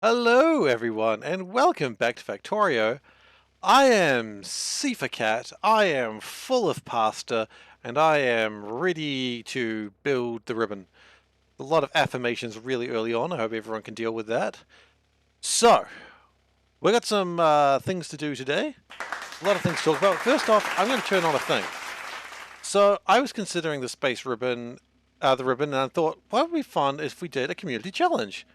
Hello everyone and welcome back to Factorio. I am SeiferKatt, I am full of pasta, and I am ready to build the ribbon. A lot of affirmations really early on, I hope everyone can deal with that. So, we got some things to do today, a lot of things to talk about. First off, I'm going to turn on a thing. So, I was considering the space ribbon, and I thought, what would be fun if we did a community challenge?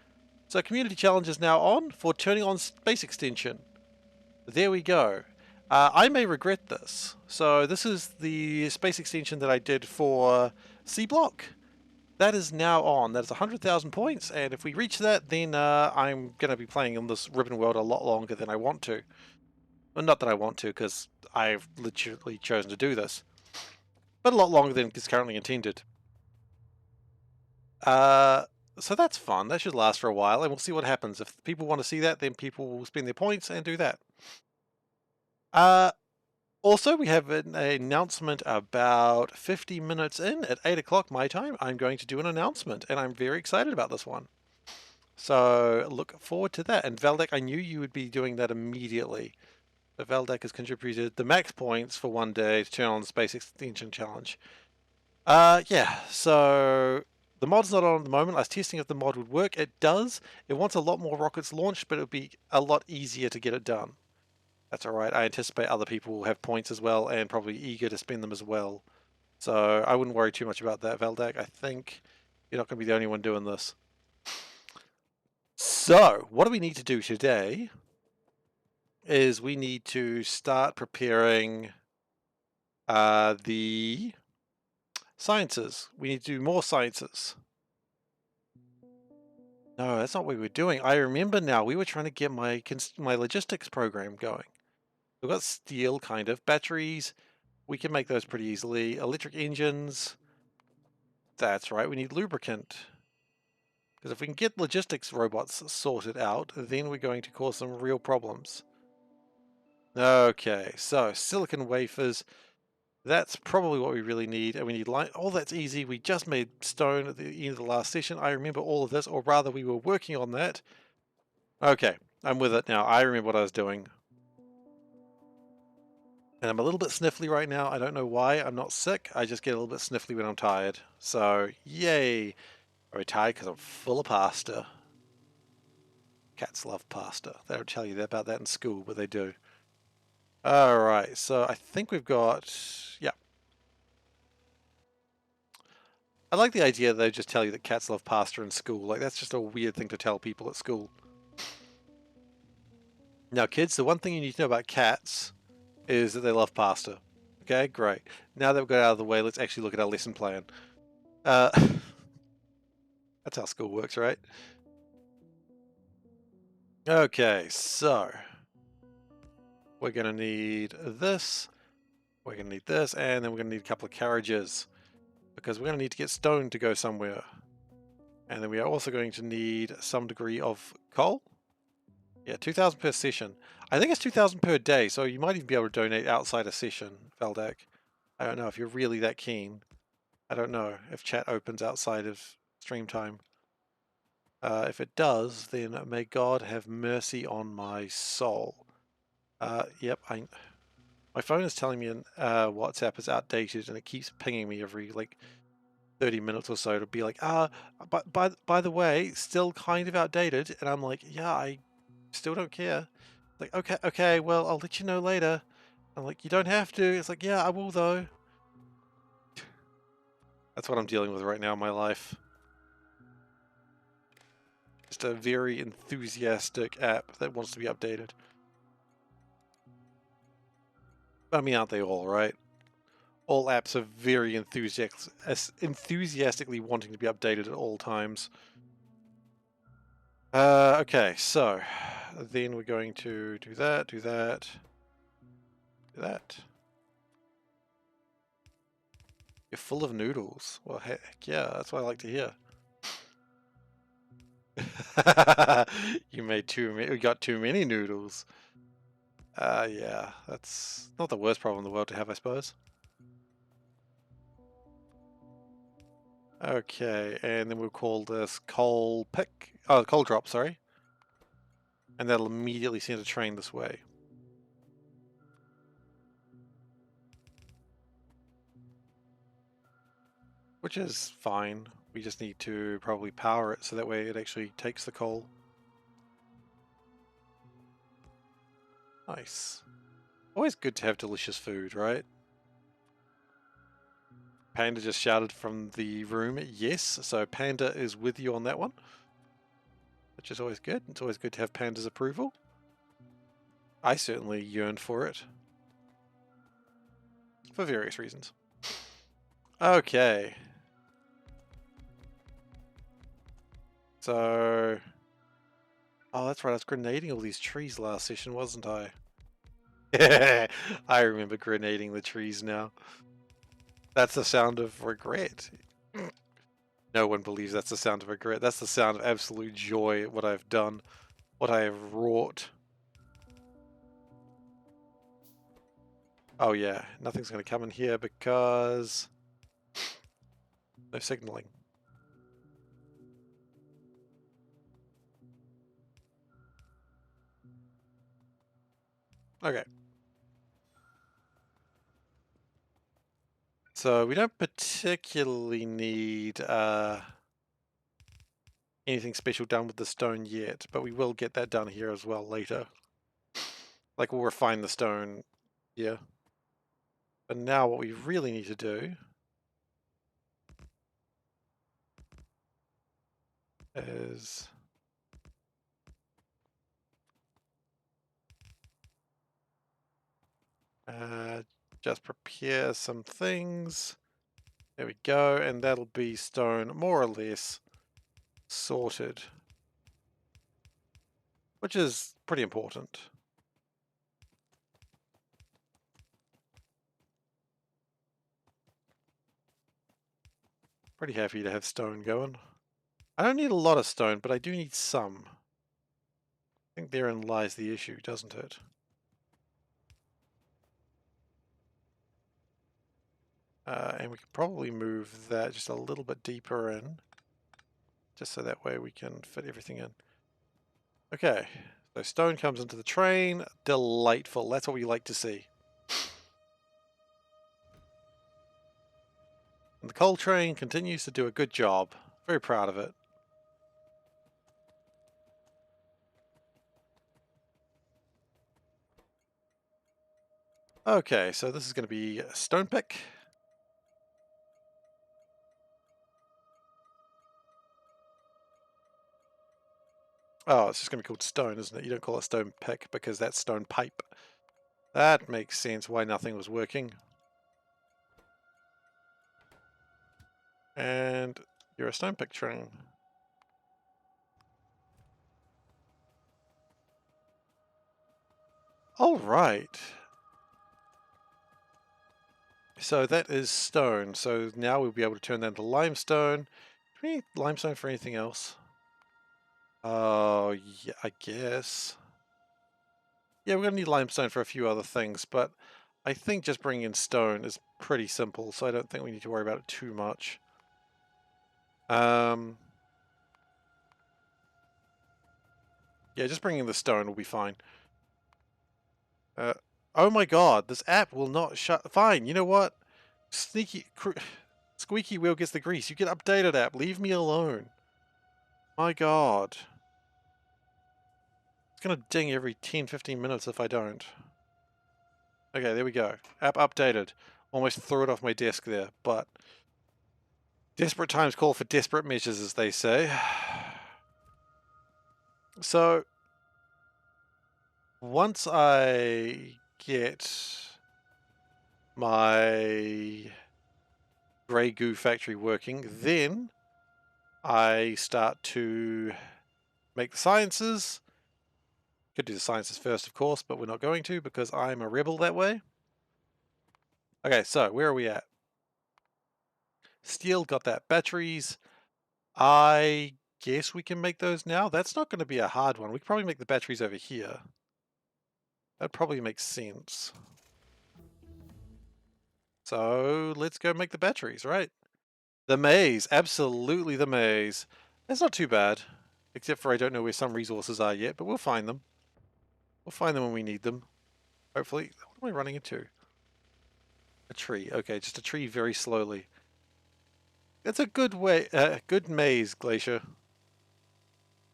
So community challenge is now on for turning on space extension. There we go. I may regret this. So this is the space extension that I did for C Block. That is now on. That is 100,000 points, and if we reach that, then I'm going to be playing in this ribbon world a lot longer than I want to. Well, not that I want to, because I've literally chosen to do this. But a lot longer than is currently intended. So that's fun. That should last for a while, and we'll see what happens. If people want to see that, then people will spend their points and do that. Uh, Also, we have an announcement about 50 minutes in at 8 o'clock my time. I'm going to do an announcement, and I'm very excited about this one. So look forward to that. And Valdek, I knew you would be doing that immediately. But Valdek has contributed the max points for one day to turn on the Space Extension Challenge. Yeah, so the mod's not on at the moment. I was testing if the mod would work. It does. It wants a lot more rockets launched, but it'll be a lot easier to get it done. That's alright. I anticipate other people will have points as well and probably eager to spend them as well. So I wouldn't worry too much about that, Valdak. I think you're not going to be the only one doing this. So, what do we need to do today is we need to start preparing the sciences. We need to do more sciences. No, that's not what we were doing. I remember now. We were trying to get my logistics program going. We've got steel, kind of. Batteries, we can make those pretty easily. Electric engines, that's right. We need lubricant. Because if we can get logistics robots sorted out, then we're going to cause some real problems. Okay, so silicon wafers. That's probably what we really need. And we need light. Oh, that's easy. We just made stone at the end of the last session. I remember all of this, or rather we were working on that. Okay, I'm with it now. I remember what I was doing. And I'm a little bit sniffly right now. I don't know why. I'm not sick. I just get a little bit sniffly when I'm tired. So, yay. I'm tired because I'm full of pasta. Cats love pasta. They don't tell you about that in school, but they do. Alright, so I think we've got... yeah. I like the idea they just tell you that cats love pasta in school. Like, that's just a weird thing to tell people at school. Now, kids, the one thing you need to know about cats is that they love pasta. Okay, great. Now that we've got out of the way, let's actually look at our lesson plan. That's how school works, right? Okay, so we're going to need this, we're going to need this, and then we're going to need a couple of carriages because we're going to need to get stone to go somewhere. And then we are also going to need some degree of coal. Yeah, 2,000 per session. I think it's 2,000 per day, so you might even be able to donate outside a session, Valdak. I don't know if you're really that keen. I don't know if chat opens outside of stream time. If it does, then may God have mercy on my soul. Yep, my phone is telling me WhatsApp is outdated and it keeps pinging me every like 30 minutes or so to be like, but by the way, still kind of outdated. And I'm like, yeah, I still don't care. Like, okay, well, I'll let you know later. I'm like, you don't have to. It's like, yeah, I will though. That's what I'm dealing with right now in my life. Just a very enthusiastic app that wants to be updated. I mean, aren't they all, right? All apps are very enthusiastically wanting to be updated at all times. Okay, so then we're going to do that, do that, do that. You're full of noodles. Well, heck yeah, that's what I like to hear. You made too many. We got too many noodles. Yeah, that's not the worst problem in the world to have, I suppose. Okay, and then we'll call this coal pick. Oh, coal drop. Sorry. And that'll immediately send a train this way. Which is fine. We just need to probably power it so that way it actually takes the coal. Nice. Always good to have delicious food, right? Panda just shouted from the room, yes, so Panda is with you on that one. Which is always good. It's always good to have Panda's approval. I certainly yearn for it. For various reasons. Okay. So... Oh, that's right, I was grenading all these trees last session, wasn't I? I remember grenading the trees now. That's the sound of regret. No one believes that's the sound of regret. That's the sound of absolute joy at what I've done, what I have wrought. Oh yeah, nothing's going to come in here because no signaling. Okay. So we don't particularly need anything special done with the stone yet, but we will get that done here as well later. Like we'll refine the stone here. But now what we really need to do is just prepare some things. There we go, and that'll be stone more or less sorted, which is pretty important. Pretty happy to have stone going. I don't need a lot of stone, but I do need some. I think therein lies the issue, doesn't it? And we can probably move that just a little bit deeper in, just so that way we can fit everything in. Okay, so stone comes into the train. Delightful. That's what we like to see. And the coal train continues to do a good job. Very proud of it. Okay, so this is going to be a stone pick. Oh, it's just going to be called stone, isn't it? You don't call it stone pick because that's stone pipe. That makes sense why nothing was working. And you're a stone pick train. All right. So that is stone. So now we'll be able to turn that into limestone. Do we need limestone for anything else? Oh, yeah, I guess. Yeah, we're going to need limestone for a few other things, but I think just bringing in stone is pretty simple, so I don't think we need to worry about it too much. Yeah, just bringing the stone will be fine. Oh my god, this app will not shut. Fine, you know what? Squeaky wheel gets the grease. You get updated app. Leave me alone. My god. It's gonna ding every 10-15 minutes if I don't. Okay, there we go. App updated. Almost threw it off my desk there, but desperate times call for desperate measures, as they say. So, once I get my grey goo factory working, then I start to make the sciences. Could do the sciences first, of course, but we're not going to because I'm a rebel that way. Okay, so where are we at? Steel, got that. Batteries. I guess we can make those now. That's not going to be a hard one. We could probably make the batteries over here. That probably makes sense. So let's go make the batteries, right? The maze. Absolutely the maze. It's not too bad. Except for I don't know where some resources are yet, but we'll find them. We'll find them when we need them. Hopefully. What am I running into? A tree. Okay, just a tree very slowly. That's a good way, good maze, Glacier.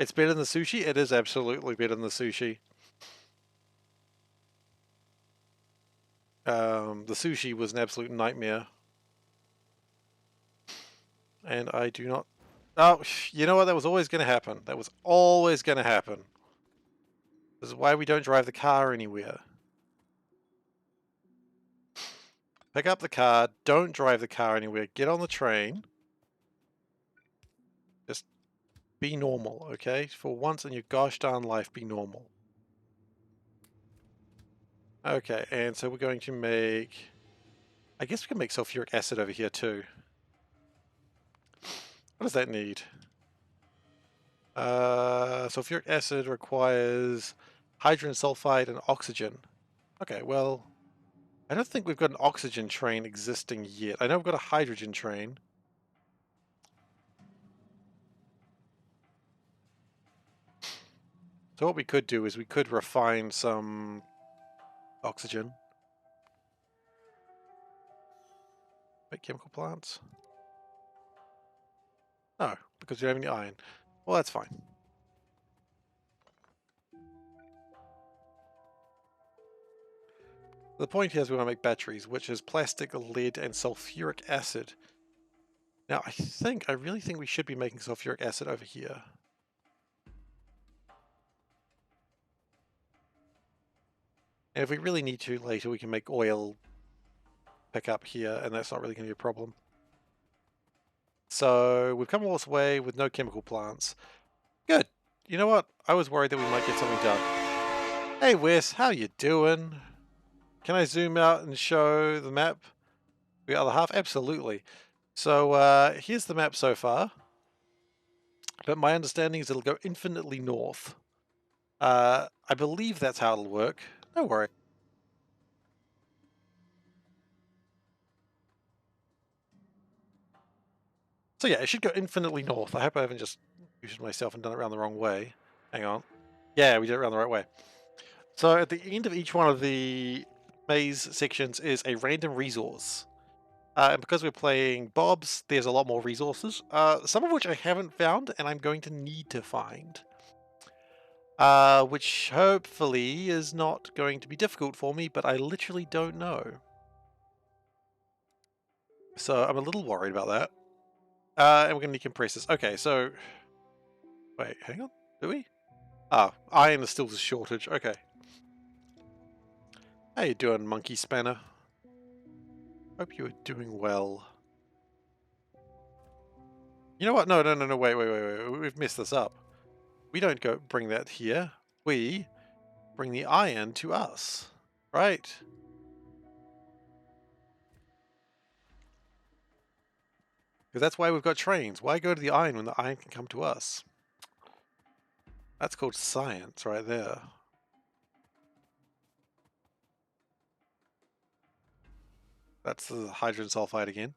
It's better than the sushi? It is absolutely better than the sushi. The sushi was an absolute nightmare. And I do not... Oh, you know what? That was always going to happen. That was always going to happen. This is why we don't drive the car anywhere. Pick up the car. Don't drive the car anywhere. Get on the train. Just be normal, okay? For once in your gosh darn life, be normal. Okay, and so we're going to make... I guess we can make sulfuric acid over here too. What does that need? Sulfuric acid requires hydrogen sulfide and oxygen. Okay, well, I don't think we've got an oxygen train existing yet. I know we've got a hydrogen train. So what we could do is we could refine some oxygen. Make chemical plants? No, because we don't have any iron. Well, that's fine. The point here is we want to make batteries, which is plastic, lead, and sulfuric acid. Now, I really think we should be making sulfuric acid over here. And if we really need to later, we can make oil pick up here, and that's not really going to be a problem. So we've come all this way with no chemical plants. Good. You know what? I was worried that we might get something done. Hey Wes, how you doing? Can I zoom out and show the map? The other half? Absolutely. So here's the map so far. But my understanding is it'll go infinitely north. I believe that's how it'll work. Don't worry. So yeah, it should go infinitely north. I hope I haven't just used myself and done it around the wrong way. Hang on. Yeah, we did it around the right way. So at the end of each one of the maze sections is a random resource. And because we're playing Bobs, there's a lot more resources. Some of which I haven't found and I'm going to need to find. Which hopefully is not going to be difficult for me, but I literally don't know. So I'm a little worried about that. And we're going to need compressors. Okay, so... Wait, hang on. Do we? Ah, iron is still a shortage. Okay. How you doing, Monkey Spanner? Hope you are doing well. You know what? No, wait. We've messed this up. We don't go bring that here. We bring the iron to us. Right? Because that's why we've got trains. Why go to the iron when the iron can come to us? That's called science right there. That's the hydrogen sulfide again.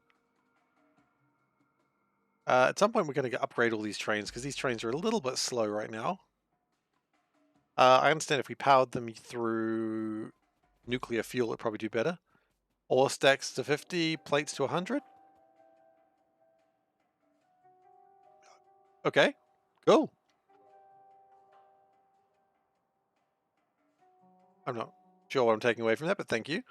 At some point we're going to upgrade all these trains because these trains are a little bit slow right now. I understand if we powered them through nuclear fuel it'd probably do better. Ore stacks to 50, plates to 100. Okay, cool. I'm not sure what I'm taking away from that, but thank you.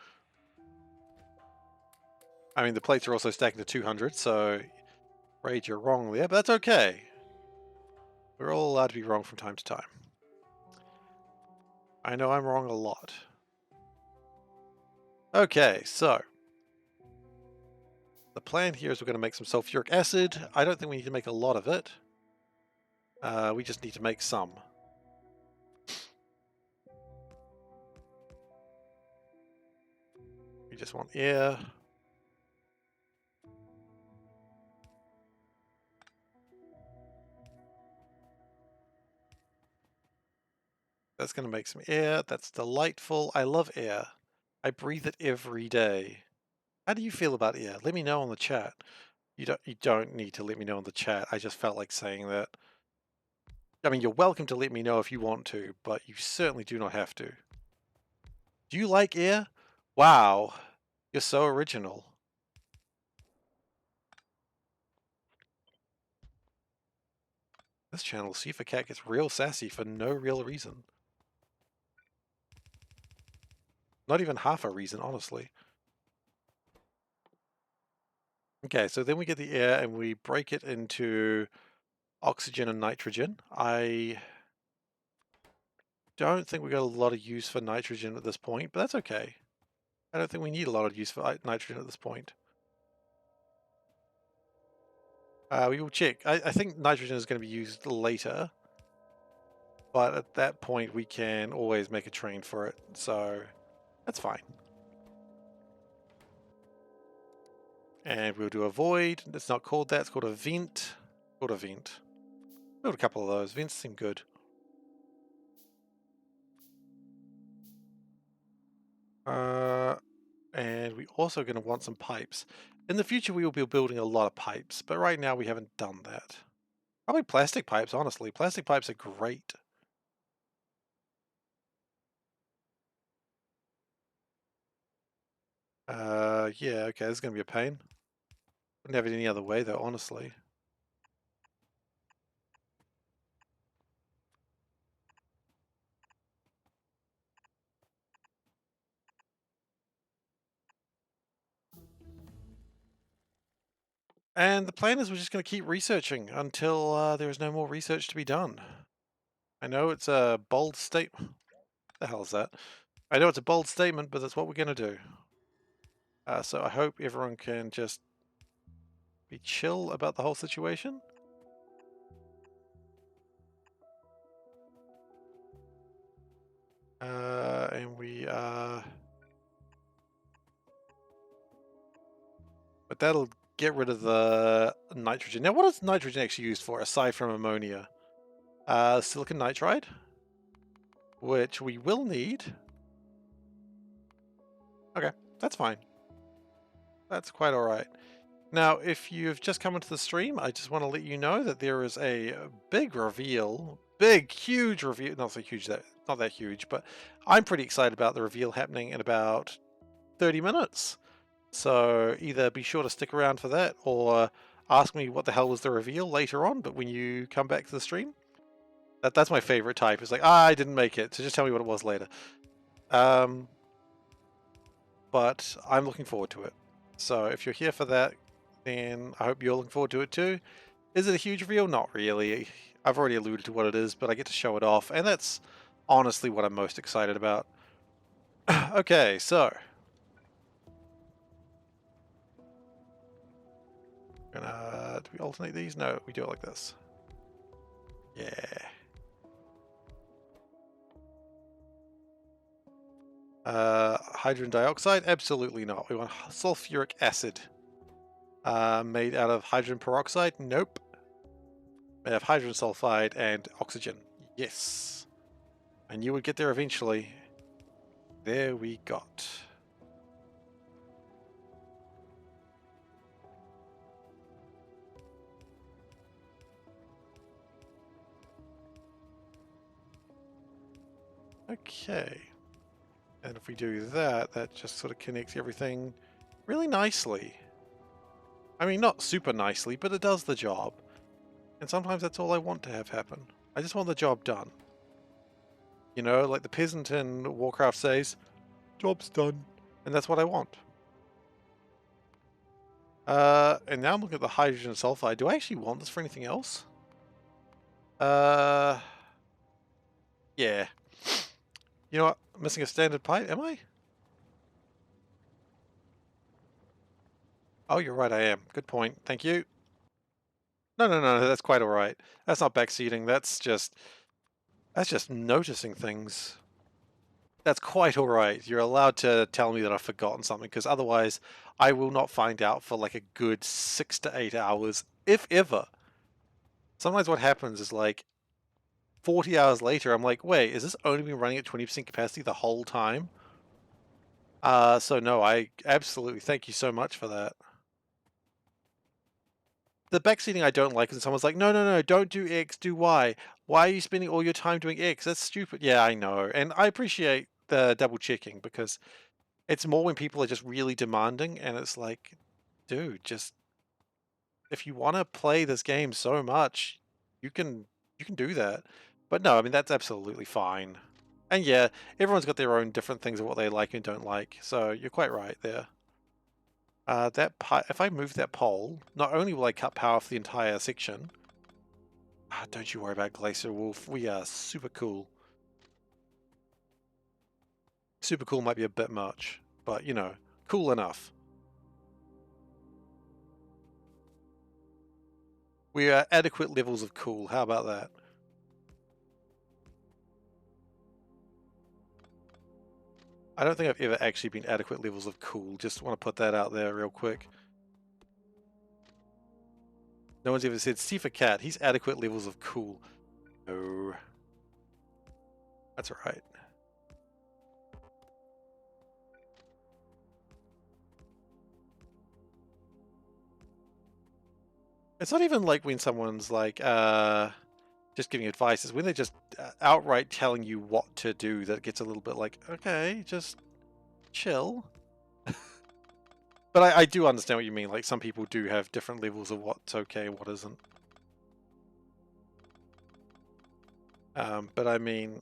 I mean, the plates are also stacking to 200, so afraid you're wrong there, but that's okay. We're all allowed to be wrong from time to time. I know I'm wrong a lot. Okay, so the plan here is we're going to make some sulfuric acid. I don't think we need to make a lot of it. We just need to make some. We just want air. That's going to make some air. That's delightful. I love air. I breathe it every day. How do you feel about air? Let me know in the chat. You don't need to let me know in the chat. I just felt like saying that. I mean, you're welcome to let me know if you want to, but you certainly do not have to. Do you like air? Wow, you're so original. This channel, SeiferKatt, gets real sassy for no real reason. Not even half a reason, honestly. Okay, so then we get the air and we break it into oxygen and nitrogen. I don't think we got a lot of use for nitrogen at this point, but that's okay. I don't think we need a lot of use for nitrogen at this point. We will check. I think nitrogen is going to be used later, but at that point we can always make a train for it, so that's fine. And we'll do a void. It's not called that, it's called a vent. Called a vent. Build a couple of those. Vents seem good. And we also going to want some pipes. In the future we will be building a lot of pipes, but right now we haven't done that. Probably plastic pipes, honestly. Plastic pipes are great. Yeah, okay, this is going to be a pain. Wouldn't have it any other way though, honestly. And the plan is we're just going to keep researching until there is no more research to be done. I know it's a bold statement. The hell is that? I know it's a bold statement, but that's what we're going to do. So I hope everyone can just be chill about the whole situation. And we but that'll get rid of the nitrogen. Now, what is nitrogen actually used for aside from ammonia? Silicon nitride, which we will need. Okay, that's fine. That's quite all right. Now, if you've just come into the stream, I just want to let you know that there is a big reveal, huge reveal. Not so huge that, not that huge, but I'm pretty excited about the reveal happening in about 30 minutes. So either be sure to stick around for that or ask me what the hell was the reveal later on, but when you come back to the stream. That's my favorite type. It's like, I didn't make it, so just tell me what it was later. But I'm looking forward to it. So if you're here for that, then I hope you're looking forward to it too. Is it a huge reveal? Not really. I've already alluded to what it is, but I get to show it off, and that's honestly what I'm most excited about. Okay, so do we alternate these? No, we do it like this. Yeah. Hydrogen dioxide? Absolutely not. We want sulfuric acid. Made out of hydrogen peroxide? Nope. Made of hydrogen sulfide and oxygen. Yes. I knew we'd get there eventually. There we got. Okay. And if we do that, that just sort of connects everything really nicely. I mean, not super nicely, but it does the job. And sometimes that's all I want to have happen. I just want the job done. You know, like the peasant in Warcraft says, job's done. And that's what I want. And now I'm looking at the hydrogen sulfide. Do I actually want this for anything else? Yeah. You know what? I'm missing a standard pipe, am I? Oh, you're right, I am. Good point. Thank you. No, that's quite alright. That's not backseating, that's just noticing things. That's quite alright. You're allowed to tell me that I've forgotten something, because otherwise I will not find out for like a good 6 to 8 hours, if ever. Sometimes what happens is like 40 hours later, I'm like, wait, is this only been running at 20% capacity the whole time? So no, I absolutely thank you so much for that. The backseating I don't like is someone's like, no, don't do X, do Y. Why are you spending all your time doing X? That's stupid. Yeah, I know. And I appreciate the double checking because it's more when people are just really demanding and it's like, dude, just if you want to play this game so much, you can do that. But no, I mean that's absolutely fine. And yeah, everyone's got their own different things of what they like and don't like. So you're quite right there. If I move that pole, not only will I cut power for the entire section. Don't you worry about Glacier Wolf. We are super cool. Super cool might be a bit much, but you know, cool enough. We are adequate levels of cool. How about that? I don't think I've ever actually been adequate levels of cool. Just want to put that out there real quick. No one's ever said, SeiferKatt, he's adequate levels of cool. No. That's right. It's not even like when someone's like, just giving advice. It's when they're just outright telling you what to do that gets a little bit like, okay, just chill. But I do understand what you mean. Like, some people do have different levels of what's okay and what isn't. But I mean,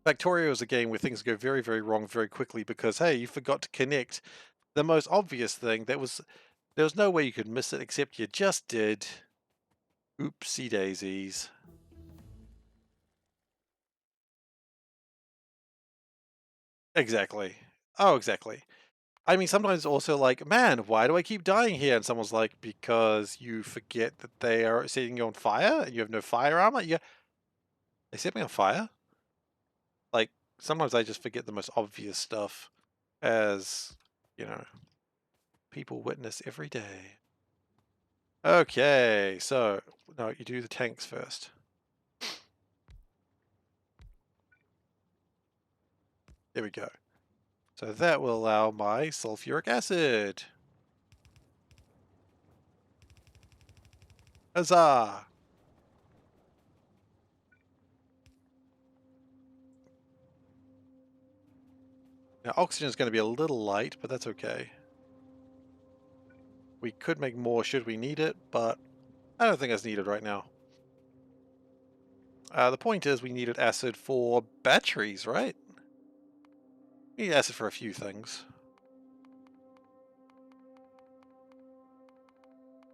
Factorio is a game where things go very, very wrong very quickly because, hey, you forgot to connect the most obvious thing there was no way you could miss it except you just did. Oopsie daisies. Exactly. Oh, exactly. I mean, sometimes also like, man, why do I keep dying here? And someone's like, because you forget that they are setting you on fire and you have no fire armor. Yeah, they set me on fire. Like, sometimes I just forget the most obvious stuff as, you know, people witness every day. Okay, so, no, you do the tanks first. There we go. So that will allow my sulfuric acid. Huzzah! Now, oxygen is going to be a little light, but that's okay. We could make more should we need it, but I don't think that's needed right now. The point is we needed acid for batteries, right? We need acid for a few things.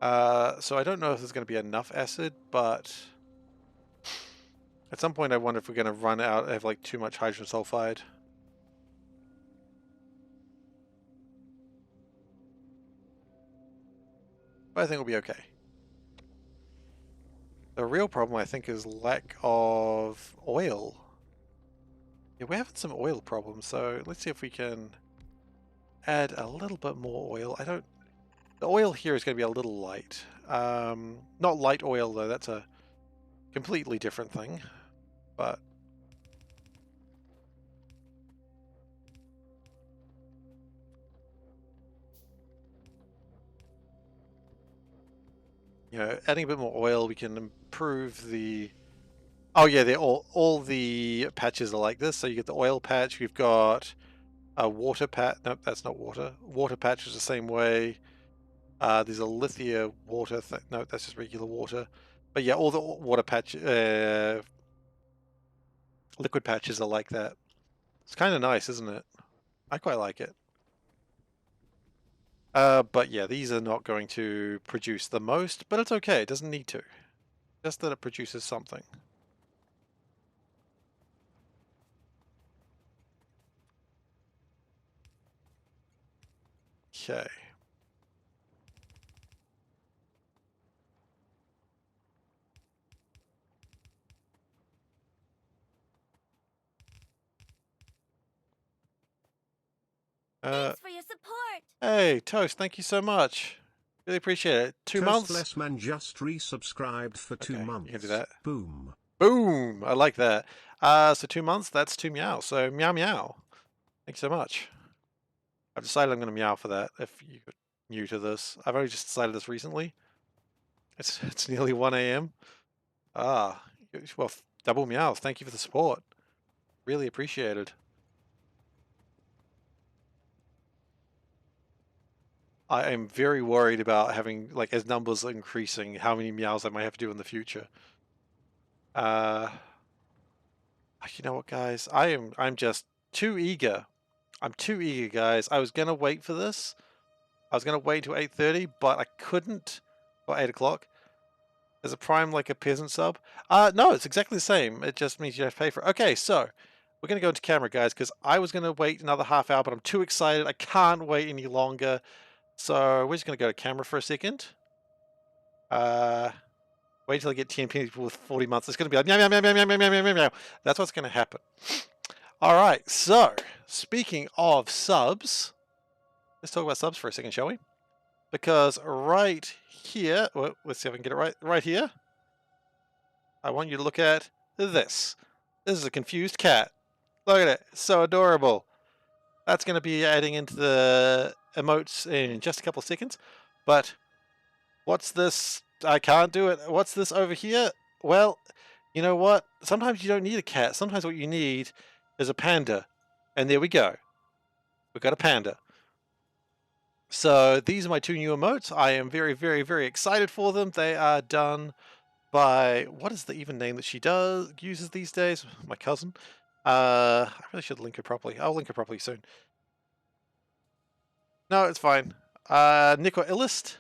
So I don't know if there's going to be enough acid, but at some point I wonder if we're going to run out of like too much hydrogen sulfide. But I think we'll be okay. The real problem I think is lack of oil. Yeah, we're having some oil problems, so let's see if we can add a little bit more oil. The oil here is going to be a little light. Not light oil though, that's a completely different thing, but you know, adding a bit more oil, we can improve the. Oh yeah, they're all the patches are like this. So you get the oil patch. We've got a water patch. Nope, that's not water. Water patch is the same way. There's a lithia water. No, that's just regular water. But yeah, all the water patch, liquid patches are like that. It's kind of nice, isn't it? I quite like it. But yeah, these are not going to produce the most, but it's okay. It doesn't need to. Just that it produces something. Okay. Thanks for your support. Hey, Toast, thank you so much. Really appreciate it. 2 months? Toastless man just resubscribed for 2 Okay, months. you can do that. Boom. Boom! I like that. So 2 months, that's 2 meow. So meow meow. Thanks so much. I've decided I'm going to meow for that if you're new to this. I've only just decided this recently. It's nearly 1 a.m. Ah, Well, double meows. Thank you for the support. Really appreciated. I am very worried about having, like, as numbers are increasing, how many meows I might have to do in the future. You know what, guys? I'm just too eager. I'm too eager, guys. I was gonna wait for this. I was gonna wait until 8:30, but I couldn't. Or 8 o'clock. Is a prime like a peasant sub? No, it's exactly the same. It just means you have to pay for it. Okay, so we're gonna go into camera, guys, because I was gonna wait another half hour, but I'm too excited. I can't wait any longer. So we're just gonna go to camera for a second. Wait till I get 10 people with 40 months. It's gonna be like meow meow meow meow meow meow meow meow meow. That's what's gonna happen. All right. So speaking of subs, let's talk about subs for a second, shall we? Because right here, well, let's see if I can get it right. Right here, I want you to look at this. This is a confused cat. Look at it. It's so adorable. That's going to be adding into the emotes in just a couple of seconds. But what's this? I can't do it. What's this over here? Well, you know what? Sometimes you don't need a cat. Sometimes what you need is a panda. And there we go. We've got a panda. So these are my two new emotes. I am very, very, very excited for them. They are done by, what is the even name that she uses these days? My cousin. I really should link her properly. I'll link her properly soon. No, it's fine. Nico Illist.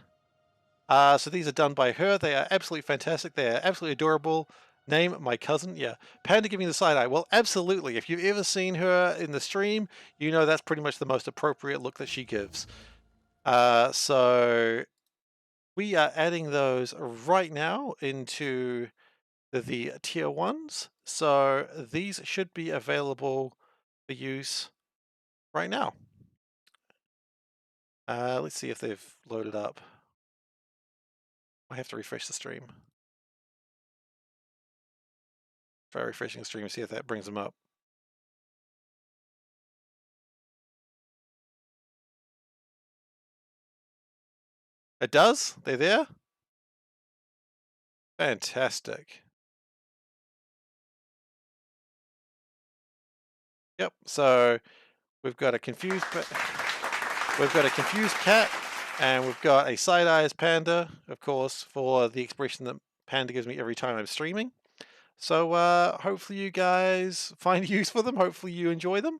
So these are done by her. They are absolutely fantastic. They are absolutely adorable. Name my cousin. Yeah. Panda giving the side eye. Well, absolutely. If you've ever seen her in the stream, you know that's pretty much the most appropriate look that she gives. So we are adding those right now into the tier 1s. So these should be available for use right now. Let's see if they've loaded up. I have to refresh the stream. Try refreshing the stream, see if that brings them up. It does? They're there? Fantastic. Yep, so we've got a confused cat, and we've got a side eyes panda, of course, for the expression that panda gives me every time I'm streaming. So hopefully you guys find use for them. Hopefully you enjoy them.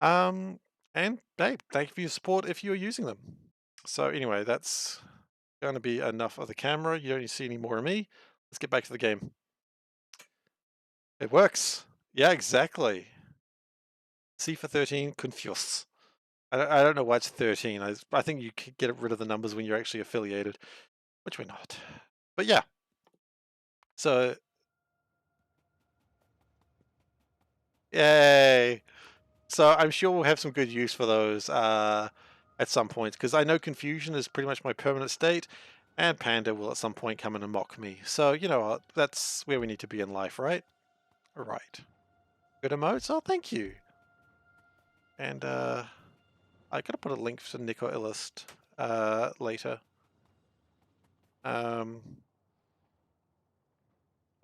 And hey, thank you for your support if you're using them. So anyway, that's going to be enough of the camera. You don't need to see any more of me. Let's get back to the game. It works. Yeah, exactly. C for 13, confused. I don't know why it's 13. I think you can get rid of the numbers when you're actually affiliated, which we're not. But yeah. So, yay. So I'm sure we'll have some good use for those at some point, because I know confusion is pretty much my permanent state, and Panda will at some point come in and mock me. So, you know what, that's where we need to be in life, right? Right. Good emotes? Oh, thank you. And I gotta put a link to Nico Illist later.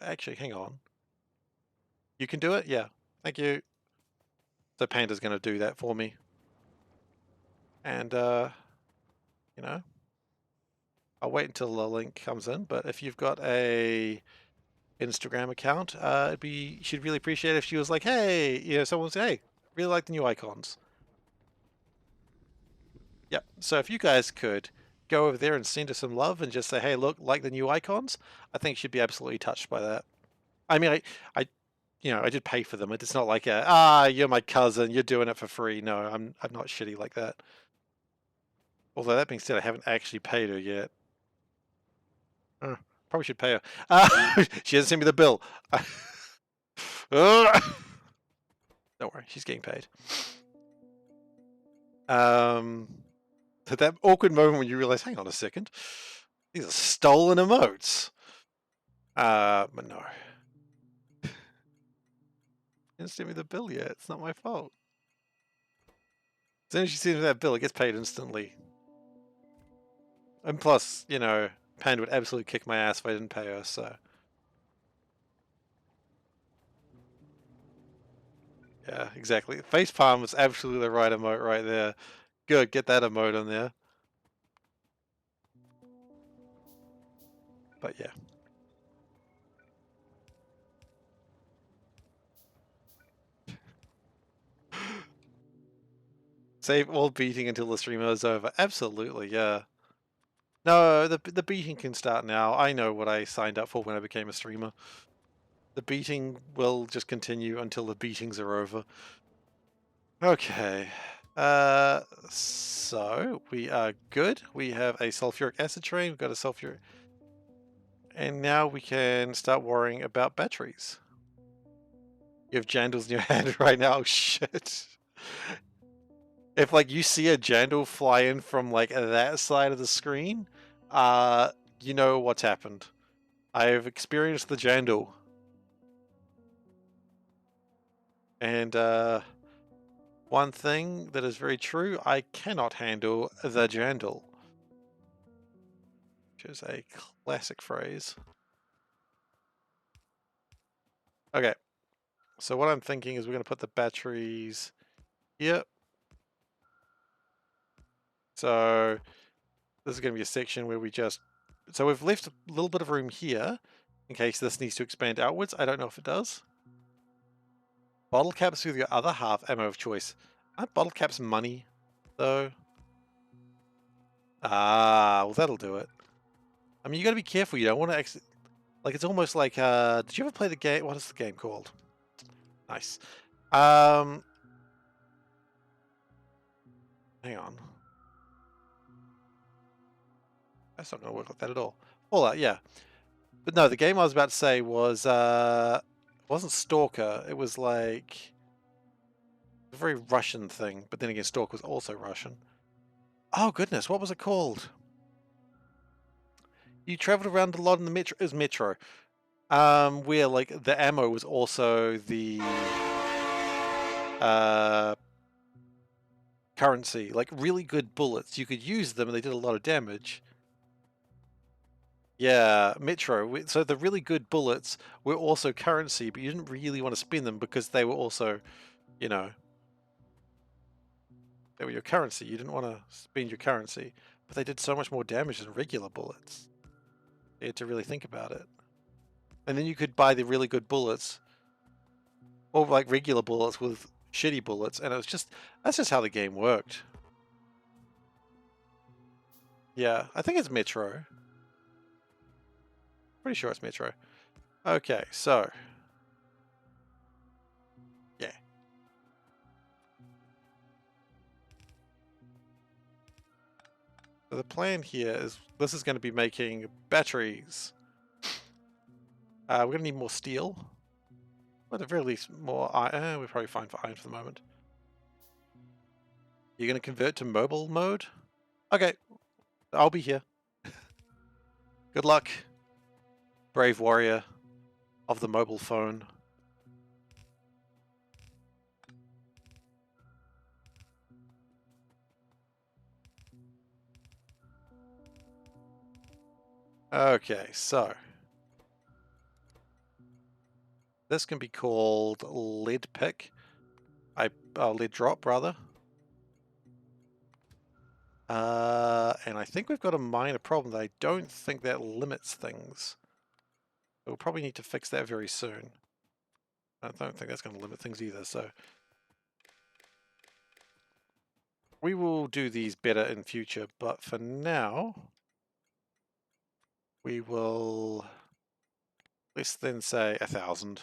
Actually, hang on. You can do it? Yeah. Thank you. So Panda's gonna do that for me. And you know, I'll wait until the link comes in, but if you've got a Instagram account, she'd really appreciate it if she was like, hey, you know, someone say, hey, really like the new icons. Yep. So if you guys could go over there and send her some love and just say, hey, look, like the new icons, I think she'd be absolutely touched by that. I mean, you know, I did pay for them. It's not like you're my cousin, you're doing it for free. No, I'm not shitty like that. Although that being said, I haven't actually paid her yet. Probably should pay her. She hasn't sent me the bill. Don't worry, she's getting paid. That awkward moment when you realize, hang on a second, these are stolen emotes. But no. Didn't send me the bill yet. It's not my fault. As soon as she sends me that bill, it gets paid instantly. And plus, you know, Panda would absolutely kick my ass if I didn't pay her, so. Yeah, exactly. Facepalm was absolutely the right emote right there. Good, get that emote in there. But yeah. Save all beating until the stream is over. Absolutely, yeah. No, the beating can start now. I know what I signed up for when I became a streamer. The beating will just continue until the beatings are over. Okay. So we are good. We have a sulfuric acid train. We've got a sulfuric, and now we can start worrying about batteries. You have Jandals in your hand right now. Oh, shit. If like you see a Jandal fly in from like that side of the screen, you know what's happened. I've experienced the Jandal. And one thing that is very true, I cannot handle the Jandal. Which is a classic phrase. Okay. So what I'm thinking is we're going to put the batteries here. So this is going to be a section where we just... So we've left a little bit of room here in case this needs to expand outwards. I don't know if it does. Bottle caps with your other half ammo of choice. Aren't bottle caps money, though? Ah, well that'll do it. I mean, you got to be careful. You don't want to... Like, it's almost like... did you ever play the game? What is the game called? Nice. Hang on. That's not going to work like that at all. Fallout, yeah. But no, the game I was about to say was... it wasn't Stalker. It was like... a very Russian thing. But then again, Stalker was also Russian. Oh, goodness. What was it called? You traveled around a lot in the Metro. It was Metro. Where like the ammo was also the currency. Like really good bullets. You could use them and they did a lot of damage. Yeah, Metro. So the really good bullets were also currency, but you didn't really want to spend them because they were also, you know, they were your currency. You didn't want to spend your currency, but they did so much more damage than regular bullets. You had to really think about it. And then you could buy the really good bullets, or like regular bullets with shitty bullets, and it was just, that's just how the game worked. Yeah, I think it's Metro. Pretty sure it's Metro. Okay, so yeah. So the plan here is this is going to be making batteries. We're going to need more steel. At the very least, more iron. We're probably fine for iron for the moment. You're going to convert to mobile mode? Okay, I'll be here. Good luck, brave warrior of the mobile phone. Okay, so this can be called lead pick. Lead drop rather. And I think we've got a minor problem that I don't think that limits things. We'll probably need to fix that very soon. I don't think that's going to limit things either, so we will do these better in future, but for now we will less than say 1,000.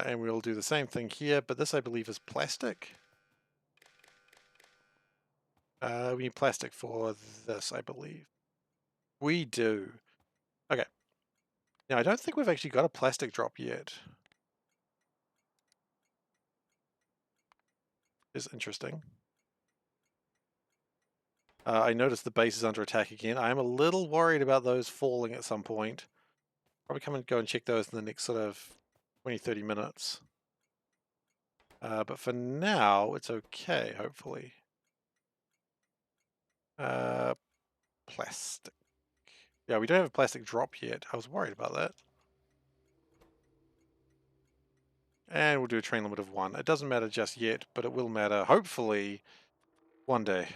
And we'll do the same thing here, but this I believe is plastic. We need plastic for this, I believe. We do. Okay. Now I don't think we've actually got a plastic drop yet. Is interesting. I noticed the base is under attack again. I am a little worried about those falling at some point. Probably come and go and check those in the next sort of 20-30 minutes. But for now, it's okay, hopefully. Plastic. Yeah, we don't have a plastic drop yet. I was worried about that. And we'll do a train limit of 1. It doesn't matter just yet, but it will matter, hopefully, one day.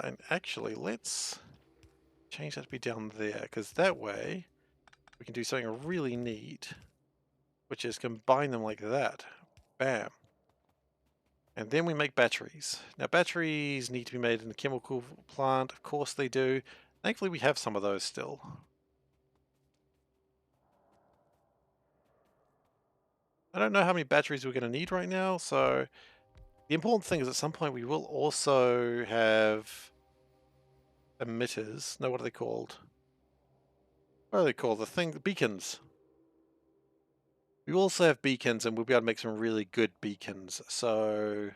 And actually, let's change that to be down there, because that way we can do something really neat, which is combine them like that. Bam. And then we make batteries. Now, batteries need to be made in a chemical plant. Of course they do. Thankfully, we have some of those still. I don't know how many batteries we're going to need right now, so the important thing is at some point we will also have emitters. No, what are they called? What are they called? The beacons. We also have beacons, and we'll be able to make some really good beacons. So,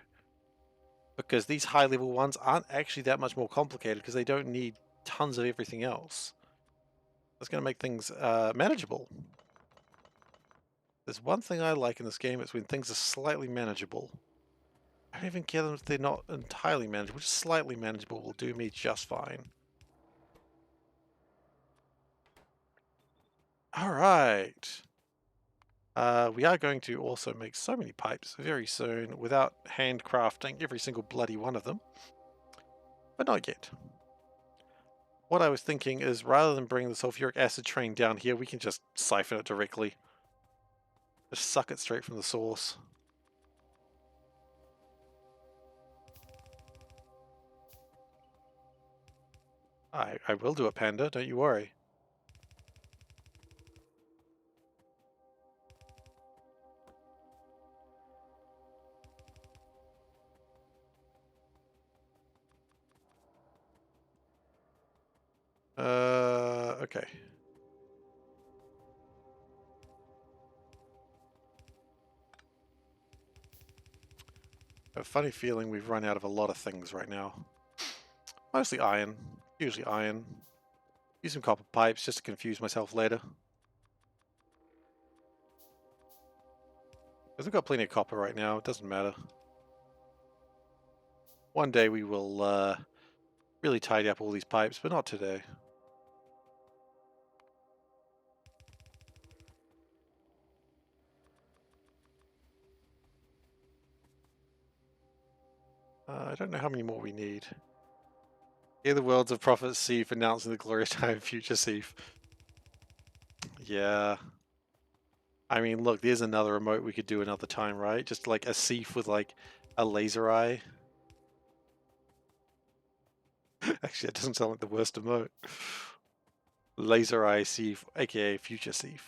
because these high level ones aren't actually that much more complicated because they don't need tons of everything else. That's going to make things manageable. There's one thing I like in this game, it's when things are slightly manageable. I don't even care if they're not entirely manageable, just slightly manageable will do me just fine. Alright. We are going to also make so many pipes very soon without handcrafting every single bloody one of them. But not yet. What I was thinking is rather than bring the sulfuric acid train down here, we can just siphon it directly. Just suck it straight from the source. I will do it, Panda, don't you worry. Okay. I have a funny feeling we've run out of a lot of things right now. Mostly iron. Usually iron. Use some copper pipes just to confuse myself later. Because we've got plenty of copper right now, it doesn't matter. One day we will really tidy up all these pipes, but not today. I don't know how many more we need. Hear the words of Prophet Seif announcing the glorious time of future Seif. Yeah. I mean, look, there's another remote we could do another time, right? Just like a Seif with like a laser eye. Actually, that doesn't sound like the worst emote. Laser eye Seif, aka future Seif.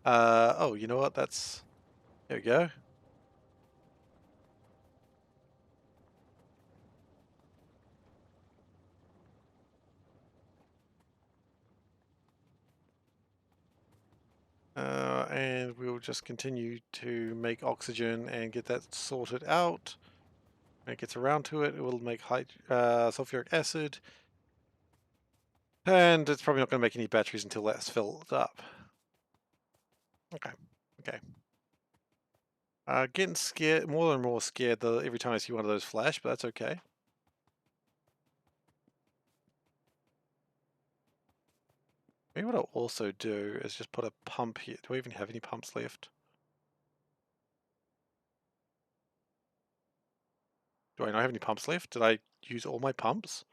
Oh, you know what? That's... There we go. And we'll just continue to make oxygen and get that sorted out. When it gets around to it, it will make sulfuric acid. And it's probably not going to make any batteries until that's filled up. Okay, okay. Getting scared, more and more scared every time I see one of those flash, but that's okay. Maybe what I'll also do is just put a pump here. Do I even have any pumps left? Do I not have any pumps left? Did I use all my pumps?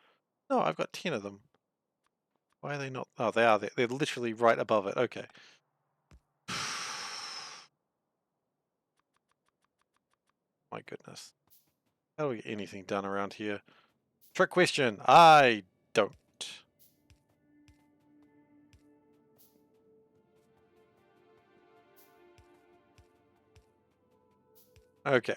No, I've got 10 of them. Why are they not? Oh, they are there. They're literally right above it. Okay. My goodness. How do we get anything done around here? Trick question. I don't. Okay.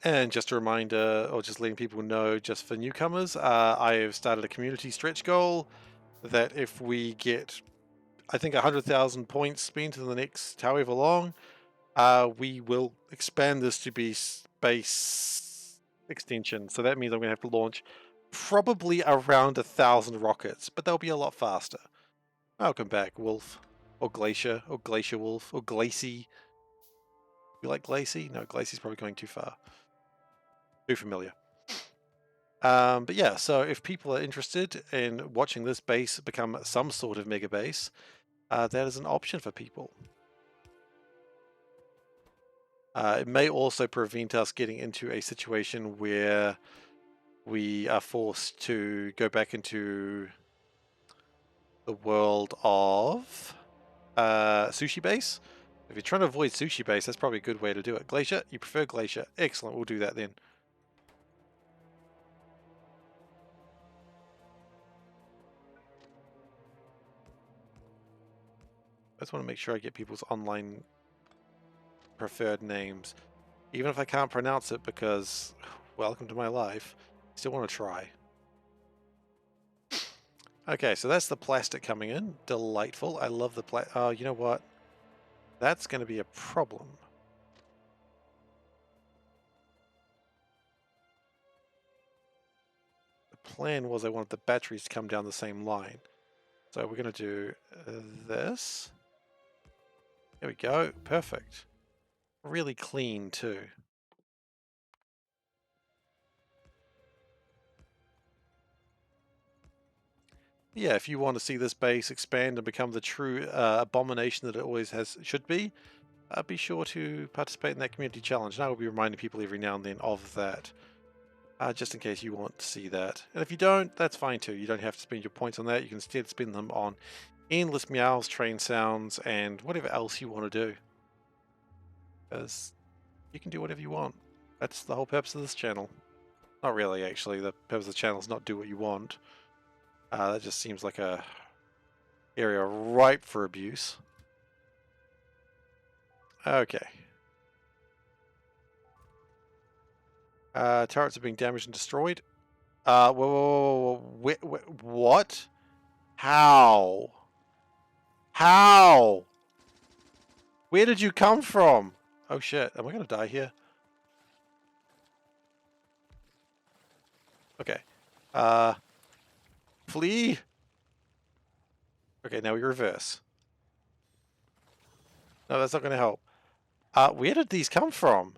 And just a reminder, or just letting people know, just for newcomers, I have started a community stretch goal that if we get, I think, 100,000 points spent in the next however long, we will expand this to be space extension. So that means I'm going to have to launch probably around 1,000 rockets, but they'll be a lot faster. Welcome back, Wolf. Or Glacier. Or Glacier Wolf. Or Glacy. You like Glacy? No, Glacy's probably going too far. Too familiar. But yeah, so if people are interested in watching this base become some sort of mega base, that is an option for people. It may also prevent us getting into a situation where we are forced to go back into the world of Sushi Base. If you're trying to avoid Sushi Base, that's probably a good way to do it. Glacier? You prefer Glacier? Excellent, we'll do that then. I just want to make sure I get people's online preferred names. Even if I can't pronounce it because, welcome to my life, still want to try. Okay, so that's the plastic coming in. Delightful. I love the oh, you know what? That's going to be a problem. The plan was I wanted the batteries to come down the same line. So we're going to do this. There we go. Perfect. Really clean too. Yeah, if you want to see this base expand and become the true abomination that it always should be sure to participate in that community challenge. And I will be reminding people every now and then of that, just in case you want to see that. And if you don't, that's fine too. You don't have to spend your points on that. You can instead spend them on endless meows, train sounds, and whatever else you want to do. Because you can do whatever you want. That's the whole purpose of this channel. Not really, actually. The purpose of the channel is not do what you want. That just seems like a area ripe for abuse. Okay. Turrets are being damaged and destroyed. Whoa, what? How? How? Where did you come from? Oh shit, am I gonna die here? Okay. Flee? Okay, now we reverse. No, that's not gonna help. Where did these come from?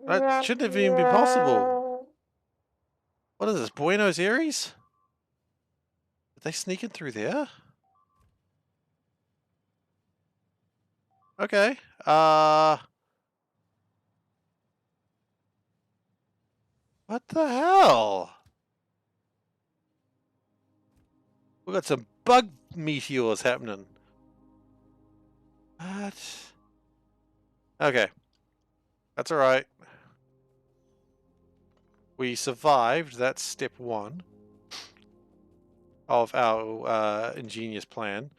That shouldn't have even been possible. What is this, Buenos Aires? Did they sneak in through there? Okay. What the hell? We got some bug meteors happening. What? Okay. That's alright. We survived. That's step one of our ingenious plan.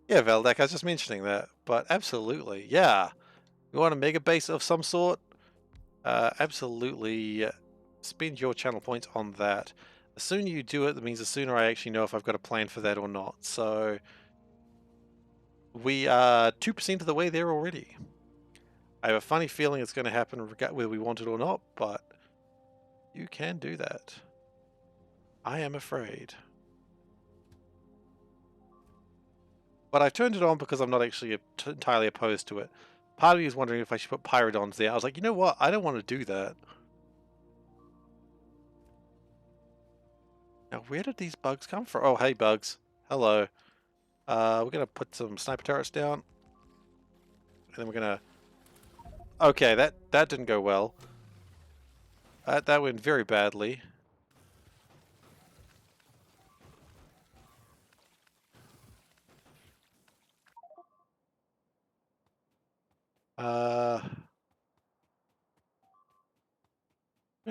Yeah, Veldek, I was just mentioning that. But absolutely, yeah. You want a mega base of some sort? Absolutely spend your channel points on that. The sooner you do it, that means the sooner I actually know if I've got a plan for that or not. So we are 2% of the way there already. I have a funny feeling it's going to happen whether we want it or not, but you can do that. I am afraid. But I've turned it on because I'm not actually entirely opposed to it. Part of me is wondering if I should put pyrodons there. I was like, you know what? I don't want to do that. Now, where did these bugs come from? Oh, hey, bugs. Hello. We're going to put some sniper turrets down. And then we're going to... Okay, that didn't go well. That went very badly.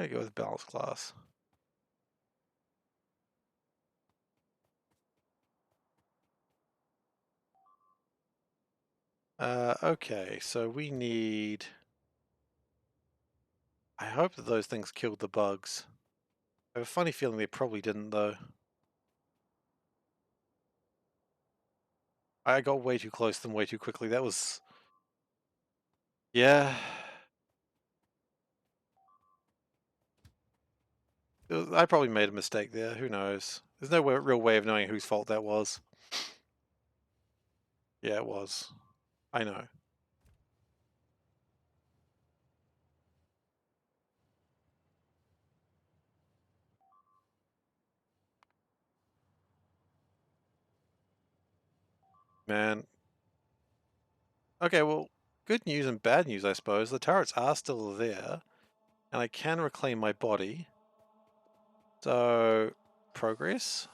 gonna go with balance class. Okay, so we need... I hope that those things killed the bugs. I have a funny feeling they probably didn't, though. I got way too close to them way too quickly. That was... Yeah. I probably made a mistake there. Who knows? There's no real way of knowing whose fault that was. Yeah, it was. I know. Man. Okay, well, good news and bad news, I suppose. The turrets are still there, and I can reclaim my body. So, progress.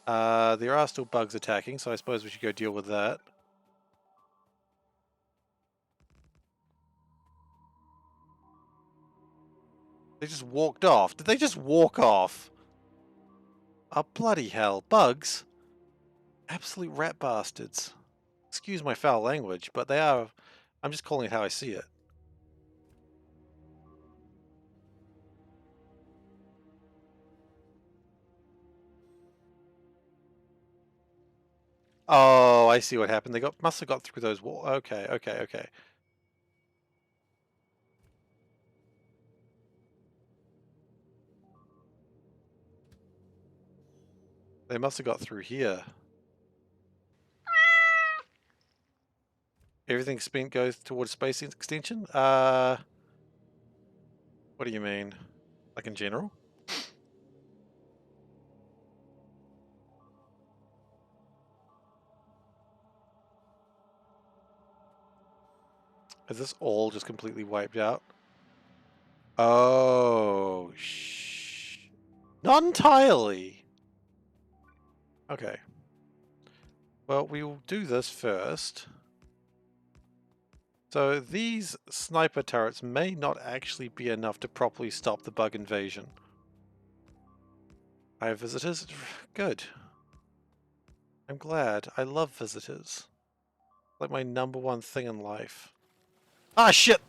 There are still bugs attacking, so I suppose we should go deal with that. They just walked off. Did they just walk off? Oh, bloody hell. Bugs? Absolute rat bastards. Excuse my foul language, but they are... I'm just calling it how I see it. Oh, I see what happened. They must have got through those walls. Okay, okay, okay. They must have got through here. Everything spent goes towards space extension? What do you mean? Like in general? Is this all just completely wiped out? Oh, not entirely. Okay. Well, we will do this first. So these sniper turrets may not actually be enough to properly stop the bug invasion. I have visitors? Good. I'm glad. I love visitors. Like my #1 thing in life. Ah, shit!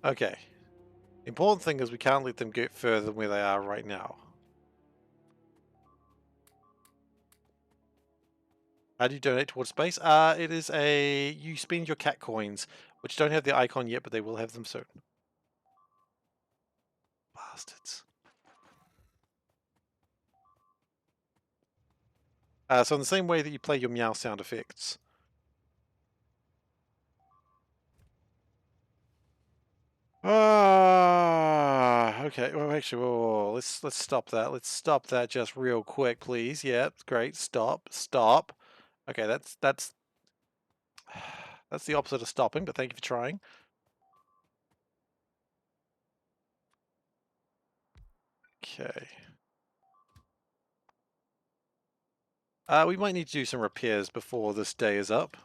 Okay. The important thing is we can't let them get further than where they are right now. How do you donate towards space? It is you spend your cat coins, which don't have the icon yet, but they will have them soon. Bastards. So in the same way that you play your meow sound effects. Okay. Well, actually, whoa. Let's stop that. Let's stop that just real quick, please. Yeah, great. Stop. Stop. Okay, that's the opposite of stopping, but thank you for trying. Okay. We might need to do some repairs before this day is up.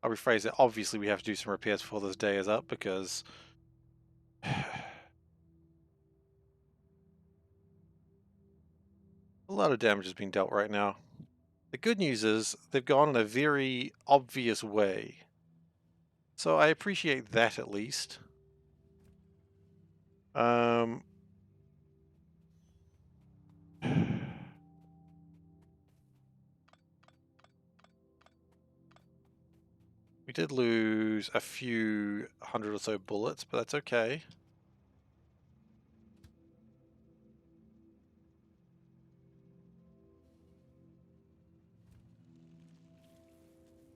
I'll rephrase it. Obviously, we have to do some repairs before this day is up because a lot of damage is being dealt right now. The good news is they've gone in a very obvious way. So I appreciate that at least. We did lose a few hundred or so bullets, but that's okay.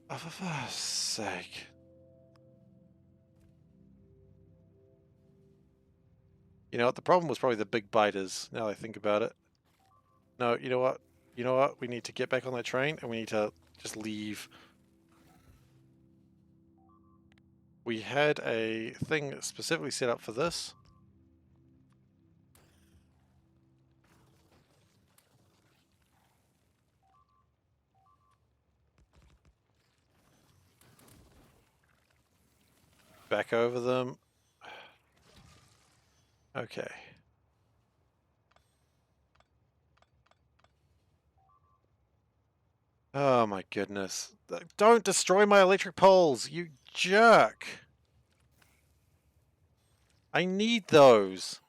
Oh, for fuck's sake. You know what, the problem was probably the big biters, now that I think about it. No, you know what? You know what? We need to get back on that train and we need to just leave. We had a thing specifically set up for this. Back over them. Okay. Oh my goodness. Don't destroy my electric poles, you jerk! I need those.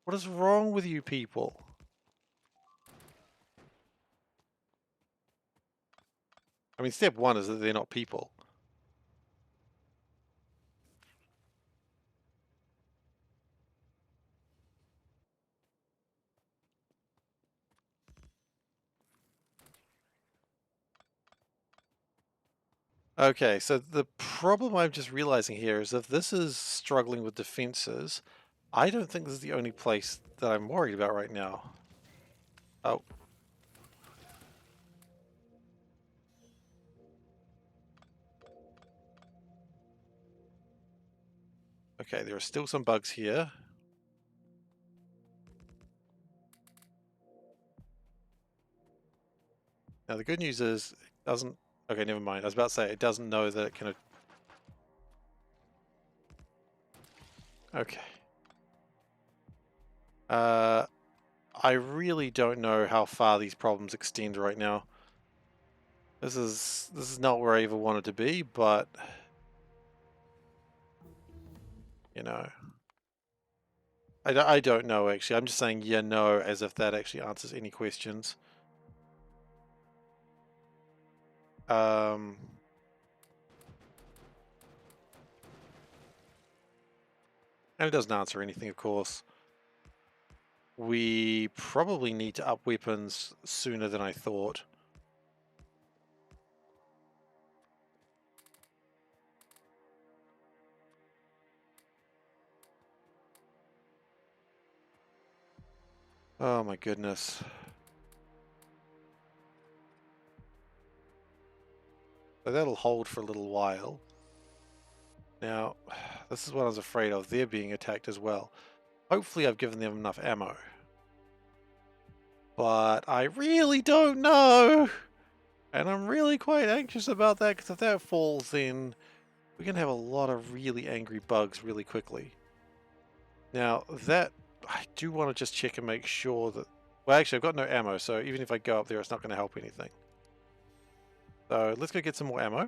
What is wrong with you people? I mean, step one is that they're not people. Okay, so the problem I'm just realizing here is if this is struggling with defenses, I don't think this is the only place that I'm worried about right now. Oh. Okay, there are still some bugs here. Now the good news is it doesn't... Okay, never mind. I was about to say it doesn't know that it can... Okay. I really don't know how far these problems extend right now. This is not where I ever wanted to be, but you know, I don't know actually. I'm just saying yeah, no, as if that actually answers any questions. Um, and it doesn't answer anything, of course. We probably need to up weapons sooner than I thought. Oh my goodness. So that'll hold for a little while. Now, this is what I was afraid of. They're being attacked as well. Hopefully I've given them enough ammo. But I really don't know! And I'm really quite anxious about that, because if that falls, then we're going to have a lot of really angry bugs really quickly. Now, that... I do want to just check and make sure that... Well, actually, I've got no ammo, so even if I go up there, it's not going to help anything. So, let's go get some more ammo.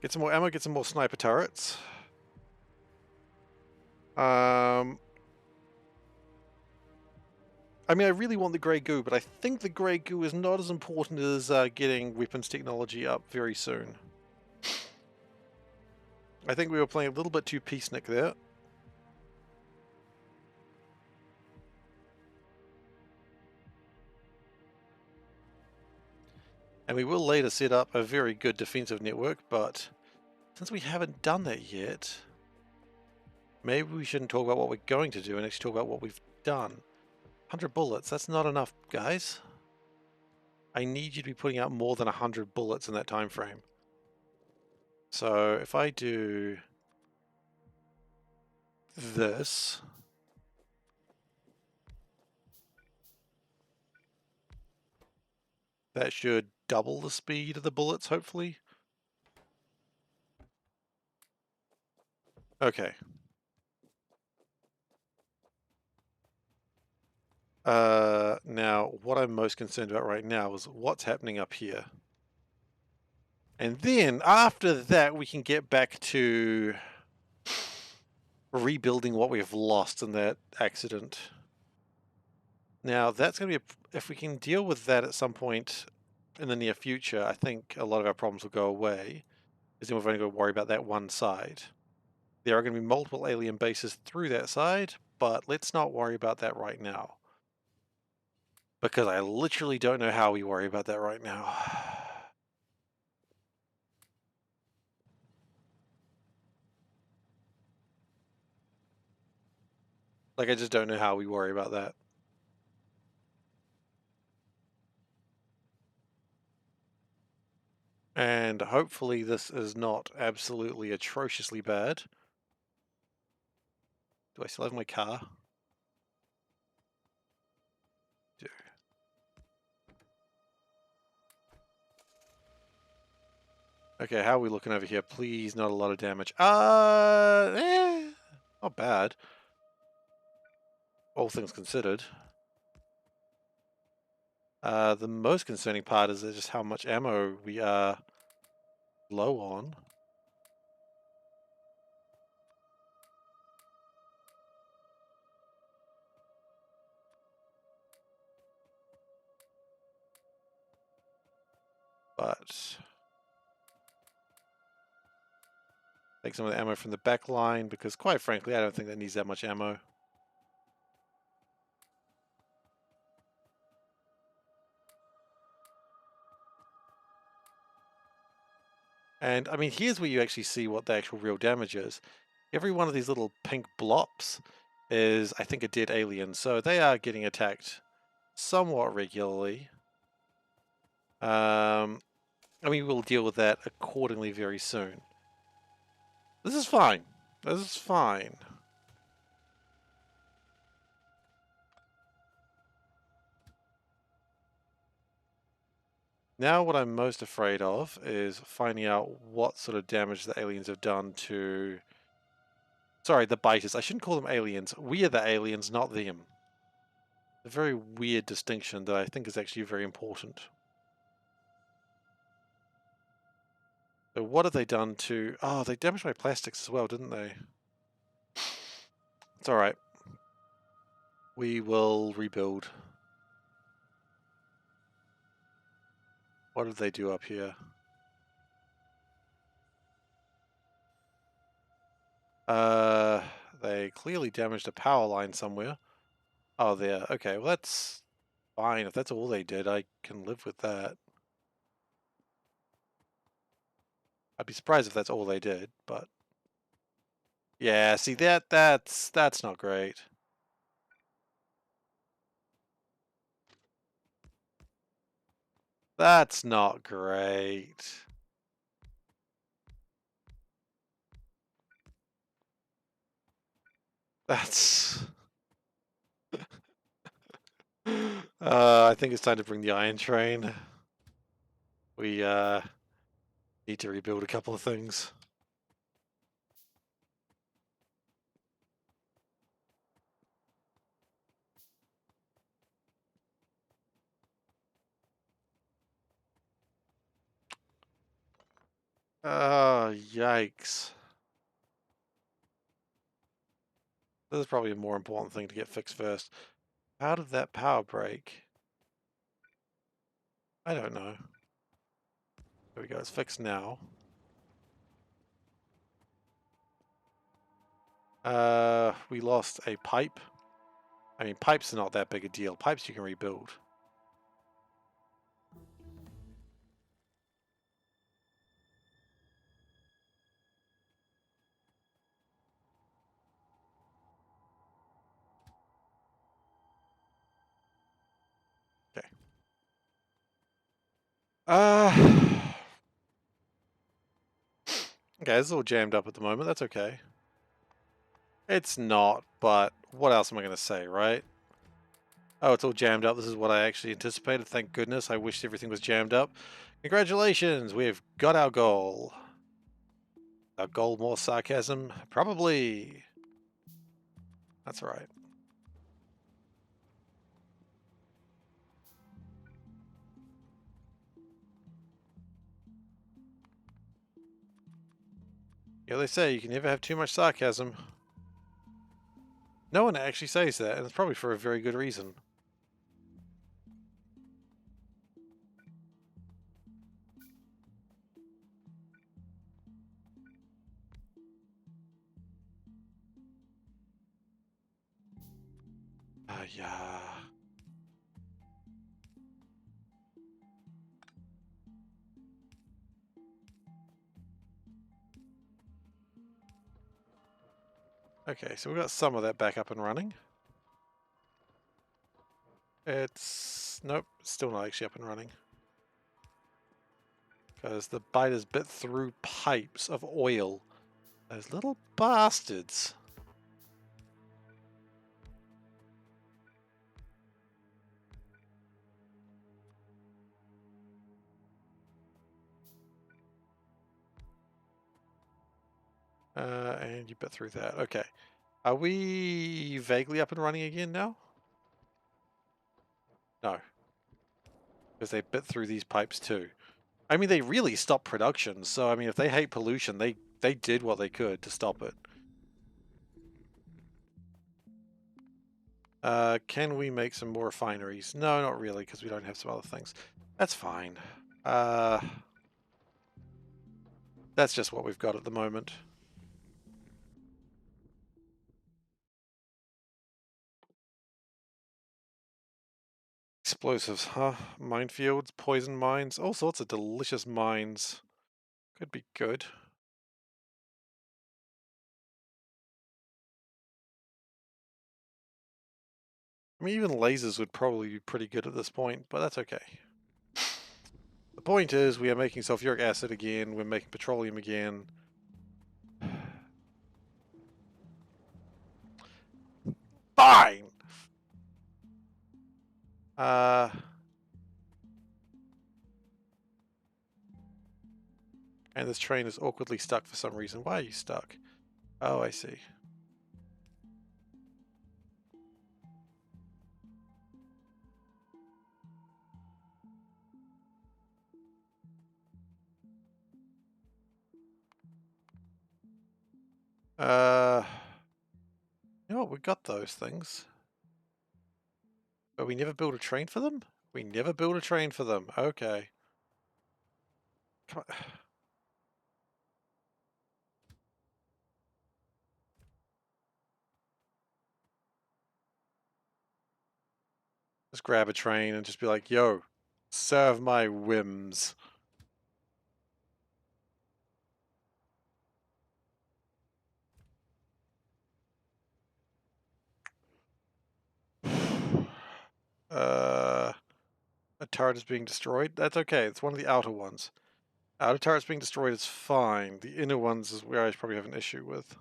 Get some more ammo, get some more sniper turrets. I mean, I really want the grey goo, but I think the grey goo is not as important as getting weapons technology up very soon. I think we were playing a little bit too peacenik there. And we will later set up a very good defensive network, but since we haven't done that yet, maybe we shouldn't talk about what we're going to do and actually talk about what we've done. 100 bullets, that's not enough, guys. I need you to be putting out more than 100 bullets in that time frame. So if I do this, that should double the speed of the bullets, hopefully. Okay. Now, what I'm most concerned about right now is what's happening up here. And then, after that, we can get back to rebuilding what we've lost in that accident. Now, that's going to be... if we can deal with that at some point in the near future, I think a lot of our problems will go away. Because then we've only got to worry about that one side. There are going to be multiple alien bases through that side, but let's not worry about that right now. Because I literally don't know how we worry about that right now. Like, I just don't know how we worry about that. And hopefully this is not absolutely atrociously bad. Do I still have my car? Do. Okay, how are we looking over here? Please, not a lot of damage. Not bad. All things considered. The most concerning part is just how much ammo we are low on. But take some of the ammo from the back line because, quite frankly, I don't think that needs that much ammo. And I mean, here's where you actually see what the actual real damage is. Every one of these little pink blops is, I think, a dead alien. So they are getting attacked somewhat regularly. I mean, we'll deal with that accordingly very soon. This is fine. This is fine. Now what I'm most afraid of is finding out what sort of damage the aliens have done to... Sorry, the biters. I shouldn't call them aliens. We are the aliens, not them. A very weird distinction that I think is actually very important. So what have they done to... Oh, they damaged my plastics as well, didn't they? It's alright. We will rebuild. What did they do up here? They clearly damaged a power line somewhere. Oh, there. Okay, well that's fine. If that's all they did, I can live with that. I'd be surprised if that's all they did, but... Yeah, see that's not great. That's not great. That's... I think it's time to bring the iron train. We need to rebuild a couple of things. Oh, yikes. This is probably a more important thing to get fixed first. How did that power break? I don't know. There we go, it's fixed now. We lost a pipe. I mean, pipes are not that big a deal. Pipes you can rebuild. Okay. Okay, this is all jammed up at the moment. That's okay. It's not, but what else am I going to say, right? Oh, it's all jammed up. This is what I actually anticipated. Thank goodness. I wish everything was jammed up. Congratulations, we've got our goal. Our goal, more sarcasm? Probably. That's right. Yeah, they say you can never have too much sarcasm. No one actually says that, and it's probably for a very good reason. Yeah. Okay, so we've got some of that back up and running. It's... Nope, still not actually up and running. Because the biters bit through pipes of oil. Those little bastards. And you bit through that. Okay. Are we vaguely up and running again now? No. Because they bit through these pipes too. I mean, they really stopped production. So, I mean, if they hate pollution, they did what they could to stop it. Can we make some more refineries? No, not really, because we don't have some other things. That's fine. That's just what we've got at the moment. Explosives, huh? Minefields, poison mines, all sorts of delicious mines. Could be good. I mean, even lasers would probably be pretty good at this point, but that's okay. The point is, we are making sulfuric acid again, we're making petroleum again. Fine! And this train is awkwardly stuck for some reason. Why are you stuck? Oh, I see. You know what, we got those things. But we never built a train for them? We never built a train for them. Okay. Come on. Just grab a train and just be like, yo, serve my whims. A turret is being destroyed. That's okay. It's one of the outer ones. Outer turrets being destroyed is fine. The inner ones is where I probably have an issue with.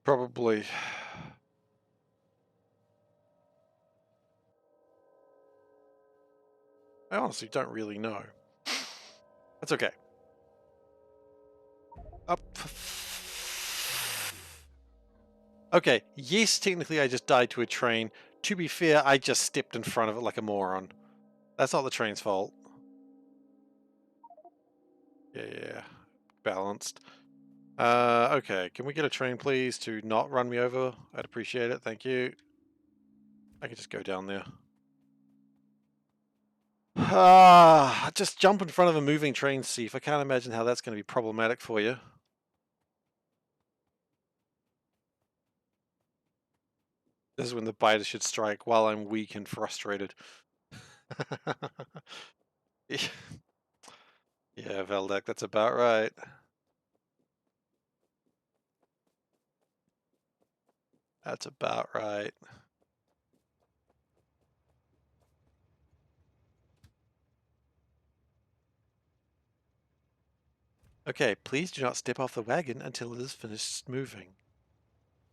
Probably. I honestly don't really know. That's okay. Up. Okay, yes, technically I just died to a train. To be fair, I just stepped in front of it like a moron. That's not the train's fault. Yeah. Balanced. Okay, can we get a train please to not run me over? I'd appreciate it, thank you. I could just go down there. Just jump in front of a moving train, Steve. I can't imagine how that's going to be problematic for you. This is when the biter should strike while I'm weak and frustrated. Yeah, Veldek, that's about right. That's about right. Okay, please do not step off the wagon until it is finished moving.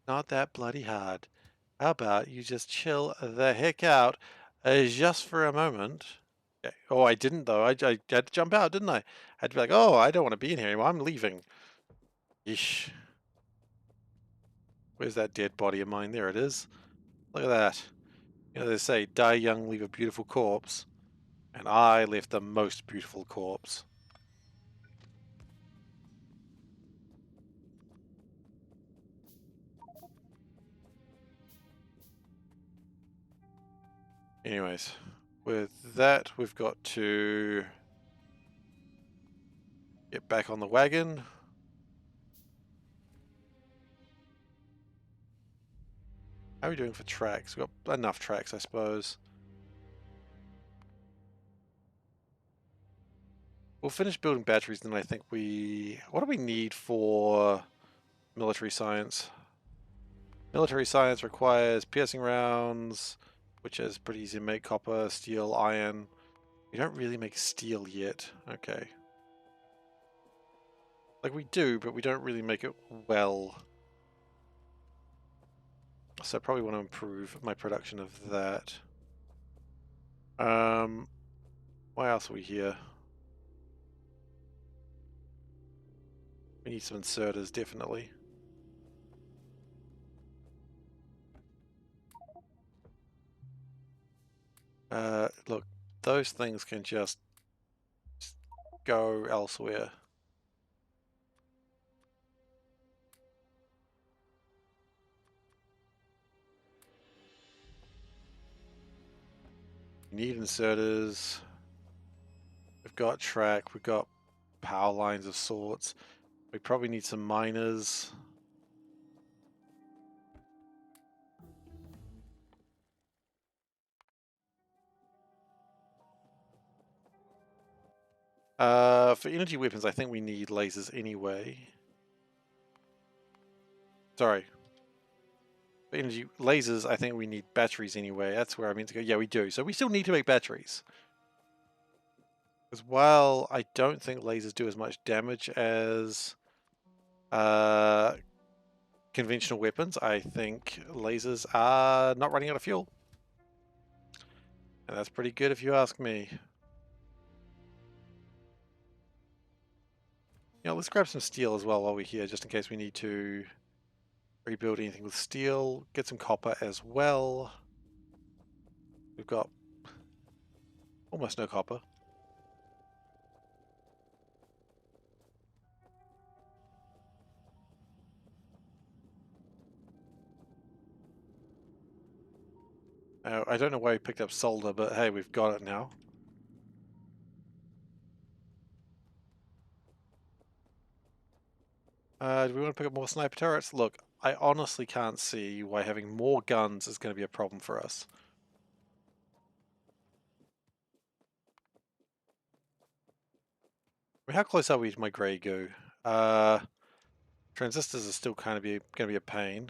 Not that bloody hard. How about you just chill the heck out just for a moment? Okay. Oh, I didn't though. I had to jump out, didn't I? I had to be like, oh, I don't want to be in here anymore. I'm leaving. Yeesh. Where's that dead body of mine? There it is. Look at that. You know, they say, die young, leave a beautiful corpse. And I left the most beautiful corpse. Anyways, with that, we've got to get back on the wagon. How are we doing for tracks? We've got enough tracks, I suppose. We'll finish building batteries, then I think what do we need for military science? Military science requires piercing rounds, which is pretty easy to make: copper, steel, iron. We don't really make steel yet. Okay. Like we do, but we don't really make it well. So I probably want to improve my production of that. Why else are we here? We need some inserters, definitely. Look, those things can just go elsewhere. We need inserters. We've got track, we've got power lines of sorts. We probably need some miners. For energy weapons, I think we need lasers anyway. Sorry. For energy lasers, I think we need batteries anyway. That's where I meant to go. Yeah, we do. So we still need to make batteries. Because while I don't think lasers do as much damage as conventional weapons, I think lasers are not running out of fuel. And that's pretty good if you ask me. Let's grab some steel as well while we're here, just in case we need to rebuild anything with steel. Get some copper as well. We've got almost no copper. I don't know why we picked up solder, but hey, we've got it now. Do we want to pick up more sniper turrets? Look, I honestly can't see why having more guns is going to be a problem for us. I mean, how close are we to my grey goo? Transistors are still kind of going to be a pain.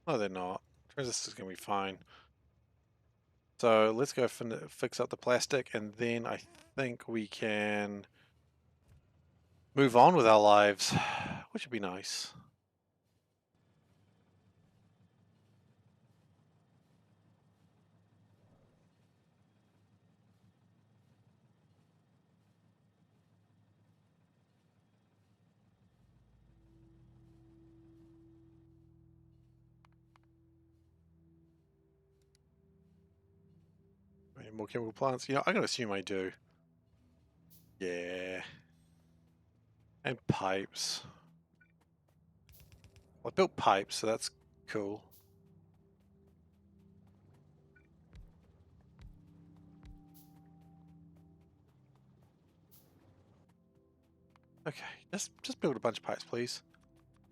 No, they're not. Transistors are going to be fine. So let's go fix up the plastic, and then I think we can move on with our lives, which would be nice. Any more chemical plants? I'm going to assume I do. Yeah. And pipes. Well, I built pipes, so that's cool. Okay, just build a bunch of pipes, please.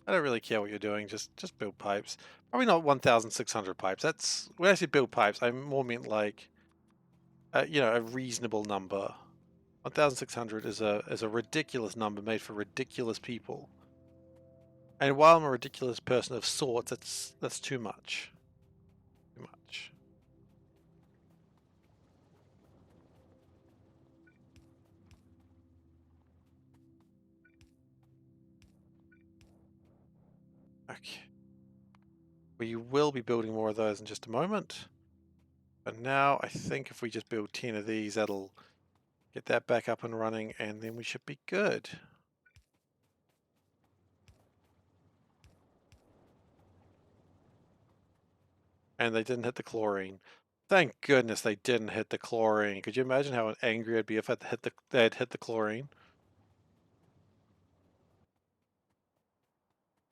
I don't really care what you're doing. Just build pipes. Probably not 1,600 pipes. That's when I say build pipes, I more meant like, a reasonable number. 1,600 is a ridiculous number made for ridiculous people. And while I'm a ridiculous person of sorts, that's too much. Too much. Okay. We will be building more of those in just a moment. But now I think if we just build 10 of these, that'll get that back up and running, and then we should be good. And they didn't hit the chlorine. Thank goodness they didn't hit the chlorine. Could you imagine how angry I'd be if they had hit the chlorine?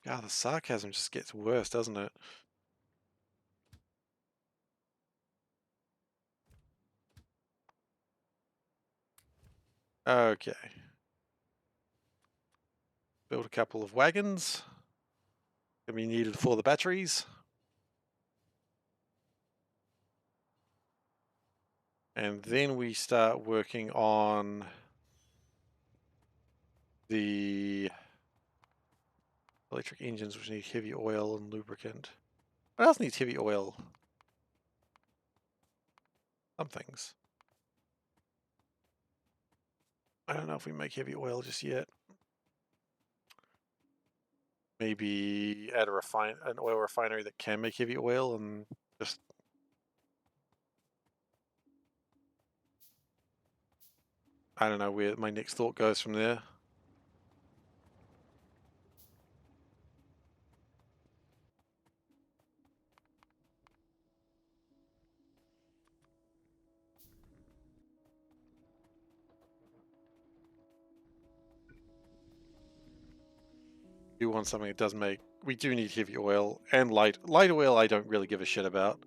God, the sarcasm just gets worse, doesn't it? Okay. Build a couple of wagons. Gonna be needed for the batteries. And then we start working on the electric engines, which need heavy oil and lubricant. What else needs heavy oil? Some things. I don't know if we make heavy oil just yet. Maybe add an oil refinery that can make heavy oil and just... I don't know where my next thought goes from there. Do want something that does make... We do need heavy oil and light oil. I don't really give a shit about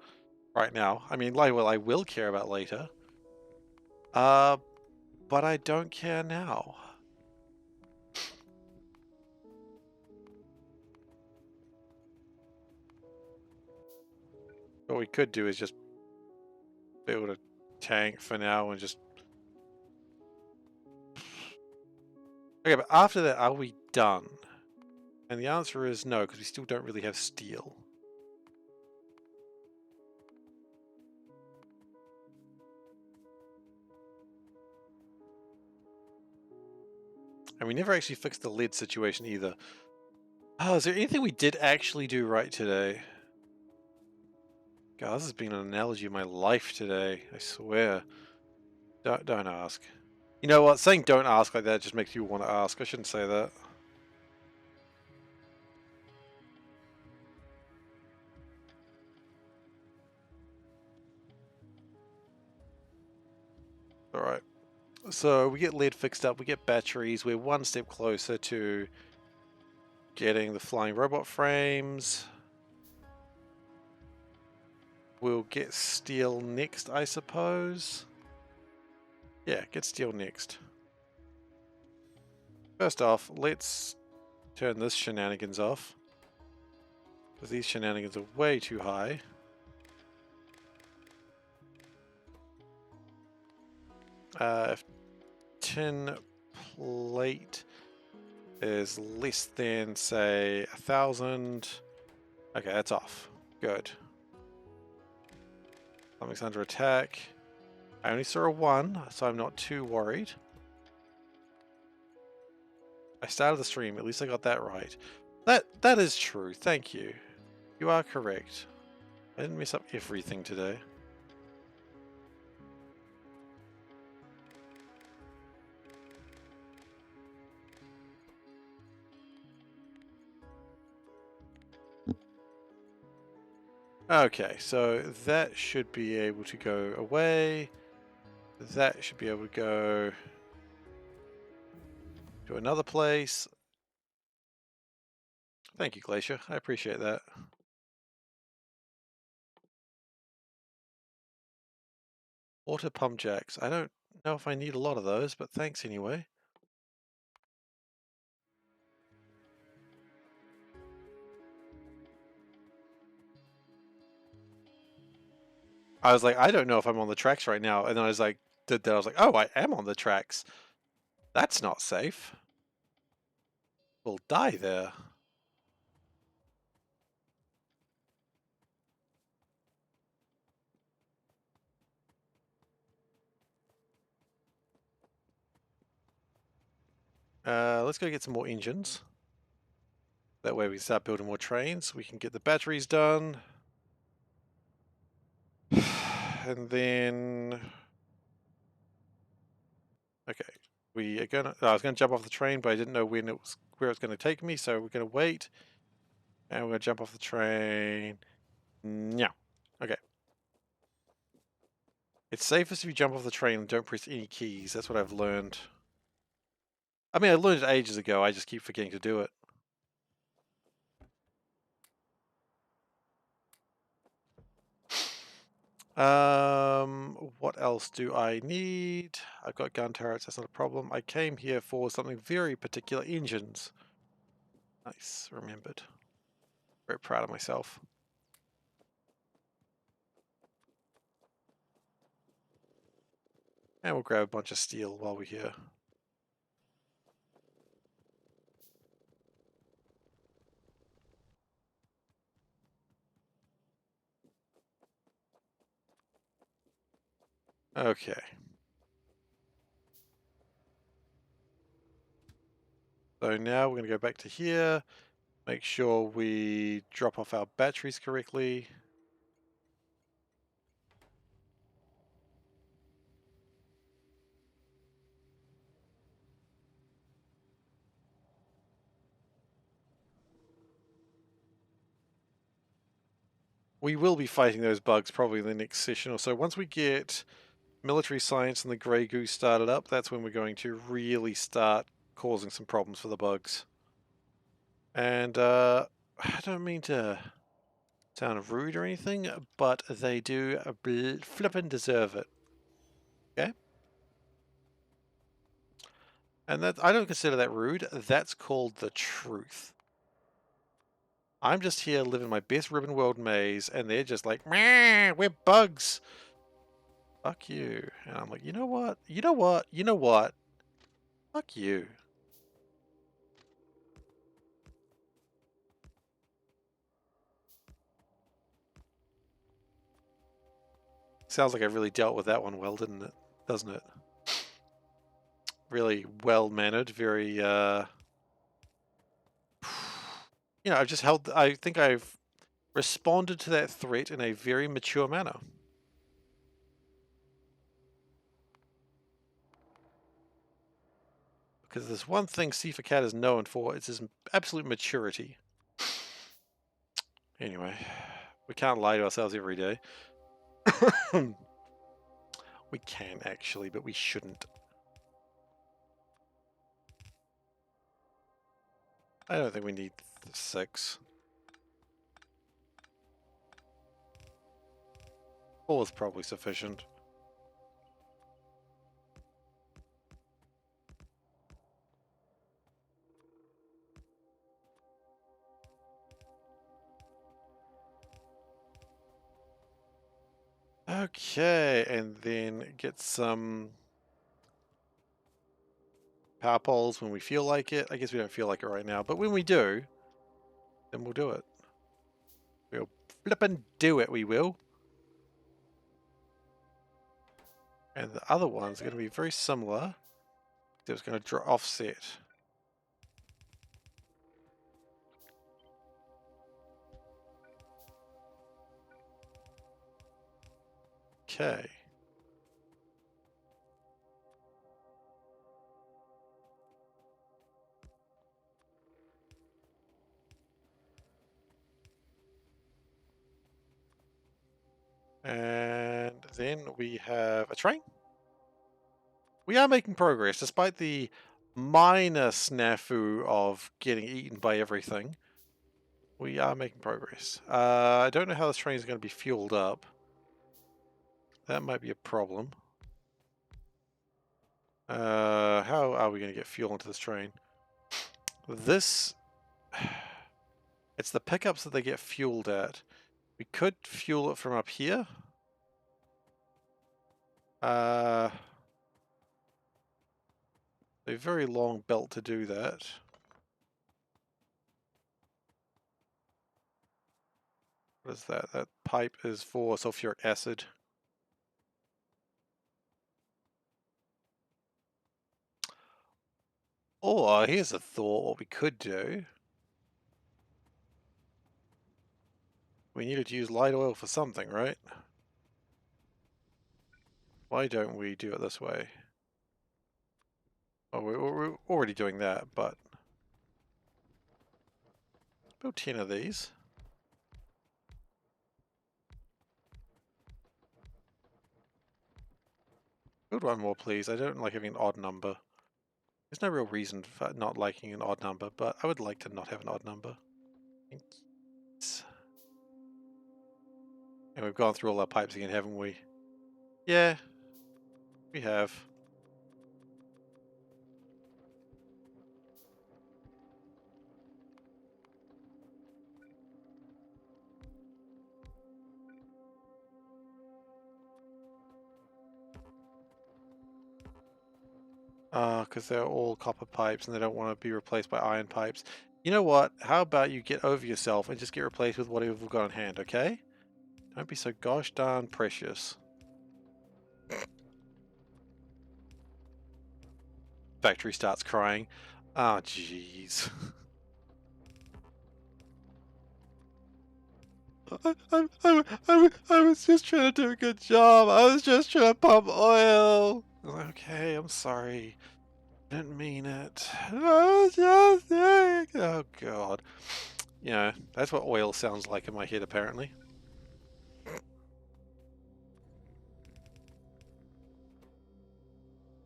right now. I mean, light oil I will care about later. But I don't care now. What we could do is just build a tank for now and just... Okay, but after that, are we done? And the answer is no, because we still don't really have steel. And we never actually fixed the lead situation either. Oh, is there anything we did actually do right today? God, this has been an analogy of my life today, I swear. Don't ask. You know what? Saying don't ask like that just makes you want to ask. I shouldn't say that. Alright. So we get lead fixed up, we get batteries, we're one step closer to getting the flying robot frames. We'll get steel next, I suppose. Yeah, get steel next. First off, let's turn this shenanigans off, because these shenanigans are way too high. If tin plate is less than, say, 1,000. Okay, that's off. Good. Something's under attack. I only saw a 1, so I'm not too worried. I started the stream, at least I got that right. That is true, thank you. You are correct. I didn't mess up everything today. Okay, so that should be able to go away. That should be able to go to another place. Thank you, Glacier. I appreciate that. Water pump jacks. I don't know if I need a lot of those, but thanks anyway. I was like, I don't know if I'm on the tracks right now. And then I was like, did that. I was like, oh, I am on the tracks. That's not safe. We'll die there. Let's go get some more engines. That way we can start building more trains. We can get the batteries done. And then... Okay. We are gonna... I was going to jump off the train, but I didn't know where it was going to take me, so we're going to wait. And we're going to jump off the train. No. Okay. It's safest if you jump off the train and don't press any keys. That's what I've learned. I mean, I learned it ages ago. I just keep forgetting to do it. What else do I need? I've got gun turrets, that's not a problem. I came here for something very particular, engines. Nice, remembered. Very proud of myself. And we'll grab a bunch of steel while we're here. Okay. So now we're going to go back to here, make sure we drop off our batteries correctly. We will be fighting those bugs probably in the next session or so. Once we get military science and the Grey Goose started up, that's when we're going to really start causing some problems for the bugs. And I don't mean to sound rude or anything, but they do flippin' deserve it. Okay? And that I don't consider that rude. That's called the truth. I'm just here living my best ribbon world maze, and they're just like, "Meh, we're bugs. Fuck you." And I'm like, you know what? You know what? You know what? Fuck you. Sounds like I really dealt with that one well, didn't it? Doesn't it? Really well-mannered, very, you know, I've just held, I think I've responded to that threat in a very mature manner. Because there's one thing SeiferKatt is known for, it's his absolute maturity. Anyway, we can't lie to ourselves every day. We can actually, but we shouldn't. I don't think we need 6. 4 is probably sufficient. Okay, and then get some power poles when we feel like it. I guess we don't feel like it right now, but when we do, then we'll do it. We'll flippin' do it, we will. And the other ones are going to be very similar. It's going to offset. Okay. And then we have a train. We are making progress, despite the minor snafu of getting eaten by everything. We are making progress. I don't know how this train is going to be fueled up. That might be a problem. How are we going to get fuel into this train? This... It's the pickups that they get fueled at. We could fuel it from up here. A very long belt to do that. What is that? That pipe is for sulfuric acid. Or here's a thought, what we could do. We needed to use light oil for something, right? Why don't we do it this way? Oh, we're already doing that, but... Build 10 of these. Build one more, please. I don't like having an odd number. There's no real reason for not liking an odd number, but I would like to not have an odd number. Thanks. And we've gone through all our pipes again, haven't we? Yeah, we have. Because they're all copper pipes and they don't want to be replaced by iron pipes. You know what? How about you get over yourself and just get replaced with whatever we've got on hand, okay? Don't be so gosh darn precious. Factory starts crying. Oh, jeez. I was just trying to do a good job. I was just trying to pump oil. Okay, I'm sorry. I didn't mean it. I was just saying. Oh, God. You know, that's what oil sounds like in my head, apparently.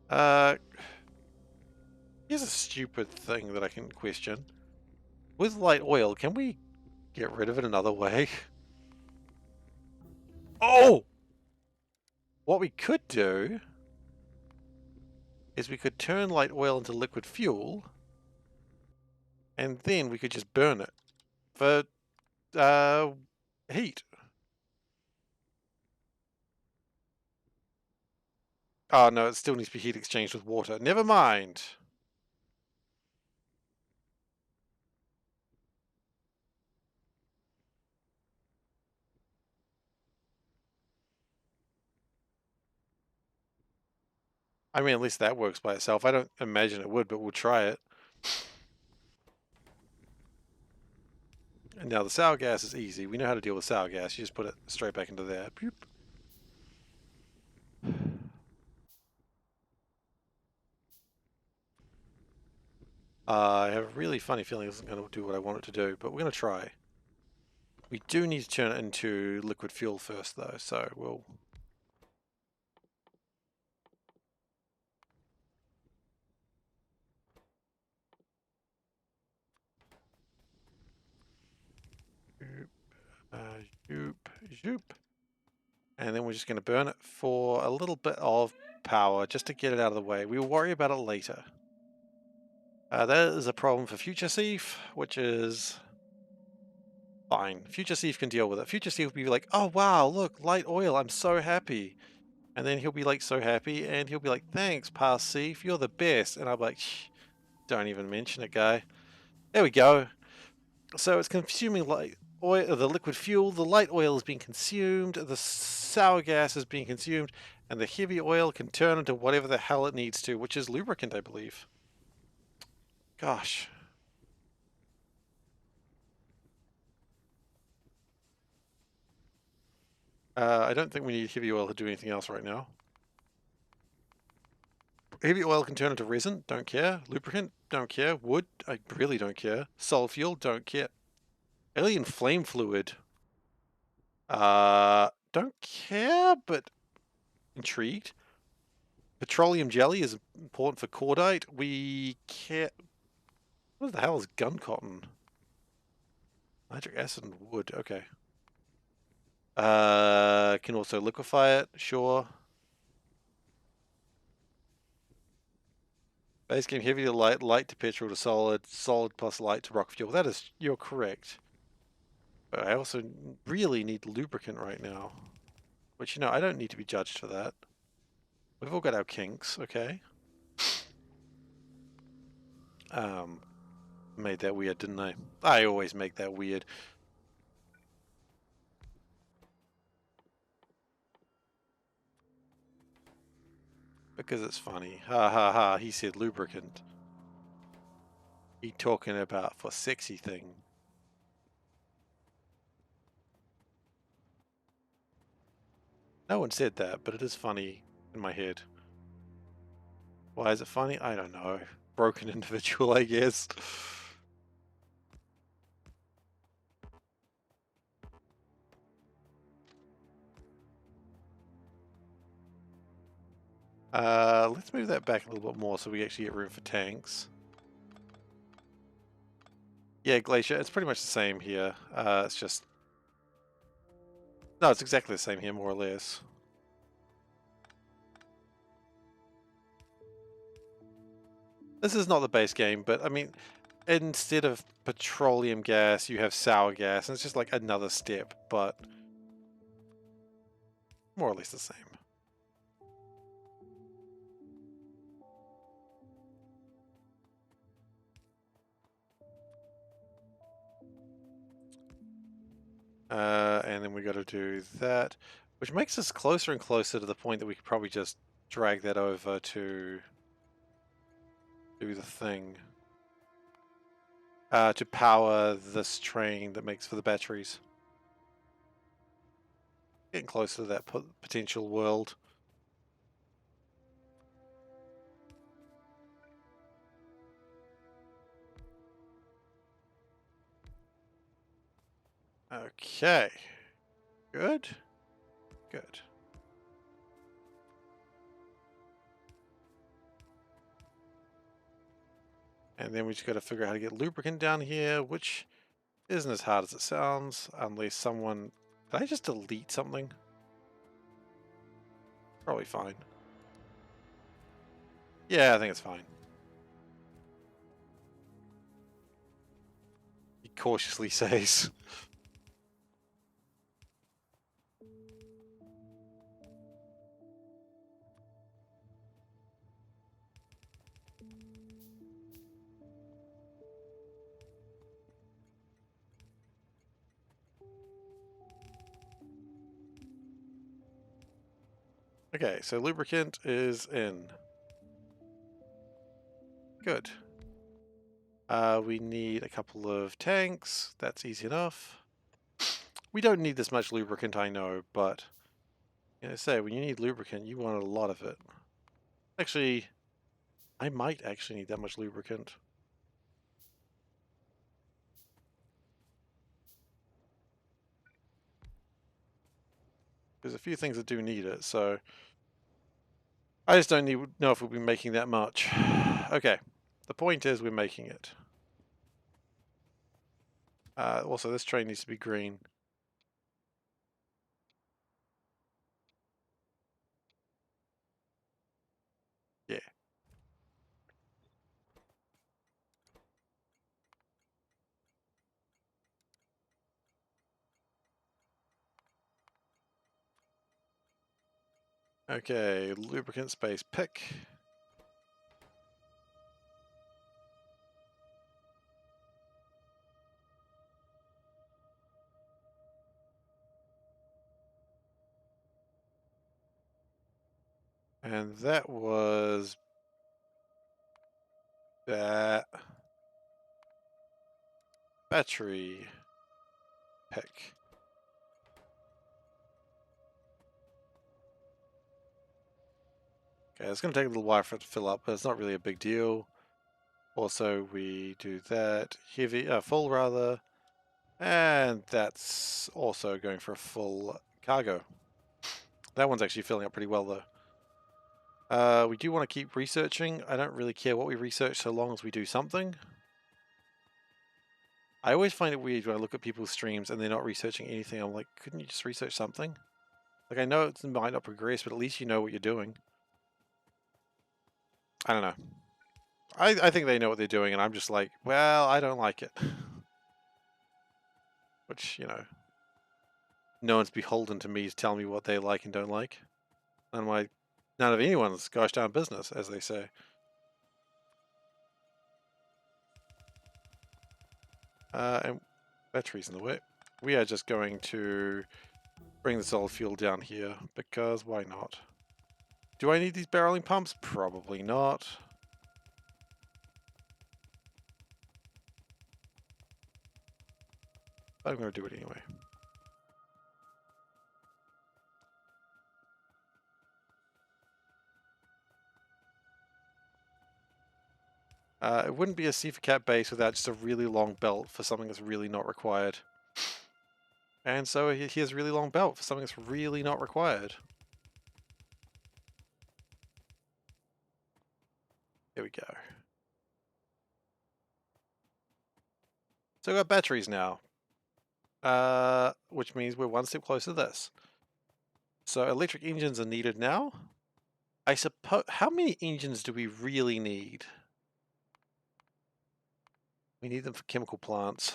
Uh, Here's a stupid thing that I can question. With light oil, can we get rid of it another way? Oh! What we could do is we could turn light oil into liquid fuel, and then we could just burn it for heat. Oh no, it still needs to be heat exchanged with water. Never mind. I mean, at least that works by itself. I don't imagine it would, but we'll try it. And now the sour gas is easy. We know how to deal with sour gas. You just put it straight back into there. Boop. I have a really funny feeling this isn't going to do what I want it to do, but we're going to try. We do need to turn it into liquid fuel first, though, so we'll... Zoop, zoop. And then we're just going to burn it for a little bit of power, just to get it out of the way. We'll worry about it later. That is a problem for Future Thief, which is... fine. Future Thief can deal with it. Future Thief will be like, oh wow, look, light oil, I'm so happy. And then he'll be like so happy, and he'll be like, thanks, Past Thief, you're the best. And I'll be like, shh, don't even mention it, guy. There we go. So it's consuming light oil, the liquid fuel, the light oil is being consumed, the sour gas is being consumed, and the heavy oil can turn into whatever the hell it needs to, which is lubricant, I believe. Gosh. I don't think we need heavy oil to do anything else right now. Heavy oil can turn into resin, don't care. Lubricant, don't care. Wood, I really don't care. Solid fuel, don't care. Alien flame fluid. Don't care, but intrigued. Petroleum jelly is important for cordite. We care. What the hell is gun cotton? Nitric acid and wood. Okay. Can also liquefy it. Sure. Base game heavy to light, light to petrol to solid, solid plus light to rock fuel. That is, you're correct. But I also really need lubricant right now. Which, you know, I don't need to be judged for that. We've all got our kinks, okay? Made that weird, didn't I? I always make that weird. Because it's funny. Ha ha ha, he said lubricant. He talking about for sexy thing. No one said that, but it is funny in my head. Why is it funny? I don't know. Broken individual, I guess. Let's move that back a little bit more so we actually get room for tanks. Yeah, Glacier, it's pretty much the same here. It's just... No, it's exactly the same here, more or less. This is not the base game, but I mean, instead of petroleum gas, you have sour gas, and it's just like another step, but more or less the same. And then we got to do that, which makes us closer and closer to the point that we could probably just drag that over to do the thing. To power this train that makes for the batteries. Getting closer to that potential world. Okay. Good. Good. And then we just got to figure out how to get lubricant down here, which isn't as hard as it sounds, unless someone... Did I just delete something? Probably fine. Yeah, I think it's fine. He cautiously says. Okay, so lubricant is in. Good. We need a couple of tanks. That's easy enough. We don't need this much lubricant, I know, but say when you need lubricant, you want a lot of it. Actually, I might actually need that much lubricant. There's a few things that do need it, so I just don't know if we'll be making that much. Okay, the point is we're making it. Also, this train needs to be green. Yeah. Okay, lubricant space pick. And that was that battery pick. Okay, it's going to take a little while for it to fill up, but it's not really a big deal. Also, we do that heavy, full rather, and that's also going for a full cargo. That one's actually filling up pretty well though. We do want to keep researching. I don't really care what we research so long as we do something. I always find it weird when I look at people's streams and they're not researching anything. I'm like, couldn't you just research something? Like, I know it might not progress, but at least you know what you're doing. I don't know. I think they know what they're doing, and I'm just like, well, I don't like it. Which, no one's beholden to me to tell me what they like and don't like. None of anyone's gosh darn business, as they say. And batteries in the way. We are just going to bring the solid fuel down here, because why not? Do I need these barreling pumps? Probably not. But I'm going to do it anyway. It wouldn't be a SeiferKatt base without just a really long belt for something that's really not required. And so he has a really long belt for something that's really not required. Here we go. So we've got batteries now. Which means we're one step closer to this. So electric engines are needed now. I suppose, how many engines do we really need? We need them for chemical plants.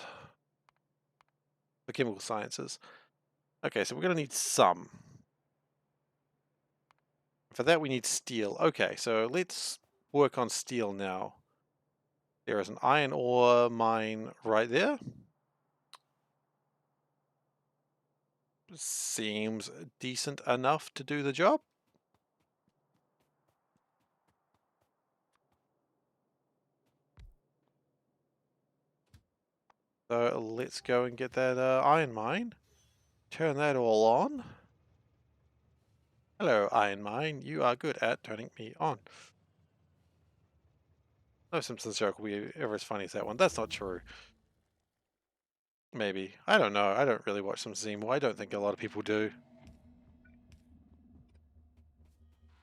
For chemical sciences. Okay, so we're going to need some. For that we need steel. Okay, so let's work on steel now. There is an iron ore mine right there. Seems decent enough to do the job. So let's go and get that iron mine. Turn that all on. Hello, iron mine. You are good at turning me on. No Simpsons joke will be ever as funny as that one. That's not true. Maybe. I don't know. I don't really watch Simpsons anymore. I don't think a lot of people do.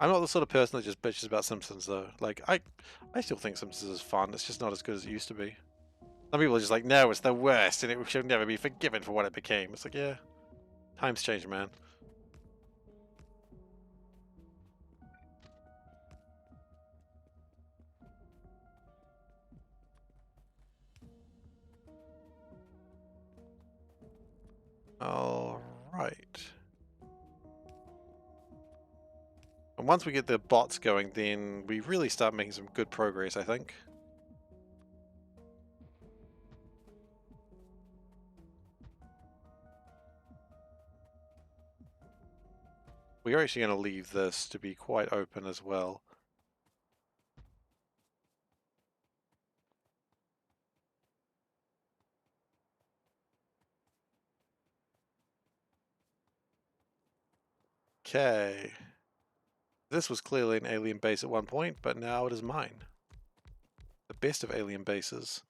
I'm not the sort of person that just bitches about Simpsons though. Like, I still think Simpsons is fun. It's just not as good as it used to be. Some people are just like, no, it's the worst and it should never be forgiven for what it became. It's like, yeah, times change, man. All right. And once we get the bots going, then we really start making some good progress, I think. We're actually going to leave this to be quite open as well. Okay. This was clearly an alien base at one point, but now it is mine. The best of alien bases.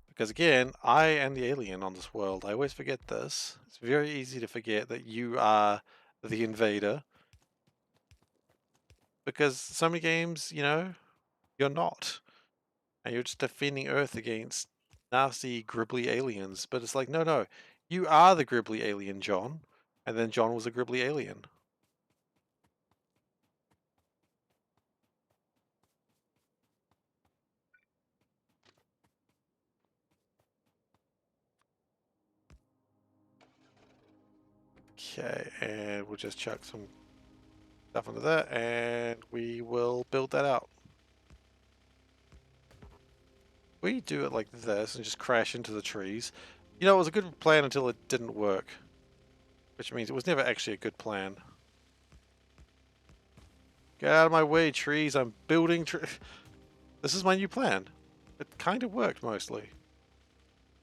Because again, I am the alien on this world. I always forget this. It's very easy to forget that you are the invader. Because so many games, you know, you're not. And you're just defending Earth against nasty, gribbly aliens. But it's like, no, no. You are the gribbly alien, John. And then John was a gribbly alien. Okay, and we'll just chuck some stuff into that, and we will build that out. We do it like this and just crash into the trees. You know, it was a good plan until it didn't work. Which means it was never actually a good plan. Get out of my way, trees. I'm building This is my new plan. It kind of worked mostly.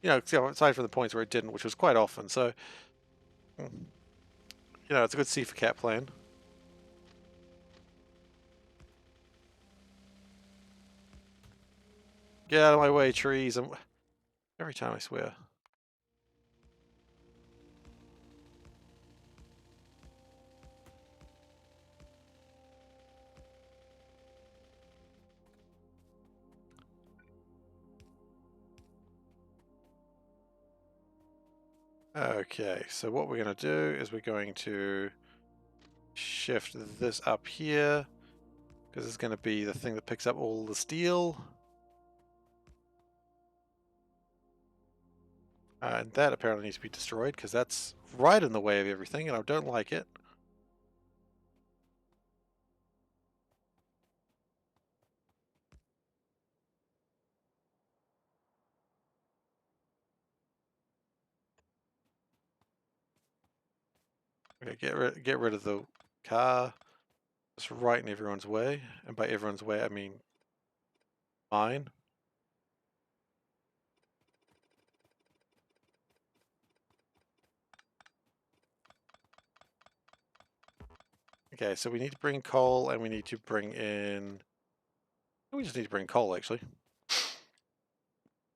You know, aside from the points where it didn't, which was quite often. So, you know, it's a good SeiferKatt plan. Get out of my way, trees. Every time, I swear. Okay, so what we're going to do is we're going to shift this up here, because it's going to be the thing that picks up all the steel. And that apparently needs to be destroyed, because that's right in the way of everything, and I don't like it. Okay, get rid of the car. It's right in everyone's way, and by everyone's way I mean mine. Okay, so we need to bring coal, and we need to bring in... We just need to bring coal, actually.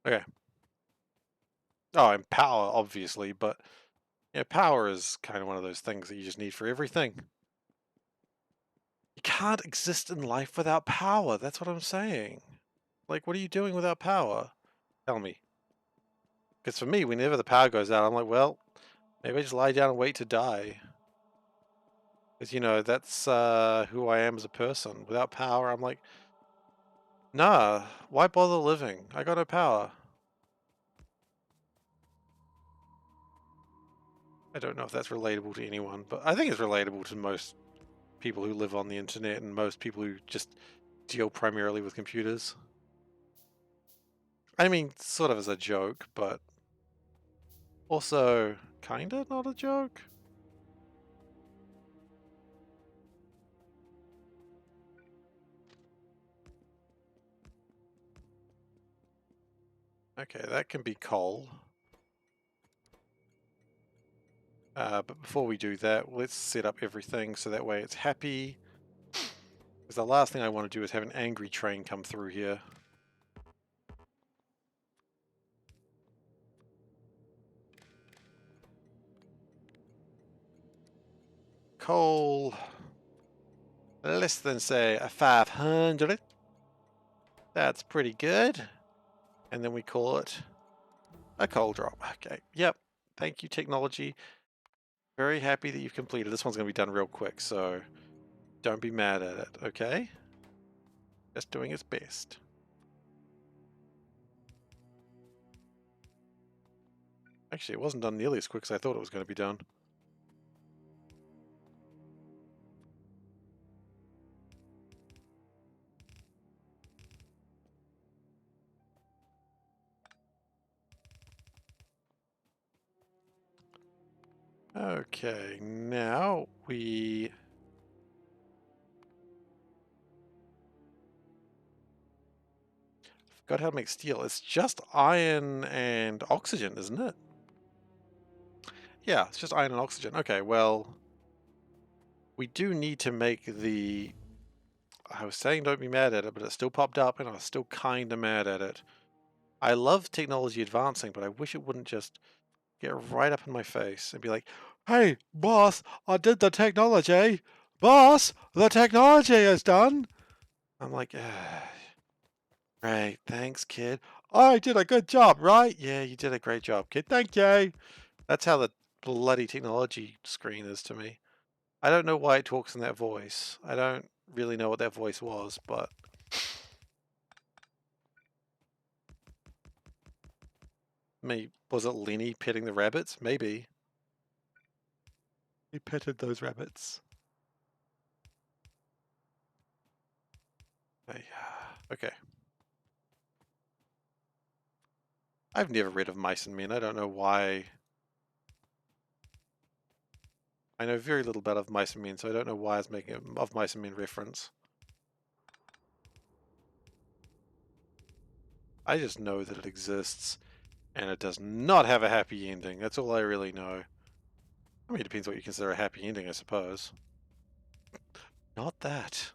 Okay. Oh, and power, obviously, but yeah, power is kind of one of those things that you just need for everything. You can't exist in life without power. That's what I'm saying. Like, what are you doing without power? Tell me. Because for me, whenever the power goes out, I'm like, well, maybe I just lie down and wait to die. Because, you know, that's who I am as a person. Without power, I'm like, nah, why bother living? I got no power. I don't know if that's relatable to anyone, but I think it's relatable to most people who live on the internet and most people who just deal primarily with computers. I mean, sort of as a joke, but also kinda not a joke. Okay, that can be coal. But before we do that, let's set up everything so that way it's happy. Because the last thing I want to do is have an angry train come through here. Coal. Less than, say, a 500. That's pretty good. And then we call it a coal drop. Okay, yep. Thank you, technology. Very happy that you've completed. This one's going to be done real quick, so don't be mad at it, okay? Just doing its best. Actually, it wasn't done nearly as quick as I thought it was going to be done. Okay, now we... Forgot how to make steel. It's just iron and oxygen, isn't it? Yeah, it's just iron and oxygen. Okay, well... We do need to make the... I was saying don't be mad at it, but it still popped up and I was still kinda mad at it. I love technology advancing, but I wish it wouldn't just get right up in my face and be like, "Hey, boss, I did the technology! Boss, the technology is done!" I'm like, "Great, thanks, kid. I did a good job, right? Yeah, you did a great job, kid. Thank you." That's how the bloody technology screen is to me. I don't know why it talks in that voice. I don't really know what that voice was, but... Maybe, was it Lenny petting the rabbits? Maybe. He petted those rabbits. Okay. I've never read of Mice and Men. I don't know why. I know very little about of Mice and Men, so I don't know why I was making a of Mice and Men reference. I just know that it exists, and it does not have a happy ending. That's all I really know. I mean, it depends what you consider a happy ending, I suppose. Not that.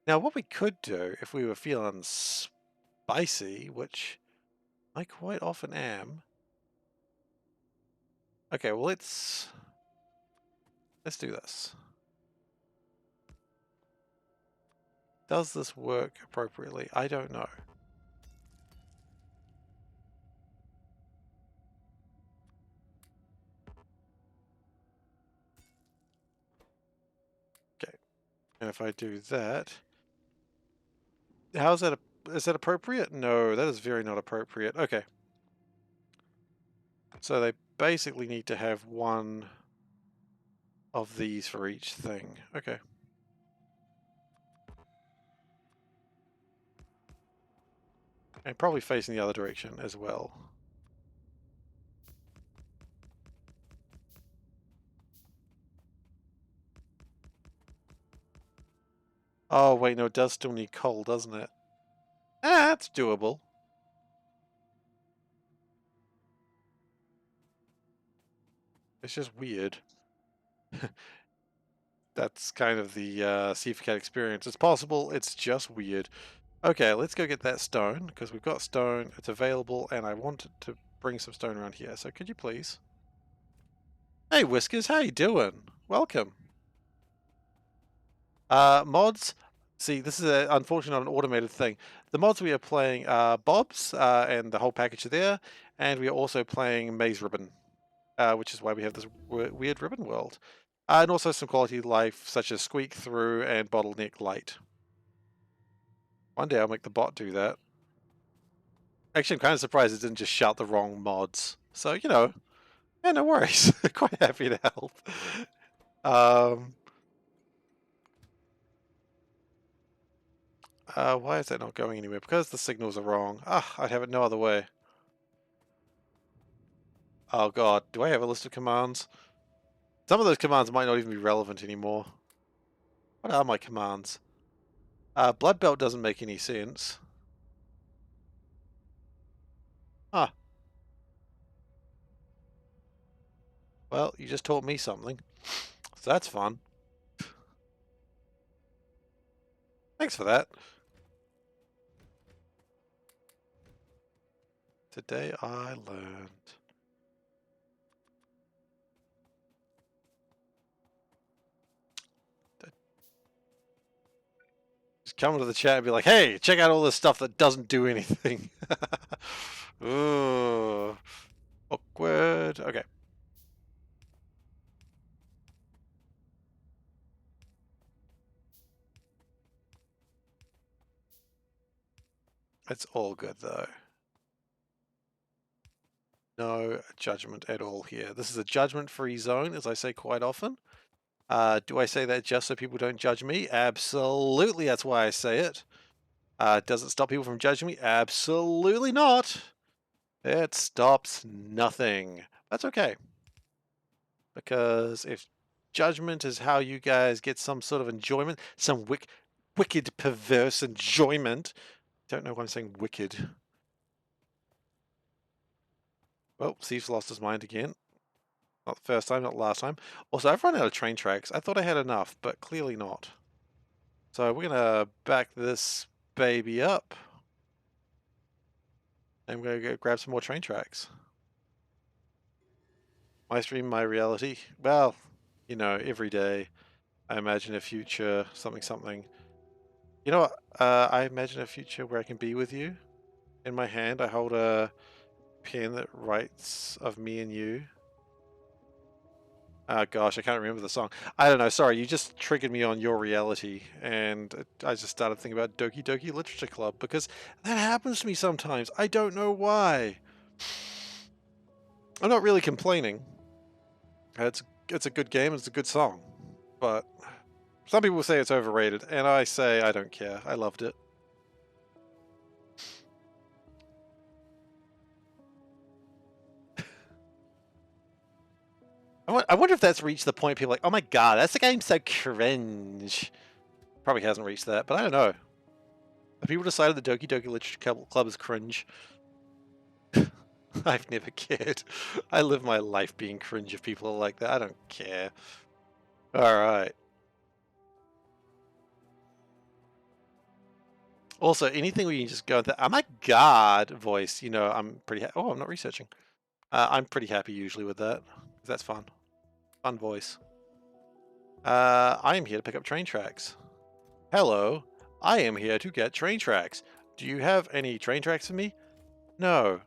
Now, what we could do, if we were feeling spicy, which I quite often am... Okay, well, let's do this. Does this work appropriately? I don't know. Okay, and if I do that, how's that? Is that appropriate? No, that is very not appropriate. Okay. So they basically need to have one of these for each thing. Okay. And probably facing the other direction as well. Oh, wait, no, it does still need coal, doesn't it? Ah, that's doable. It's just weird. That's kind of the SeiferKatt experience. It's possible, it's just weird. Okay, let's go get that stone, because we've got stone, it's available, and I wanted to bring some stone around here. So could you please? Hey Whiskers, how you doing? Welcome. Mods, see, this is unfortunately not an automated thing. The mods we are playing are Bob's, and the whole package are there, and we are also playing Maze Ribbon, which is why we have this weird ribbon world. And also some quality of life, such as Squeak Through and Bottleneck Light. One day I'll make the bot do that. Actually, I'm kind of surprised it didn't just shout the wrong mods. So, you know, yeah, no worries. Quite happy to help. Why is that not going anywhere? Because the signals are wrong. Ah, I'd have it no other way. Oh god, do I have a list of commands? Some of those commands might not even be relevant anymore. What are my commands? Blood belt doesn't make any sense. Ah, Well, you just taught me something. So that's fun. Thanks for that. Today I learned. Just come into the chat and be like, hey, check out all this stuff that doesn't do anything. Ooh. Awkward. Okay. It's all good though. No judgment at all here. This is a judgment-free zone, as I say quite often. Do I say that just so people don't judge me? Absolutely, that's why I say it. Does it stop people from judging me? Absolutely not. It stops nothing. That's okay. Because if judgment is how you guys get some sort of enjoyment, some wicked, perverse enjoyment. Don't know why I'm saying wicked. Well, Steve's lost his mind again. Not the first time, not the last time. Also, I've run out of train tracks. I thought I had enough, but clearly not. So we're gonna back this baby up. And we're gonna go grab some more train tracks. My stream, my reality. Well, you know, every day I imagine a future, something. You know what? I imagine a future where I can be with you. In my hand, I hold a pen that writes of me and you. Oh gosh, I can't remember the song. I don't know, sorry, you just triggered me on your reality, and I just started thinking about Doki Doki Literature Club, because that happens to me sometimes. I don't know why. I'm not really complaining. It's a good game, it's a good song. But some people say it's overrated, and I say I don't care. I loved it. I wonder if that's reached the point people are like, oh my god, that's the game so cringe. Probably hasn't reached that, but I don't know. Have people decided the Doki Doki Literature Club is cringe? I've never cared. I live my life being cringe if people are like that. I don't care. Alright. Also, anything where you can just go with the, oh my god voice, you know, I'm pretty oh, I'm not researching. I'm pretty happy usually with that. That's fun. Fun voice. I am here to pick up train tracks. Hello, I am here to get train tracks. Do you have any train tracks for me? No.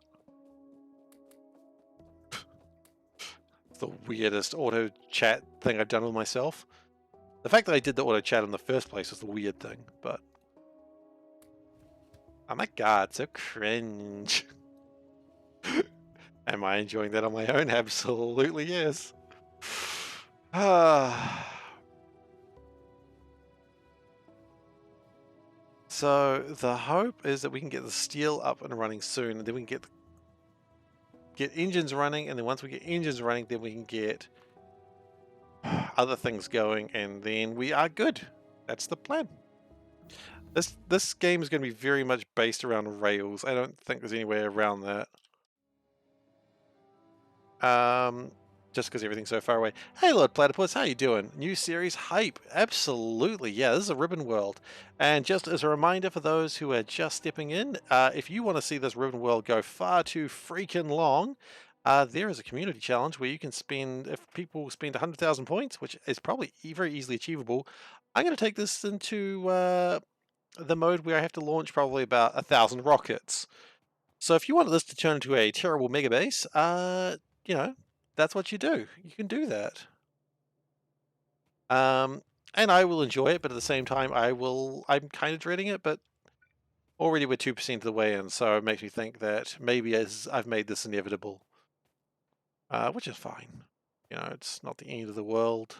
It's the weirdest auto chat thing I've done with myself. The fact that I did the auto chat in the first place was the weird thing, but... Oh my god, so cringe. Am I enjoying that on my own? Absolutely yes. So the hope is that we can get the steel up and running soon, and then we can get engines running, and then once we get engines running, then we can get other things going, and then we are good. That's the plan. This game is going to be very much based around rails. I don't think there's any way around that. Just because everything's so far away. Hey, Lord Platypus, how you doing? New series hype. Absolutely. Yeah, this is a Ribbon World. And just as a reminder for those who are just stepping in, if you want to see this Ribbon World go far too freaking long, there is a community challenge where you can spend, if people spend 100,000 points, which is probably very easily achievable, I'm going to take this into the mode where I have to launch probably about 1,000 rockets. So if you wanted this to turn into a terrible mega base, you know, that's what you do. You can do that. And I will enjoy it, but at the same time, I'm kind of dreading it, but already we're 2% of the way in, so it makes me think that maybe as I've made this inevitable, which is fine. You know, it's not the end of the world.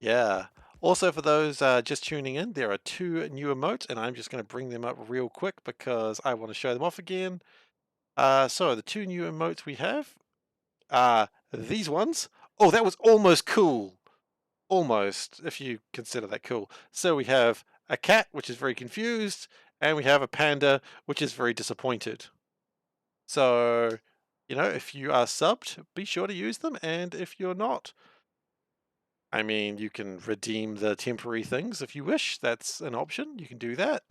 Yeah. Also, for those just tuning in, there are 2 new emotes, and I'm just going to bring them up real quick because I want to show them off again. So the 2 new emotes we have are these ones. Oh, that was almost cool. Almost, if you consider that cool. So we have a cat, which is very confused, and we have a panda, which is very disappointed. So you know, if you are subbed, be sure to use them, and if you're not, I mean, you can redeem the temporary things if you wish. That's an option. You can do that.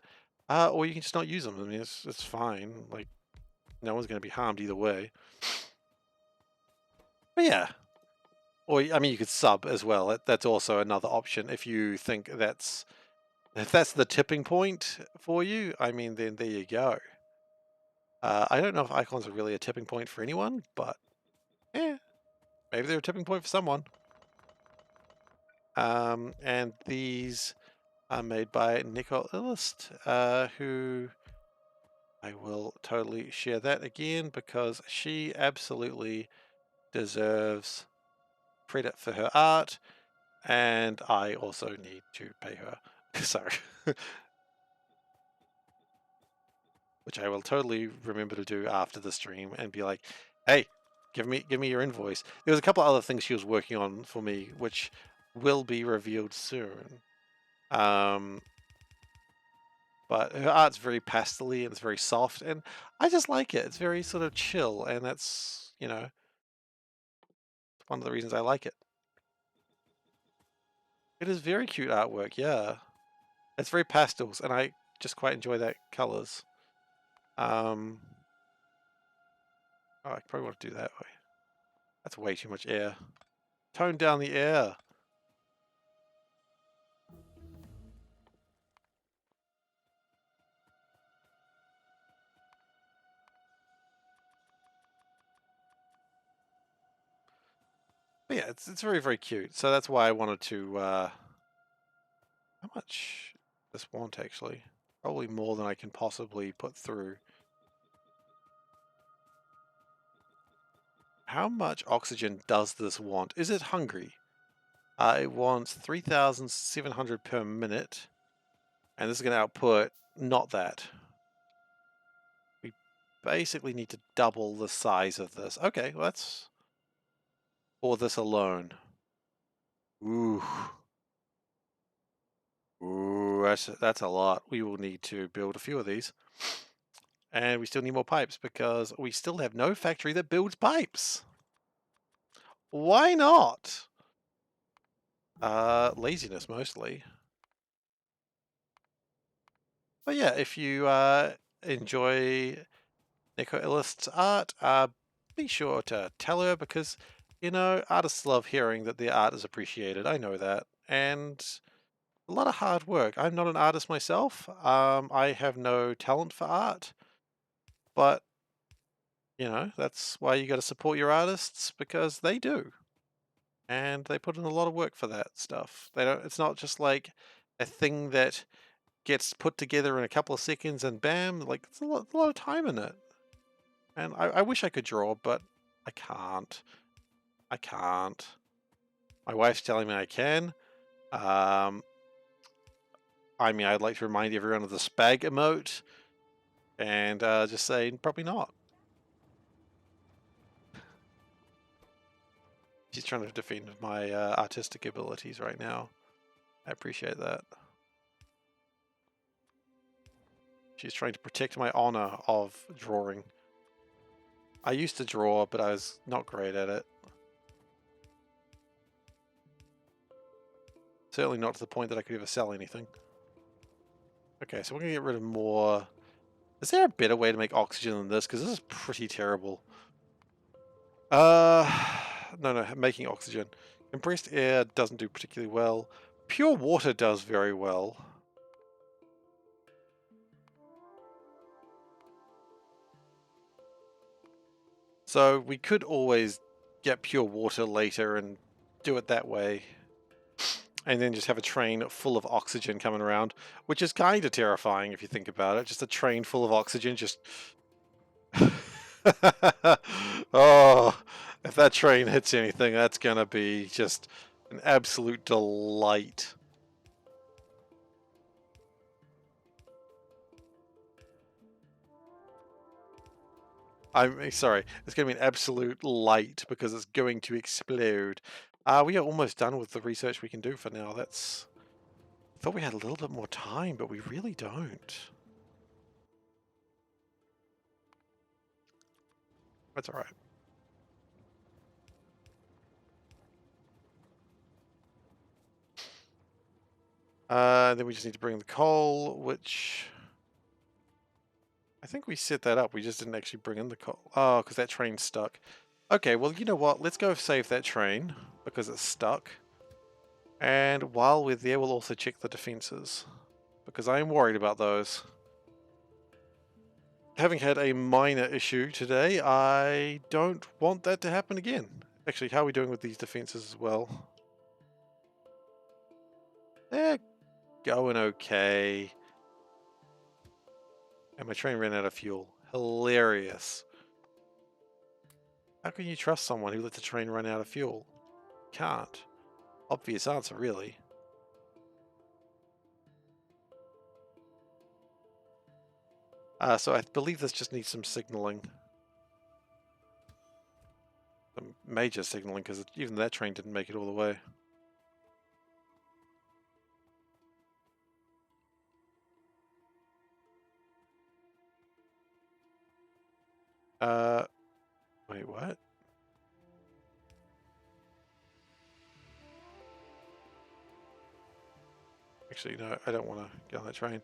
Or you can just not use them. I mean, it's fine. Like, no one's going to be harmed either way. But yeah. Or, I mean, you could sub as well. That's also another option if you think if that's the tipping point for you. I mean, then there you go. I don't know if icons are really a tipping point for anyone, but yeah, maybe they're a tipping point for someone. And these are made by Nicole Illist, who I will totally share that again because she absolutely deserves credit for her art, and I also need to pay her. Sorry. Which I will totally remember to do after the stream and be like, hey, give me your invoice. There was a couple of other things she was working on for me, which will be revealed soon. But her art's very pastel-y and it's very soft, and I just like it. It's very sort of chill, and that's, you know, one of the reasons I like it. It is very cute artwork, yeah. It's very pastels, and I just quite enjoy that colors. Oh, I probably want to do that way. That's way too much air. Tone down the air. But yeah, it's very, very cute. So that's why I wanted to, how much does this want actually? Probably more than I can possibly put through. How much oxygen does this want? Is it hungry? It wants 3,700 per minute. And this is going to output not that. We basically need to double the size of this. Okay, well that's for this alone. Ooh. Ooh, that's a lot. We will need to build a few of these. And we still need more pipes because we still have no factory that builds pipes. Why not? Laziness mostly. But yeah, if you enjoy Nico Illist's art, be sure to tell her because, you know, artists love hearing that their art is appreciated. I know that. And a lot of hard work. I'm not an artist myself. I have no talent for art, but you know, that's why you got to support your artists because they do. And they put in a lot of work for that stuff. They don't, it's not just like a thing that gets put together in a couple of seconds and bam, like it's a lot of time in it. And I wish I could draw, but I can't. I can't. My wife's telling me I can. I mean, I'd like to remind everyone of the spag emote and just say probably not. She's trying to defend my artistic abilities right now. I appreciate that. She's trying to protect my honor of drawing. I used to draw, but I was not great at it. Certainly not to the point that I could ever sell anything. Okay, so we're going to get rid of more. Is there a better way to make oxygen than this? Because this is pretty terrible. No, making oxygen. Compressed air doesn't do particularly well. Pure water does very well. So we could always get pure water later and do it that way. And then just have a train full of oxygen coming around, which is kind of terrifying if you think about it. Just a train full of oxygen just... Oh, if that train hits anything, that's gonna be just an absolute delight. I'm sorry, it's going to be an absolute light because it's going to explode. We are almost done with the research we can do for now. That's... I thought we had a little bit more time, but we really don't. That's alright. Then we just need to bring the coal, which I think we set that up. We just didn't actually bring in the coal. Oh, because that train's stuck. Okay, well, you know what? Let's go save that train because it's stuck. And while we're there, we'll also check the defenses because I am worried about those. Having had a minor issue today, I don't want that to happen again. Actually, how are we doing with these defenses as well? They're going okay. And my train ran out of fuel. Hilarious. How can you trust someone who lets a train run out of fuel? Can't. Obvious answer, really. So I believe this just needs some signaling. Some major signaling, because even that train didn't make it all the way. Wait, what? Actually, no, I don't want to get on that train.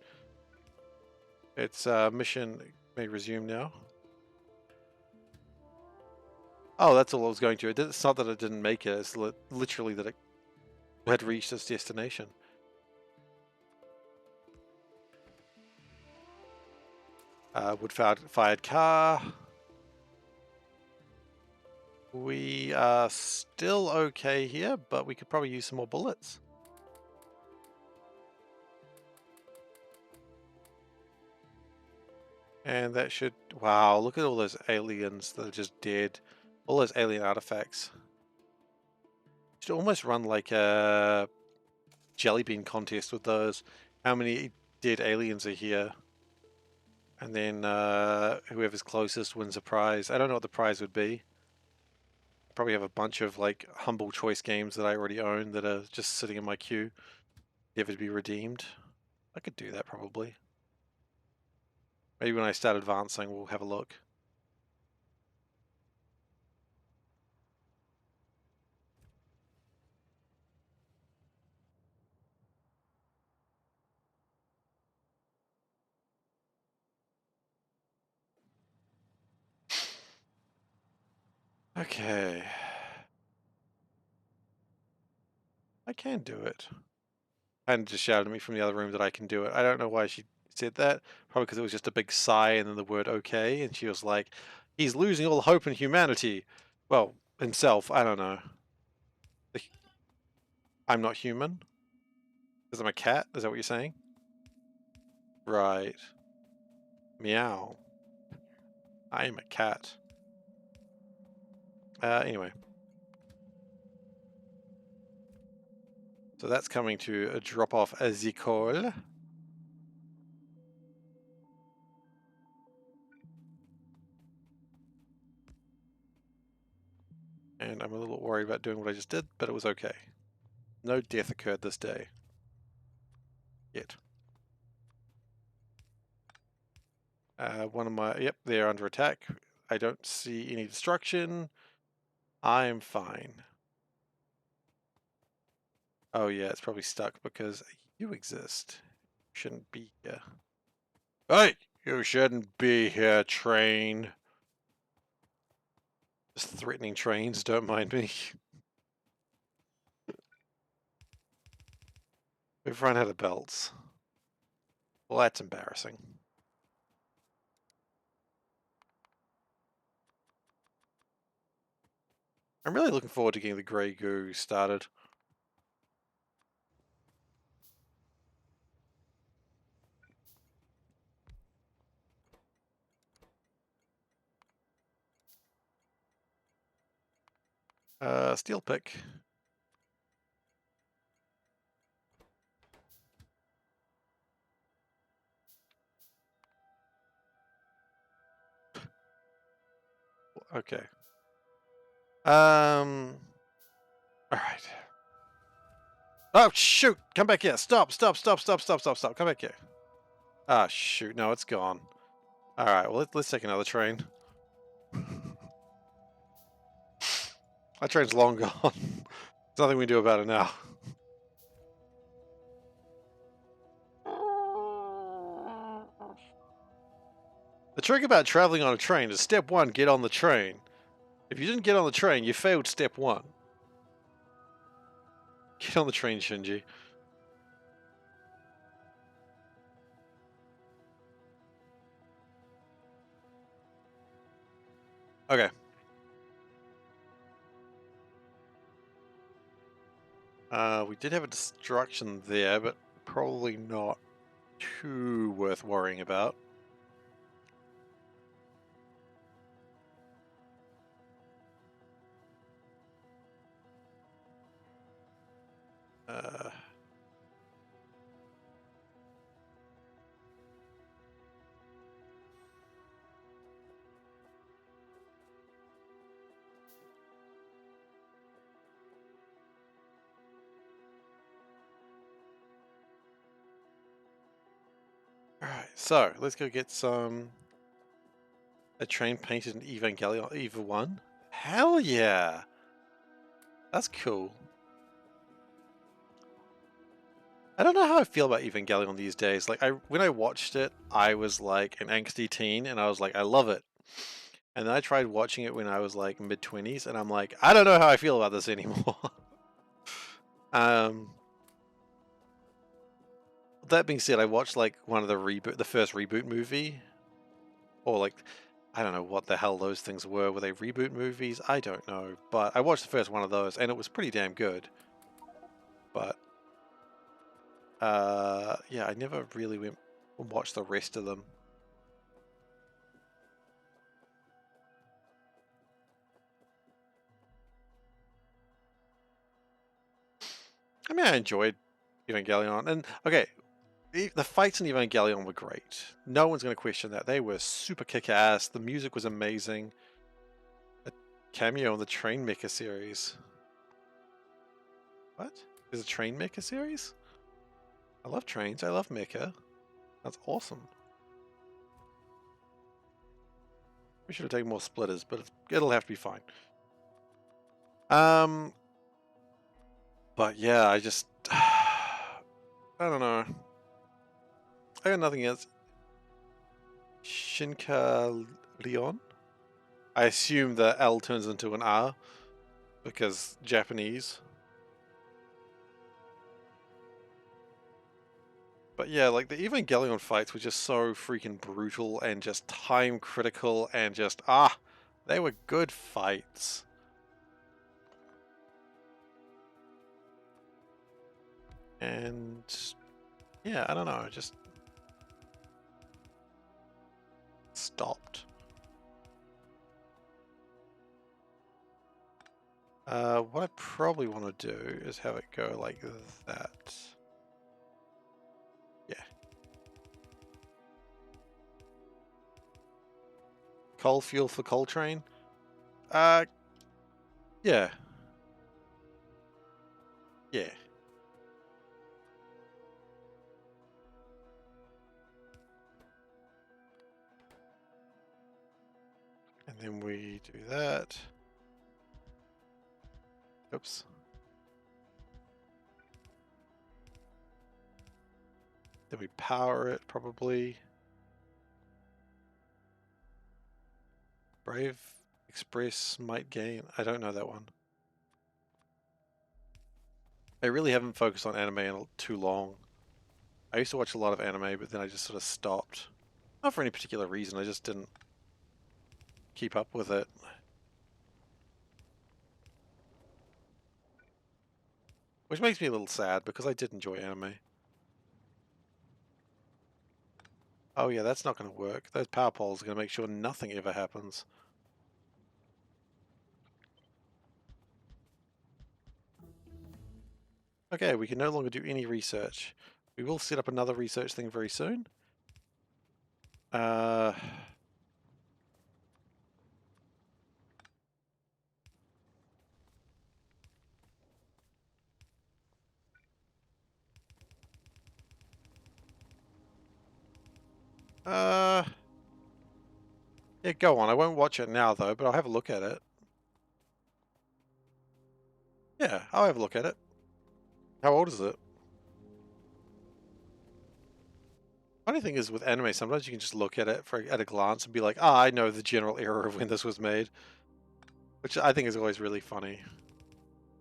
Its mission may resume now. Oh, that's all I was going to. It's not that it didn't make it, it's literally that it had reached its destination. Wood-fired car. We are still okay here, but we could probably use some more bullets. And that should... Wow, look at all those aliens that are just dead. All those alien artifacts. Should almost run like a jelly bean contest with those. How many dead aliens are here? And then whoever's closest wins a prize. I don't know what the prize would be. Probably have a bunch of like humble choice games that I already own that are just sitting in my queue, never to be redeemed. I could do that probably. Maybe when I start advancing, we'll have a look. Okay. I can do it. And just shouted at me from the other room that I can do it. I don't know why she said that. Probably because it was just a big sigh and then the word okay. And she was like, he's losing all hope in humanity. Well, himself, I don't know. I'm not human? Because I'm a cat? Is that what you're saying? Right. Meow. I am a cat. Anyway. So that's coming to drop off a Zikol. And I'm a little worried about doing what I just did, but it was okay. No death occurred this day. Yet. One of my... Yep, they're under attack. I don't see any destruction. I'm fine. Oh yeah, it's probably stuck because you exist. You shouldn't be here. Hey! You shouldn't be here, train. Just threatening trains, don't mind me. We've run out of belts. Well, that's embarrassing. I'm really looking forward to getting the Grey Goo started. Steel pick. Okay. Alright. Oh, shoot! Come back here! Stop! Stop! Stop! Stop! Stop! Stop! Stop! Come back here! Ah, shoot! No, it's gone. Alright, well, let's take another train. That train's long gone. There's nothing we can do about it now. trick about traveling on a train is step 1, get on the train. If you didn't get on the train, you failed step 1. Get on the train, Shinji. Okay. We did have a destruction there, but probably not too worth worrying about. Alright, so let's go get a train painted in Evangelion Eva 1. Hell yeah! That's cool. I don't know how I feel about Evangelion these days. Like, when I watched it, I was like an angsty teen, and I was like, I love it. And then I tried watching it when I was like mid-20s, and I'm like, I don't know how I feel about this anymore. That being said, I watched like one of the first reboot movie, or like, I don't know what the hell those things were. Were they reboot movies? I don't know, but I watched the first one of those, and it was pretty damn good. But yeah, I never really went and watched the rest of them. I mean, I enjoyed Evangelion, and okay, the fights in Evangelion were great. No one's going to question that. They were super kick-ass. The music was amazing. A cameo in the Train Mecha series. What? There's a Train Mecha series? I love trains. I love mecha. That's awesome. We should have taken more splitters, but it'll have to be fine. But yeah, I just I don't know. I got nothing else. Shinka Leon. I assume the L turns into an R because Japanese. But yeah, like the Evangelion fights were just so freaking brutal and just time critical and just they were good fights. And yeah, I don't know, just stopped. What I probably want to do is have it go like that. Yeah. Coal fuel for coal train? Yeah. Yeah. And then we do that. Oops. Then we power it, probably. Brave Express might gain. I don't know that one. I really haven't focused on anime in too long. I used to watch a lot of anime, but then I just sort of stopped. Not for any particular reason, I just didn't keep up with it. Which makes me a little sad, because I did enjoy anime. Oh yeah, that's not going to work. Those power poles are going to make sure nothing ever happens. Okay, we can no longer do any research. We will set up another research thing very soon. Yeah, go on. I won't watch it now though, but I'll have a look at it. Yeah, I'll have a look at it. How old is it? Funny thing is with anime, sometimes you can just look at it at a glance and be like, ah, I know the general era of when this was made, which I think is always really funny.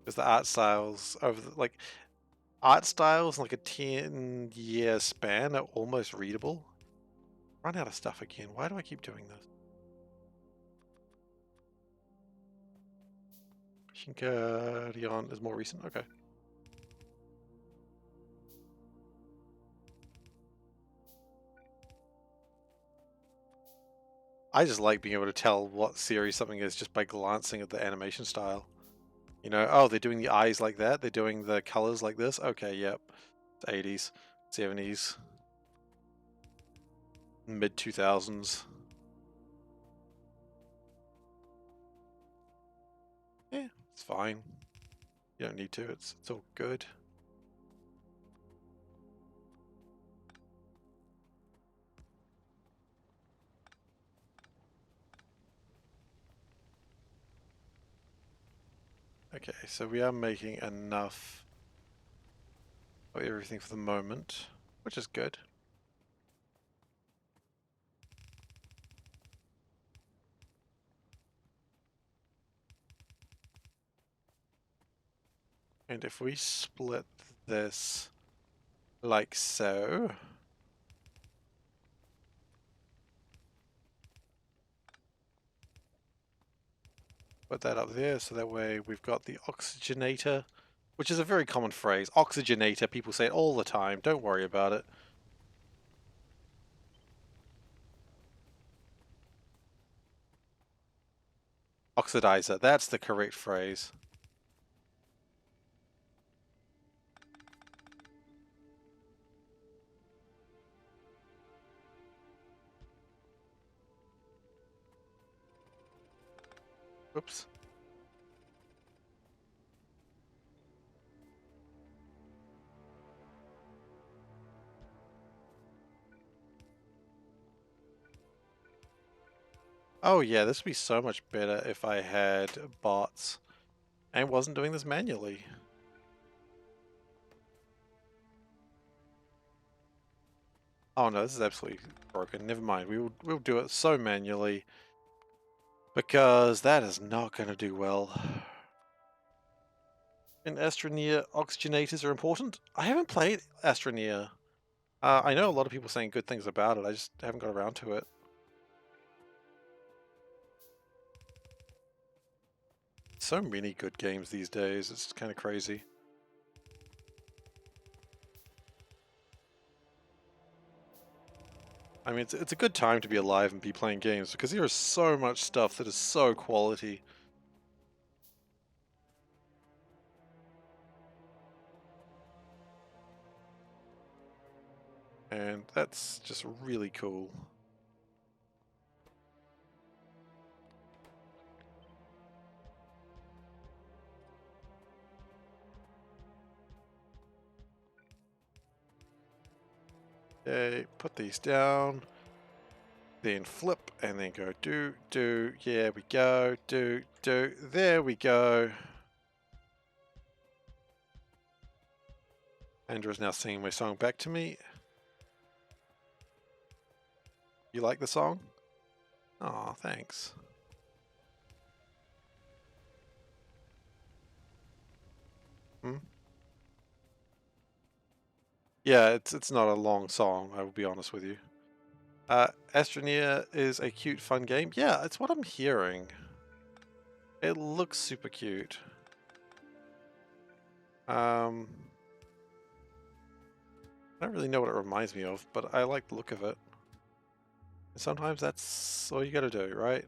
Because the art styles like art styles in like a 10-year span are almost readable. Run out of stuff again. Why do I keep doing this? Shinkarion is more recent. Okay. I just like being able to tell what series something is just by glancing at the animation style. You know, oh, they're doing the eyes like that. They're doing the colors like this. Okay, yep. It's 80s, 70s, mid 2000s. Yeah, it's fine. You don't need to. It's all good. Okay, so we are making enough of everything for the moment, which is good. And if we split this like so, put that up there so that way we've got the oxygenator, which is a very common phrase. Oxygenator, people say it all the time. Don't worry about it. Oxidizer, that's the correct phrase. Oops. Oh yeah, this would be so much better if I had bots and wasn't doing this manually. Oh no, this is absolutely broken. Never mind. We'll do it so manually because that is not going to do well. And Astroneer oxygenators are important. I haven't played Astroneer. I know a lot of people saying good things about it. I just haven't got around to it. So many good games these days. It's kind of crazy. I mean, it's a good time to be alive and be playing games because there is so much stuff that is so quality. And that's just really cool. Okay, put these down. Then flip and then go do. Yeah, we go. Do. There we go. Andrew's now singing my song back to me. You like the song? Aw, thanks. Hmm? Yeah, it's not a long song, I will be honest with you. Astroneer is a cute, fun game. Yeah, it's what I'm hearing. It looks super cute. I don't really know what it reminds me of, but I like the look of it. And sometimes that's all you gotta do, right?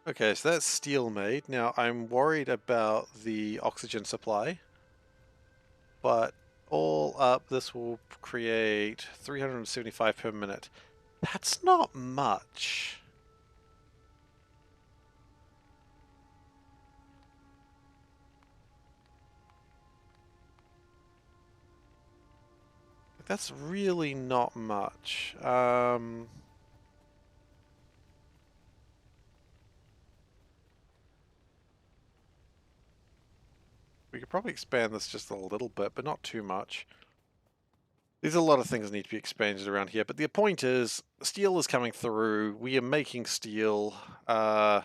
Okay, so that's steel made. Now I'm worried about the oxygen supply, but all up this will create 375 per minute. That's not much. That's really not much. We could probably expand this just a little bit, but not too much. There's a lot of things that need to be expanded around here, but the point is, steel is coming through. We are making steel. It's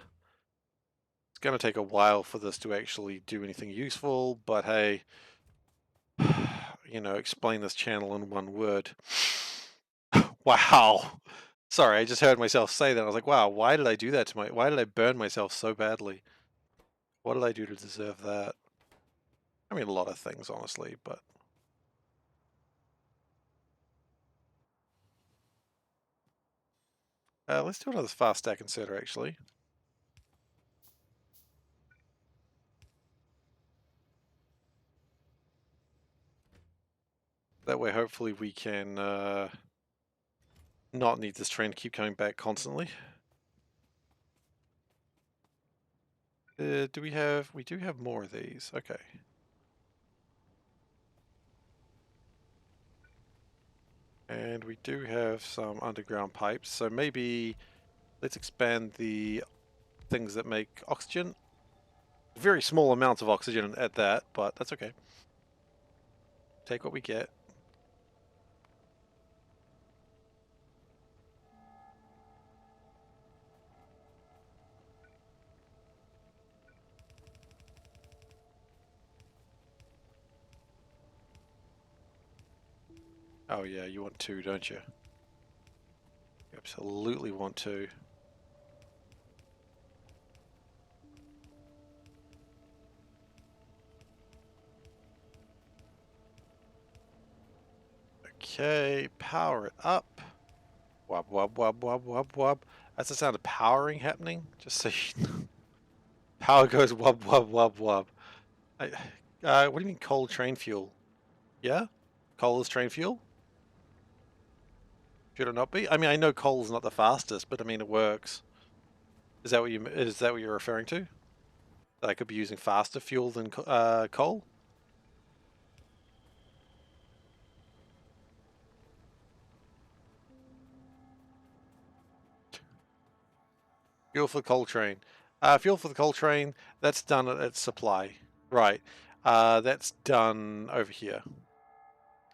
going to take a while for this to actually do anything useful, but hey, you know, explain this channel in one word. Wow. Sorry, I just heard myself say that. I was like, wow, why did I do that to why did I burn myself so badly? What did I do to deserve that? I mean, a lot of things, honestly, but... let's do another fast stack inserter, actually. That way, hopefully, we can not need this train to keep coming back constantly. Do we have... We do have more of these. Okay. And we do have some underground pipes, so maybe let's expand the things that make oxygen. Very small amounts of oxygen at that, but that's okay. Take what we get. Oh yeah, you want two, don't you? You absolutely want two. Okay, power it up. Wub wub wub wub wub wub. That's the sound of powering happening. Just so you know. Power goes wub wub wub wub. What do you mean coal train fuel? Yeah? Coal is train fuel? Should it not be? I mean, I know coal is not the fastest, but I mean it works. Is that what you're referring to? That I could be using faster fuel than coal? Fuel for the coal train. Fuel for the coal train, that's done at its supply. Right. That's done over here.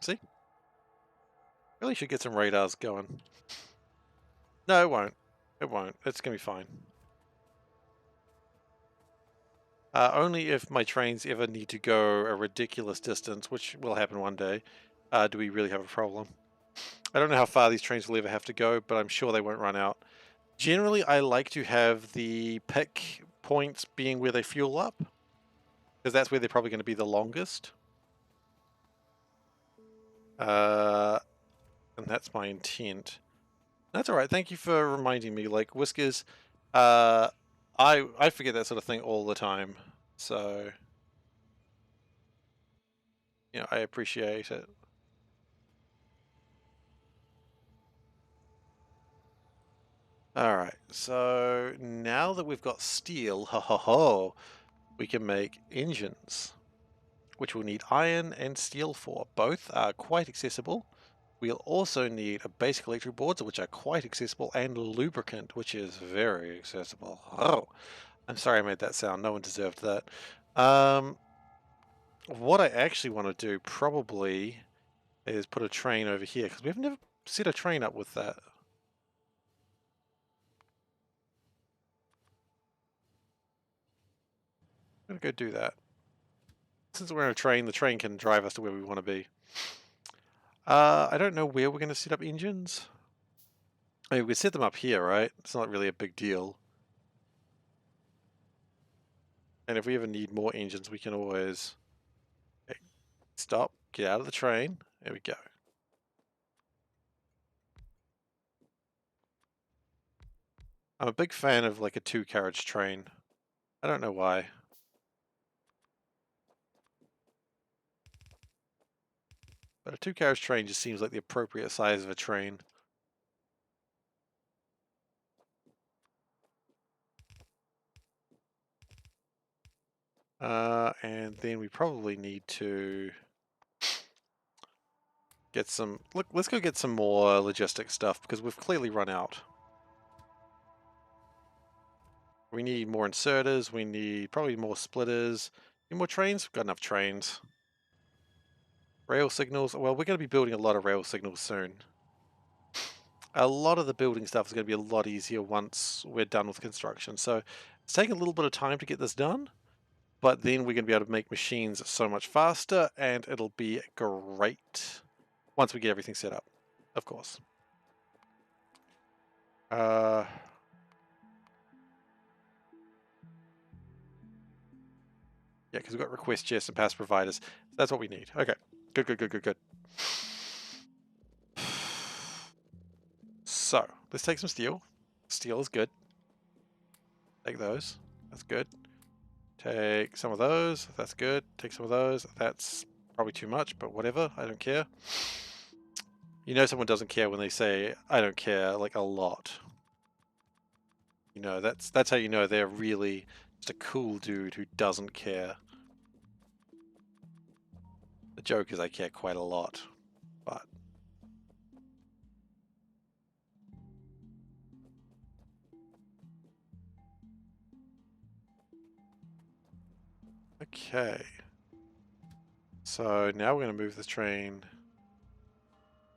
See? Really should get some radars going. No, it won't. It won't. It's going to be fine. Only if my trains ever need to go a ridiculous distance, which will happen one day, do we really have a problem. I don't know how far these trains will ever have to go, but I'm sure they won't run out. Generally, I like to have the pick points being where they fuel up, because that's where they're probably going to be the longest. And that's my intent. That's alright, thank you for reminding me. Like, Whiskers, I forget that sort of thing all the time, so... You know, I appreciate it. Alright, so now that we've got steel, we can make engines, which we'll need iron and steel for. Both are quite accessible. We'll also need a basic electric boards, which are quite accessible, and lubricant, which is very accessible. Oh, I'm sorry I made that sound. No one deserved that. What I actually want to do probably is put a train over here, because we've never set a train up with that. I'm gonna go do that. Since we're in a train, the train can drive us to where we want to be. I don't know where we're going to set up engines. I mean, we set them up here, right? It's not really a big deal. And if we ever need more engines, we can always stop, get out of the train. There we go. I'm a big fan of like a two-carriage train. I don't know why. But a two-carriage train just seems like the appropriate size of a train. And then we probably need to get some... Look, let's go get some more logistic stuff because we've clearly run out. We need more inserters, we need probably more splitters, Any more trains? We've got enough trains. Rail signals. Well, we're going to be building a lot of rail signals soon. A lot of the building stuff is going to be a lot easier once we're done with construction. So it's taking a little bit of time to get this done, but then we're going to be able to make machines so much faster, and it'll be great once we get everything set up, of course. Yeah, because we've got request chests and pass providers. That's what we need. Okay, good, good, good, good, good. So let's take some steel. Steel is good. Take those. That's good. Take some of those. That's good. Take some of those. That's probably too much, but whatever. I don't care. You know someone doesn't care when they say, I don't care, like a lot. You know, that's how you know they're really just a cool dude who doesn't care. The joke is I care quite a lot, but... Okay. So now we're going to move this train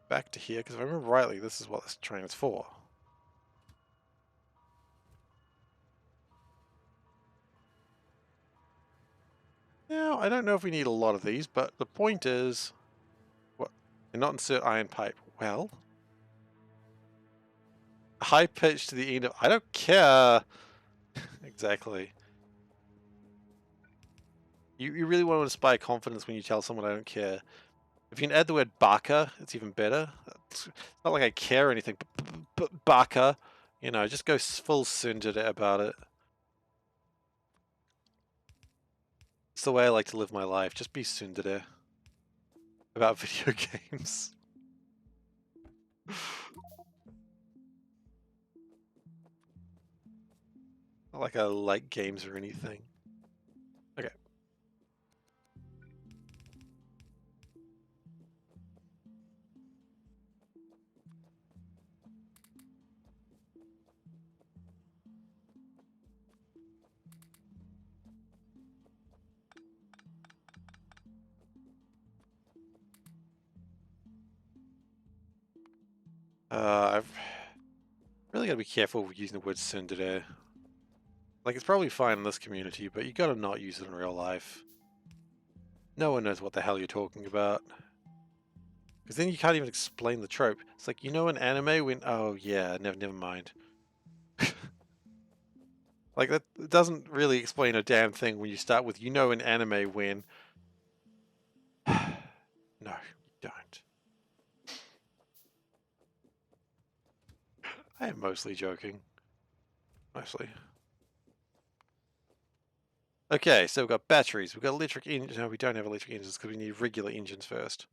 back to here, because if I remember rightly, this is what this train is for. Now, I don't know if we need a lot of these, but the point is... What? And not insert iron pipe. Well... High pitch to the end of... I don't care! Exactly. You really want to inspire confidence when you tell someone I don't care. If you can add the word baka, it's even better. It's not like I care or anything, but baka, you know, just go full tsundere about it. It's the way I like to live my life. Just be tsundere about video games. Not like I like games or anything. Okay. I've really got to be careful with using the word tsundere. Like, it's probably fine in this community, but you gotta not use it in real life. No one knows what the hell you're talking about. Because then you can't even explain the trope. It's like, you know, in anime when... Oh, yeah, never mind. Like, that doesn't really explain a damn thing when you start with, you know, in anime when... No, you don't. I am mostly joking. Mostly. Okay, so we've got batteries. We've got electric engines. No, we don't have electric engines because we need regular engines first.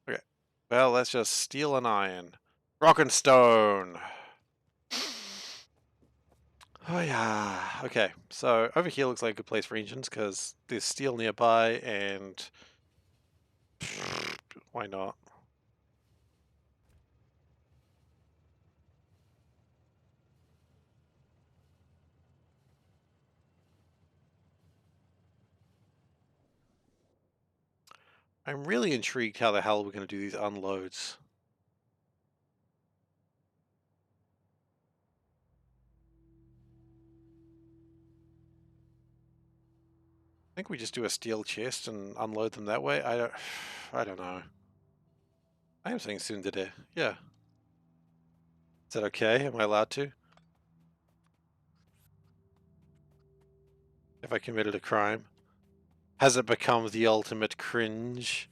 Okay. Well, that's just steel and iron. Rock and stone. Oh yeah. Okay, so over here looks like a good place for engines because there's steel nearby and why not? I'm really intrigued how the hell we're going to do these unloads. I think we just do a steel chest and unload them that way. I don't know. I am saying soon today. Yeah. Is that okay? Am I allowed to? If I committed a crime? Has it become the ultimate cringe?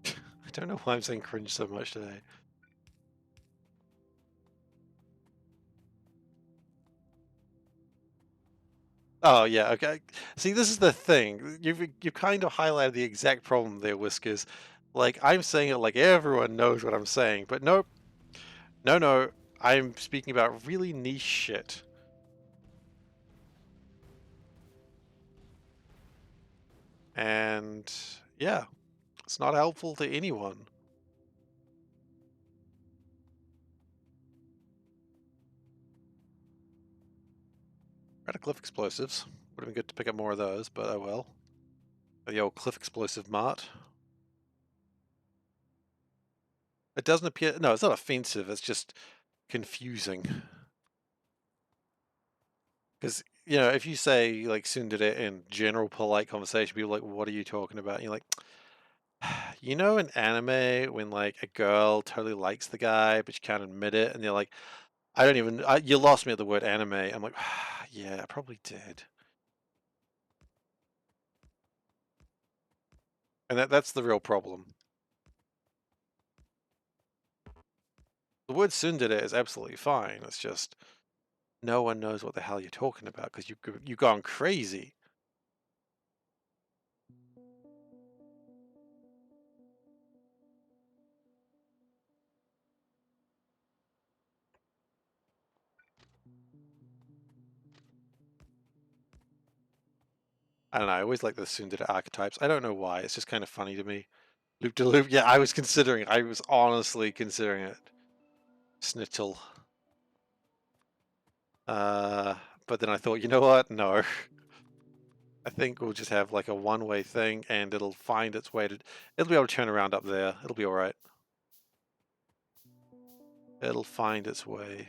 I don't know why I'm saying cringe so much today. Oh yeah, okay. See, this is the thing. You've kind of highlighted the exact problem there, Whiskers. Like I'm saying it like everyone knows what I'm saying, but nope. No. I'm speaking about really niche shit. And yeah, it's not helpful to anyone. Out of cliff explosives. Would have been good to pick up more of those, but oh well. The old cliff explosive mart. It doesn't appear. No, it's not offensive. It's just confusing. Because, you know, if you say, like, tsundere in general polite conversation, people are like, what are you talking about? And you're like, you know, in anime, when, like, a girl totally likes the guy, but she can't admit it, and they're like, I don't even, you lost me at the word anime. I'm like, yeah, I probably did. And that's the real problem. The word tsundere is absolutely fine. It's just, no one knows what the hell you're talking about because you've gone crazy. I don't know. I always like the tsundere archetypes. I don't know why. It's just kind of funny to me. Loop de loop. Yeah, I was considering. I was honestly considering it. Snitchel. But then I thought, you know what? No. I think we'll just have like a one-way thing, and it'll find its way to. It'll be able to turn around up there. It'll be all right. It'll find its way.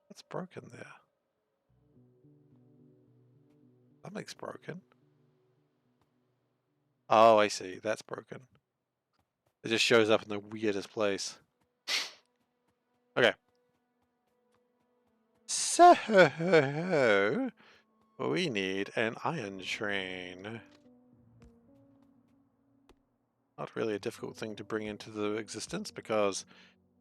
What's broken there? Something's broken. Oh, I see. That's broken. It just shows up in the weirdest place. Okay. So, we need an iron train. Not really a difficult thing to bring into the existence because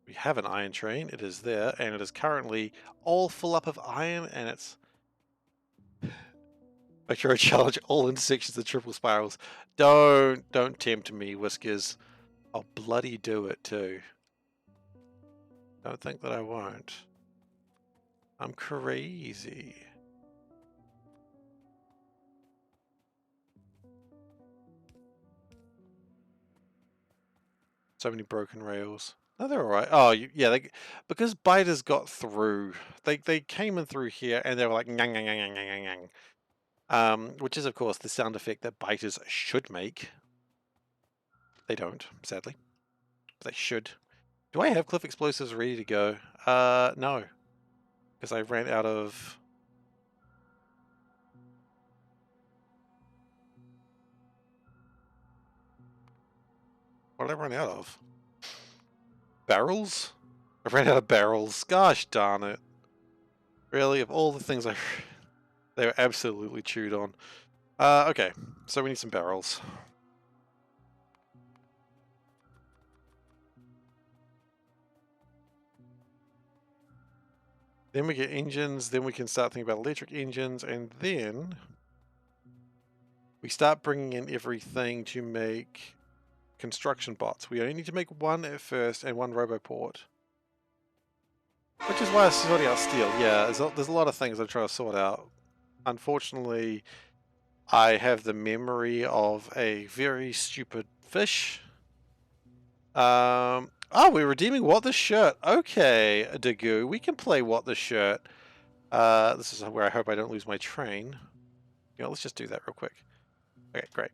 we have an iron train. It is there, and it is currently all full up of iron, and it's Micro challenge all intersections of triple spirals. Don't tempt me, Whiskers. I'll bloody do it too. Don't think that I won't. I'm crazy. So many broken rails. No, they're alright. Oh, yeah, because biters got through. They came in through here, and they were like, ngang, ngang, ngang, ngang, ngang, ngang. Which is, of course, the sound effect that biters should make. They don't, sadly. But they should. Do I have cliff explosives ready to go? No. Because I ran out of... What did I run out of? Barrels? I ran out of barrels. Gosh darn it. Really, of all the things they were absolutely chewed on. Okay, so we need some barrels. Then we get engines, then we can start thinking about electric engines, and then we start bringing in everything to make construction bots. We only need to make one at first and one roboport. Which is why I'm sorting out steel. Yeah, there's a lot of things I'm trying to sort out. Unfortunately, I have the memory of a very stupid fish. Oh, we're redeeming What the Shirt. Okay, Dagu, we can play What the Shirt. This is where I hope I don't lose my train. You know, let's just do that real quick. Okay, great.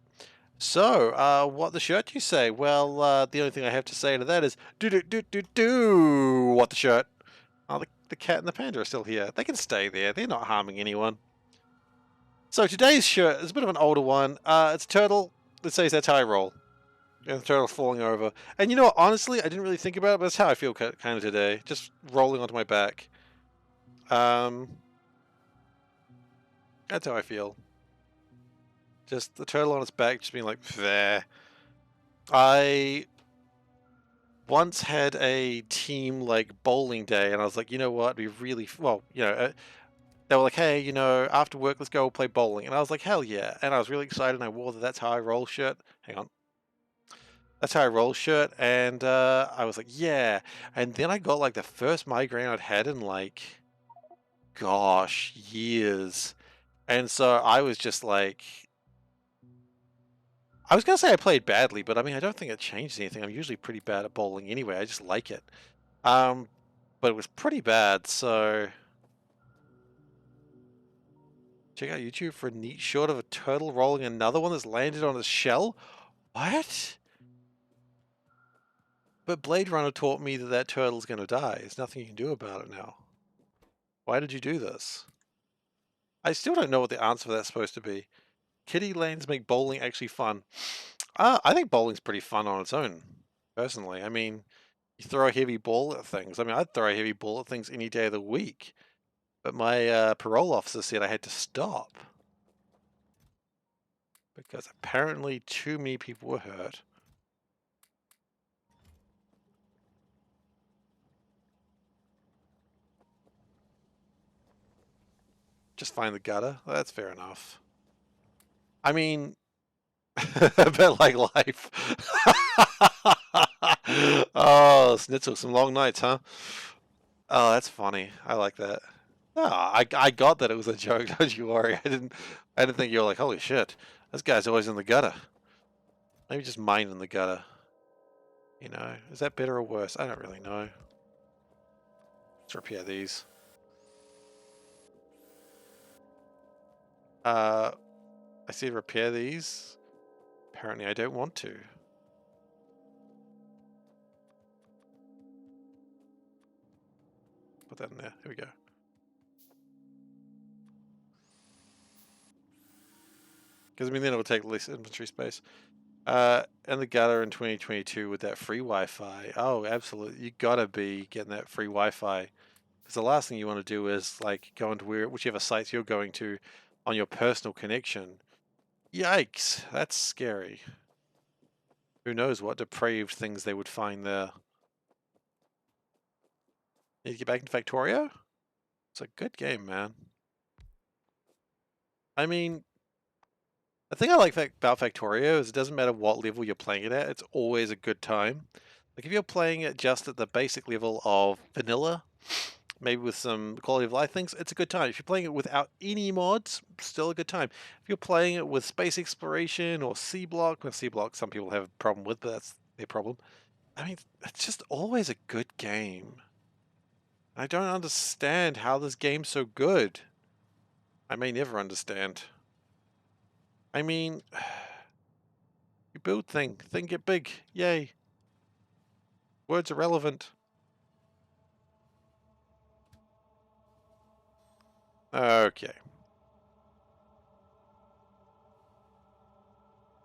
So, what the shirt you say? Well, the only thing I have to say to that is do what the shirt. Oh, the cat and the panda are still here. They can stay there. They're not harming anyone. So today's shirt is a bit of an older one. It's a turtle that says that's how I roll. And the turtle's falling over. And you know what? Honestly, I didn't really think about it, but that's how I feel kind of today. Just rolling onto my back. That's how I feel. Just the turtle on its back, just being like, there. I once had a team like bowling day, and I was like, you know what? We really well, you know, they were like, hey, you know, after work, let's go play bowling, and I was like, hell yeah! And I was really excited, and I wore the "That's How I Roll" shirt. Hang on, "That's How I Roll" shirt, and I was like, yeah. And then I got like the first migraine I'd had in like, gosh, years, and so I was just like. I was gonna say I played badly, but I mean I don't think it changed anything. I'm usually pretty bad at bowling anyway. I just like it. but it was pretty bad, so check out YouTube for a neat shot of a turtle rolling another one that's landed on its shell. What? But Blade Runner taught me that that turtle's gonna die. There's nothing you can do about it now. Why did you do this? I still don't know what the answer for that's supposed to be. Kiddie lanes make bowling actually fun. I think bowling's pretty fun on its own, personally. I mean, you throw a heavy ball at things. I mean, I'd throw a heavy ball at things any day of the week. But my parole officer said I had to stop. Because apparently too many people were hurt. Just find the gutter. Well, that's fair enough. I mean, a bit like life. Oh, Snitzel, some long nights, huh? Oh, that's funny. I like that. Oh, I got that it was a joke. Don't you worry. I didn't think you were like, holy shit, this guy's always in the gutter. Maybe just mine in the gutter. You know, is that better or worse? I don't really know. Let's repair these. I said repair these. Apparently I don't want to. Put that in there. Here we go. Because I mean then it will take less inventory space. And the gutter in 2022 with that free Wi-Fi. Oh, absolutely. You gotta be getting that free Wi-Fi. Because the last thing you want to do is like go into whichever sites you're going to on your personal connection. Yikes, that's scary. Who knows what depraved things they would find there. Need to get back into Factorio? It's a good game, man. I mean, the thing I like about Factorio is it doesn't matter what level you're playing it at, it's always a good time. Like if you're playing it just at the basic level of vanilla, maybe with some quality of life things, it's a good time. If you're playing it without any mods, still a good time. If you're playing it with space exploration or C block, well, C block some people have a problem with, but that's their problem. I mean, it's just always a good game. I don't understand how this game's so good. I may never understand. I mean, you build thing get big, yay. Words are relevant. Okay.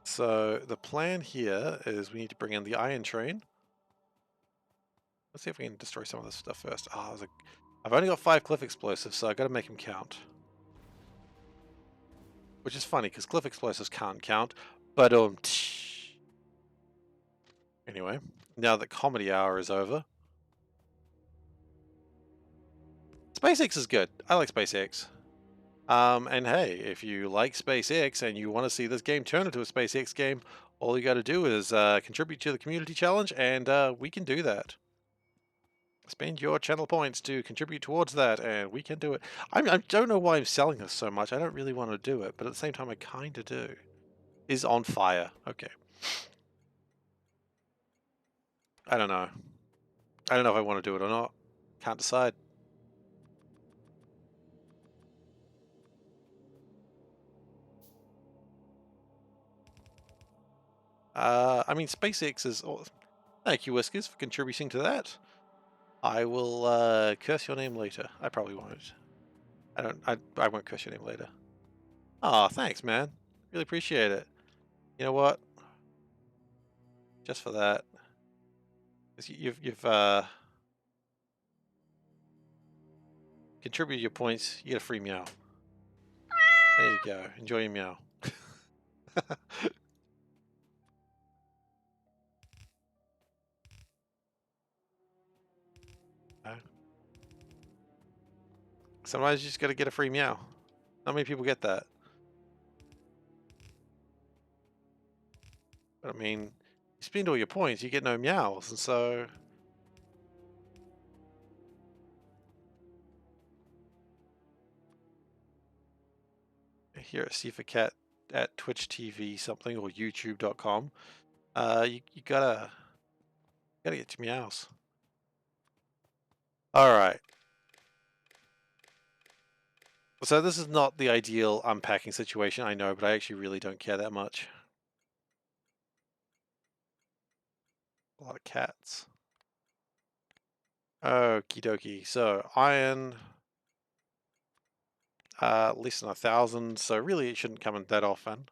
So the plan here is we need to bring in the iron train. Let's see if we can destroy some of this stuff first. Oh, I've only got 5 cliff explosives, so I gotta make them count. Which is funny, because cliff explosives can't count. But anyway, now that comedy hour is over. SpaceX is good. I like SpaceX. And hey, if you like SpaceX and you want to see this game turn into a SpaceX game, all you got to do is contribute to the community challenge, and we can do that. Spend your channel points to contribute towards that, and we can do it. I don't know why I'm selling this so much. I don't really want to do it, but at the same time, I kind of do. Is on fire. Okay. I don't know. I don't know if I want to do it or not. Can't decide. I mean, SpaceX is... Thank you, Whiskers, for contributing to that. I will curse your name later. I probably won't. I won't curse your name later. Aw, thanks, man. Really appreciate it. You know what? Just for that. You've contributed your points. You get a free meow. There you go. Enjoy your meow. Sometimes you just gotta get a free meow. Not many people get that. But I mean, you spend all your points, you get no meows, and so... Here at SeiferKatt at Twitch TV something or YouTube.com, you gotta get your meows. Alright. So this is not the ideal unpacking situation, I know, but I actually really don't care that much. A lot of cats. Okie dokie. So, iron... less than 1,000, so really it shouldn't come in that often.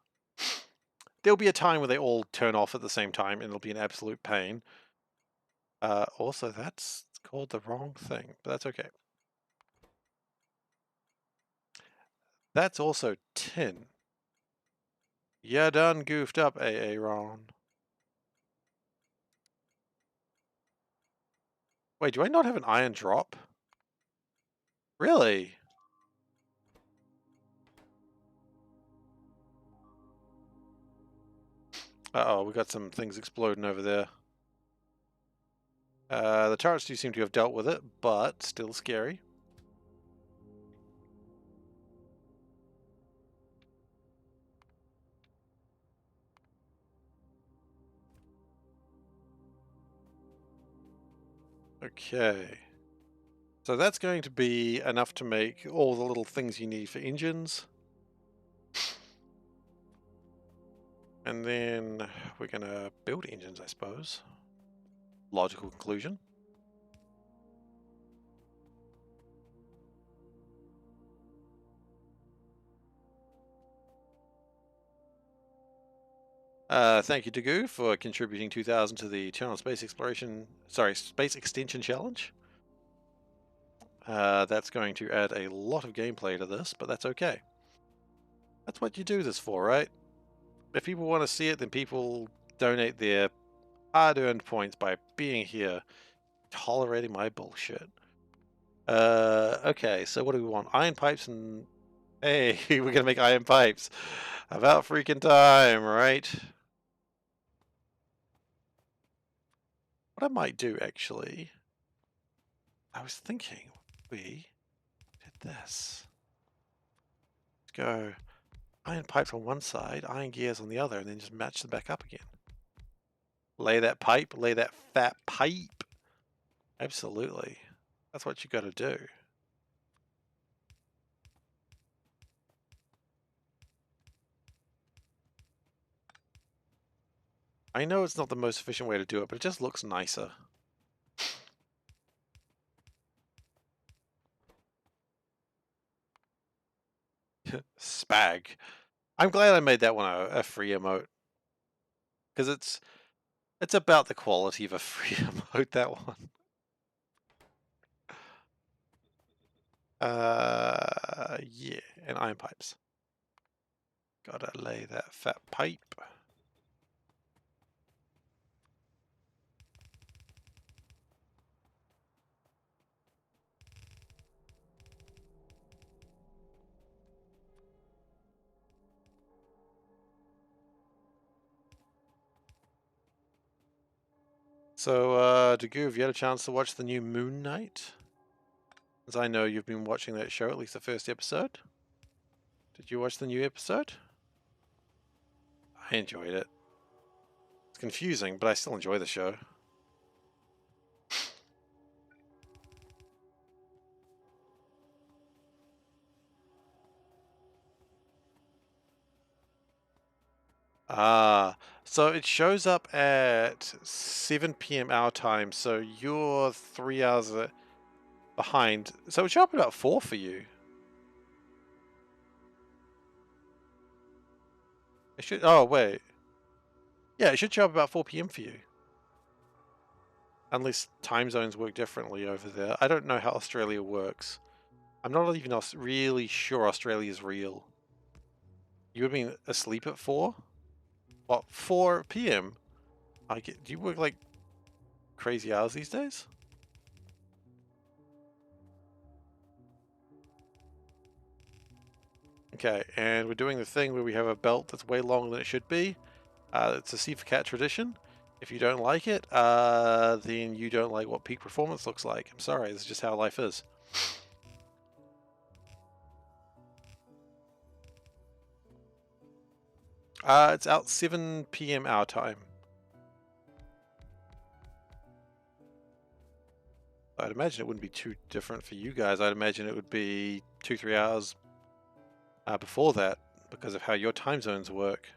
There'll be a time where they all turn off at the same time, and it'll be an absolute pain. Also, that's called the wrong thing, but that's okay. That's also tin. You done goofed up, Aaron. Wait, do I not have an iron drop? Really? Uh-oh, we got some things exploding over there. The turrets do seem to have dealt with it, but still scary. Okay. So that's going to be enough to make all the little things you need for engines. And then we're going to build engines, I suppose. Logical conclusion. Thank you, Dagu, for contributing 2,000 to the Eternal Space Space Extension Challenge. That's going to add a lot of gameplay to this, but that's okay. That's what you do this for, right? If people want to see it, then people donate their hard-earned points by being here, tolerating my bullshit. Okay, so what do we want? Iron pipes and... Hey, we're gonna make iron pipes. About freaking time, right? What I might do, actually... I was thinking, we did this. Let's go iron pipes on one side, iron gears on the other, and then just match them back up again. Lay that pipe, lay that fat pipe. Absolutely. That's what you gotta do. I know it's not the most efficient way to do it, but it just looks nicer. Spag. I'm glad I made that one a free emote. Because it's about the quality of a free emote, that one. Yeah, and iron pipes. Gotta lay that fat pipe. So, Dagu, have you had a chance to watch the new Moon Knight? As I know you've been watching that show, at least the first episode. Did you watch the new episode? I enjoyed it. It's confusing, but I still enjoy the show. So it shows up at 7 p.m. our time, so you're 3 hours behind. So it should up at about 4 for you. It should, oh wait. Yeah, it should show up about 4 p.m. for you. Unless time zones work differently over there. I don't know how Australia works. I'm not even really sure Australia is real. You would have been asleep at 4? What, 4 p.m.? Do you work like crazy hours these days? Okay, and we're doing the thing where we have a belt that's way longer than it should be. It's a SeiferKatt tradition. If you don't like it, then you don't like what peak performance looks like. I'm sorry, this is just how life is. It's out 7 p.m. our time. I'd imagine it wouldn't be too different for you guys. I'd imagine it would be 2-3 hours before that because of how your time zones work.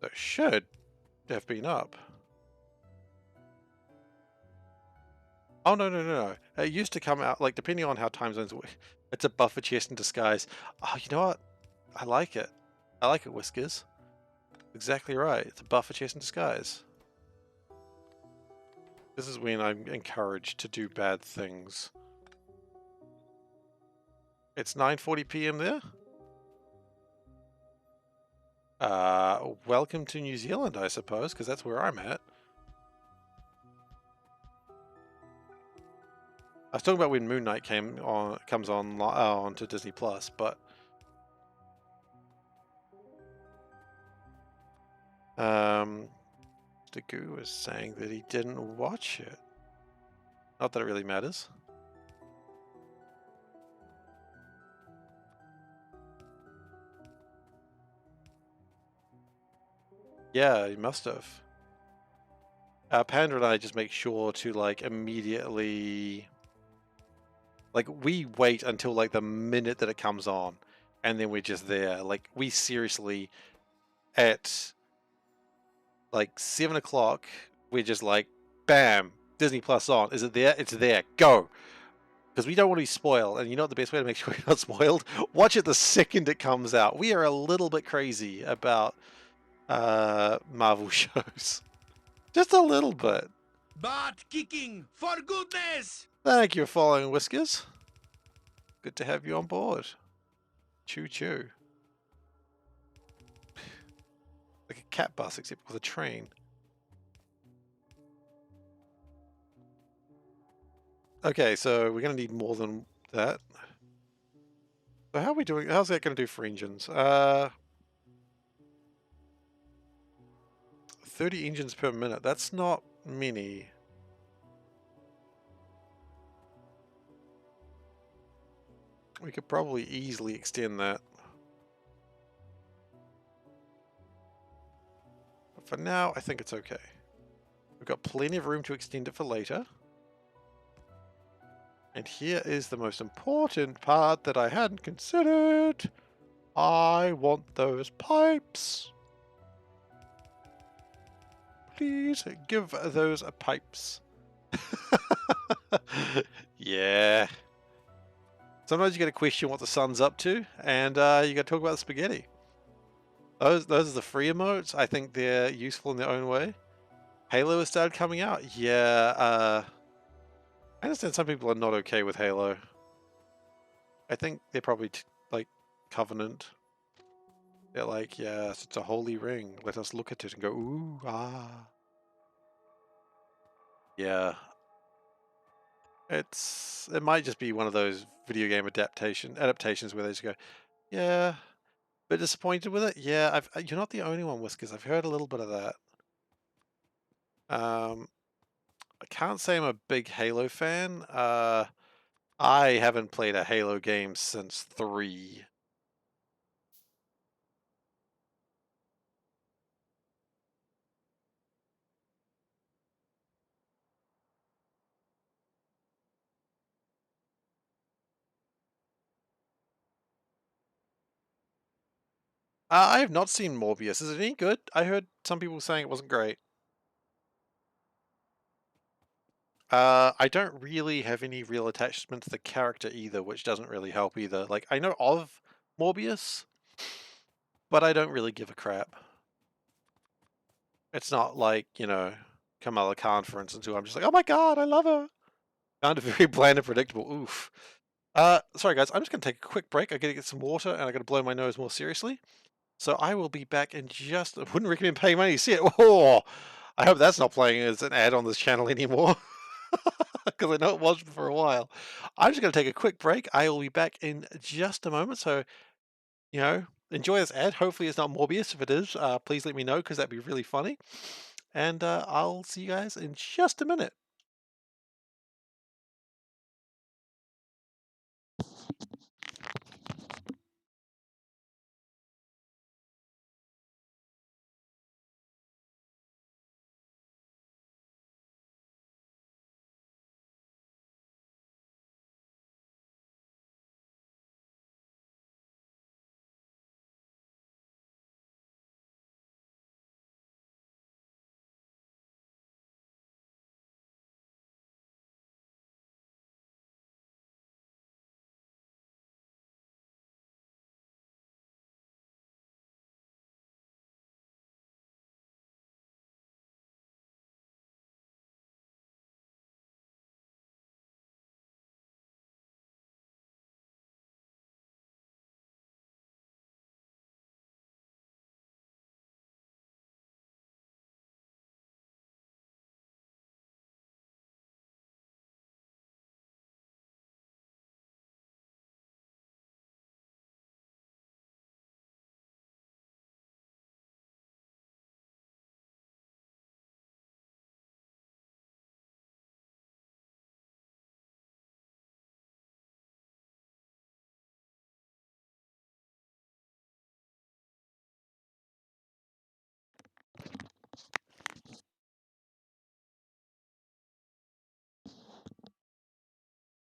So it should have been up. Oh, no, no, no, no. It used to come out, like, depending on how time zones work, it's a buffer chest in disguise. Oh, you know what? I like it. I like it, Whiskers. Exactly right. It's a buffer chest in disguise. This is when I'm encouraged to do bad things. It's 9:40 p.m. there? Welcome to New Zealand, I suppose, because that's where I'm at. I was talking about when Moon Knight comes on onto Disney Plus, but Dagu was saying that he didn't watch it. Not that it really matters. Yeah, he must have. Panda and I just make sure to like immediately, like we wait until like the minute that it comes on, and then we're just there. Like we seriously, at like 7 o'clock, we're just like, bam, Disney Plus on. Is it there? It's there. Go. Because we don't want to be spoiled, and you know what the best way to make sure you're not spoiled? Watch it the second it comes out. We are a little bit crazy about Marvel shows. Just a little bit. Butt kicking, for goodness! Thank you for following, Whiskers. Good to have you on board. Choo choo. Like a cat bus, except with a train. Okay, so we're going to need more than that. So how are we doing? How's that going to do for engines? 30 engines per minute. That's not many. We could probably easily extend that. But for now, I think it's okay. We've got plenty of room to extend it for later. And here is the most important part that I hadn't considered. I want those pipes. Please give those pipes. Yeah. Sometimes you got to question what the sun's up to, and you got to talk about the spaghetti. Those are the free emotes. I think they're useful in their own way. Halo has started coming out. Yeah. I understand some people are not okay with Halo. I think they're probably like Covenant. They're like, yes, it's a holy ring. Let us look at it and go, ooh, ah. Yeah. It might just be one of those video game adaptations where they just go, yeah, bit disappointed with it. Yeah, you're not the only one, Whiskers. I've heard a little bit of that. I can't say I'm a big Halo fan. I haven't played a Halo game since 3. I have not seen Morbius. Is it any good? I heard some people saying it wasn't great. I don't really have any real attachment to the character either, which doesn't really help either. Like, I know of Morbius, but I don't really give a crap. It's not like, you know, Kamala Khan, for instance, who I'm just like, oh my god, I love her. Kind of very bland and predictable. Oof. Sorry guys, I'm just going to take a quick break. I got to get some water and I got to blow my nose more seriously. So I will be back in just... I wouldn't recommend paying money to see it. Oh, I hope that's not playing as an ad on this channel anymore. Because I know it was for a while. I'm just going to take a quick break. I will be back in just a moment. So, you know, enjoy this ad. Hopefully it's not Morbius. If it is, please let me know because that'd be really funny. And I'll see you guys in just a minute.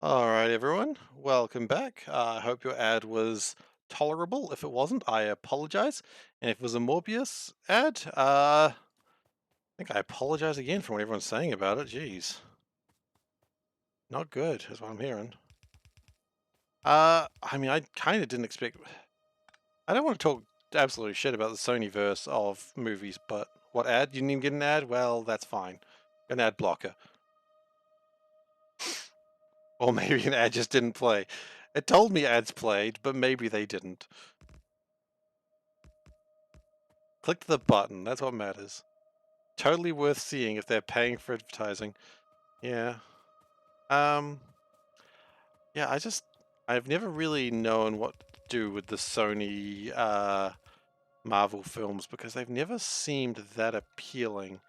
Alright, everyone, welcome back. I hope your ad was tolerable. If it wasn't, I apologize. And if it was a Morbius ad, I think I apologize again for what everyone's saying about it. Jeez. Not good, is what I'm hearing. I mean, I kind of didn't expect... I don't want to talk absolute shit about the Sonyverse of movies, but what ad? You didn't even get an ad? Well, that's fine. An ad blocker. Or maybe an ad just didn't play. It told me ads played, but maybe they didn't. Click the button, that's what matters. Totally worth seeing if they're paying for advertising. Yeah. Yeah, I've never really known what to do with the Sony Marvel films because they've never seemed that appealing.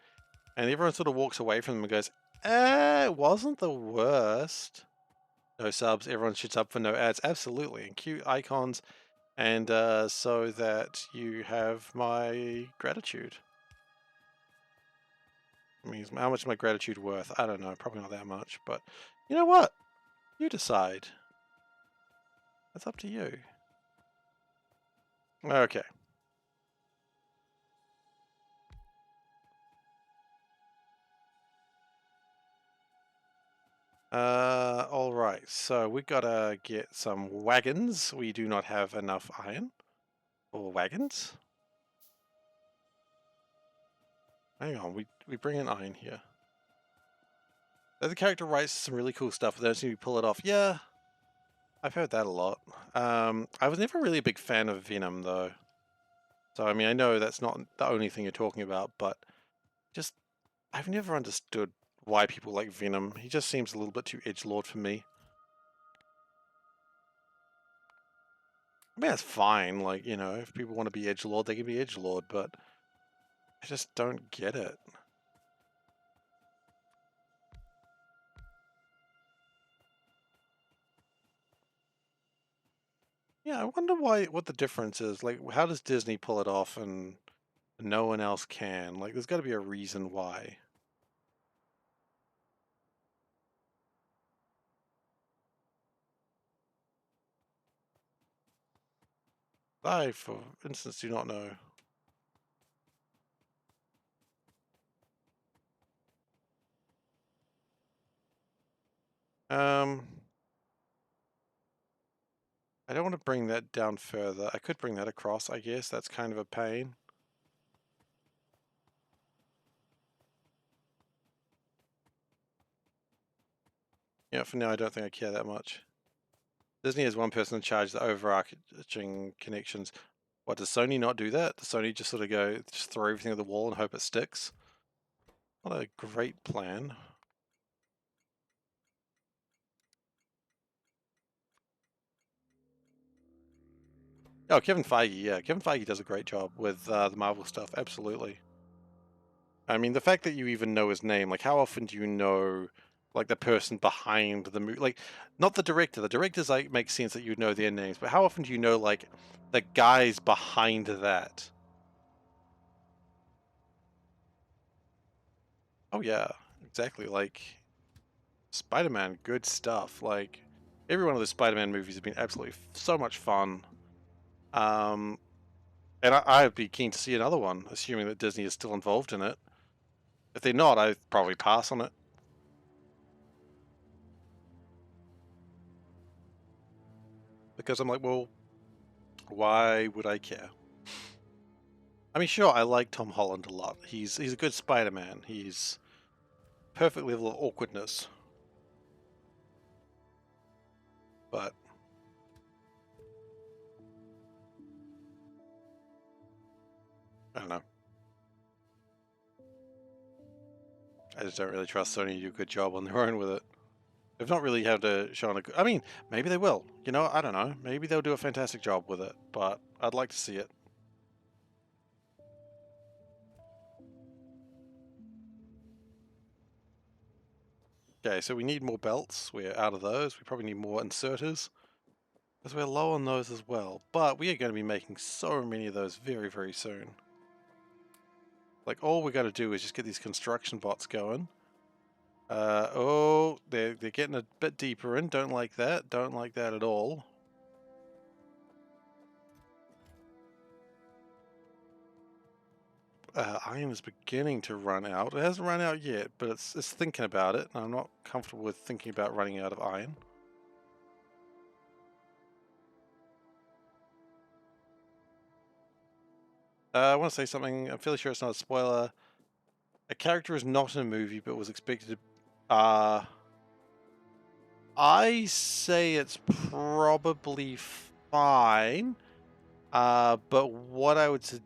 And everyone sort of walks away from them and goes, it wasn't the worst. No subs, everyone shoots up for no ads. Absolutely, and cute icons, and so that you have my gratitude. I mean, how much is my gratitude worth? I don't know, probably not that much, but you know what? You decide. That's up to you. Okay. Alright, so we gotta get some wagons. We do not have enough iron. Or wagons? Hang on, we bring in iron here. The character writes some really cool stuff, but then you pull it off. Yeah, I've heard that a lot. I was never really a big fan of Venom, though. So, I mean, I know that's not the only thing you're talking about, but just, I've never understood why people like Venom. He just seems a little bit too edgelord for me. I mean, that's fine, like, you know, if people want to be edgelord, they can be edgelord, but I just don't get it. Yeah, I wonder what the difference is. Like, how does Disney pull it off and no one else can? Like, there's got to be a reason why. I, for instance, do not know. Um, I don't want to bring that down further. I could bring that across, I guess. That's kind of a pain. Yeah, for now, I don't think I care that much. Disney has one person in charge of the overarching connections. What, does Sony not do that? Does Sony just sort of go, just throw everything at the wall and hope it sticks? What a great plan. Oh, Kevin Feige, yeah. Kevin Feige does a great job with the Marvel stuff, absolutely. I mean, the fact that you even know his name, like, how often do you know, like, the person behind the movie? Like, not the director. The directors, like, make sense that you know their names, but how often do you know, like, the guys behind that? Oh, yeah, exactly. Like, Spider-Man, good stuff. Like, every one of the Spider-Man movies has been absolutely so much fun. Um, and I'd be keen to see another one, assuming that Disney is still involved in it. If they're not, I'd probably pass on it. Because I'm like, well, why would I care? I mean, sure, I like Tom Holland a lot. He's a good Spider-Man. He's perfect level of awkwardness. But I don't know. I just don't really trust Sony to do a good job on their own with it. They've not really had to show on a. I mean, maybe they will. You know, I don't know. Maybe they'll do a fantastic job with it. But I'd like to see it. Okay, so we need more belts. We're out of those. We probably need more inserters. Because we're low on those as well. But we are going to be making so many of those very, very soon. Like, all we got to do is just get these construction bots going. Oh, they're getting a bit deeper in. Don't like that. Don't like that at all. Iron is beginning to run out. It hasn't run out yet, but it's thinking about it. And I'm not comfortable with thinking about running out of iron. I want to say something. I'm fairly sure it's not a spoiler. A character is not in a movie, but was expected to. I say it's probably fine. But what I would say.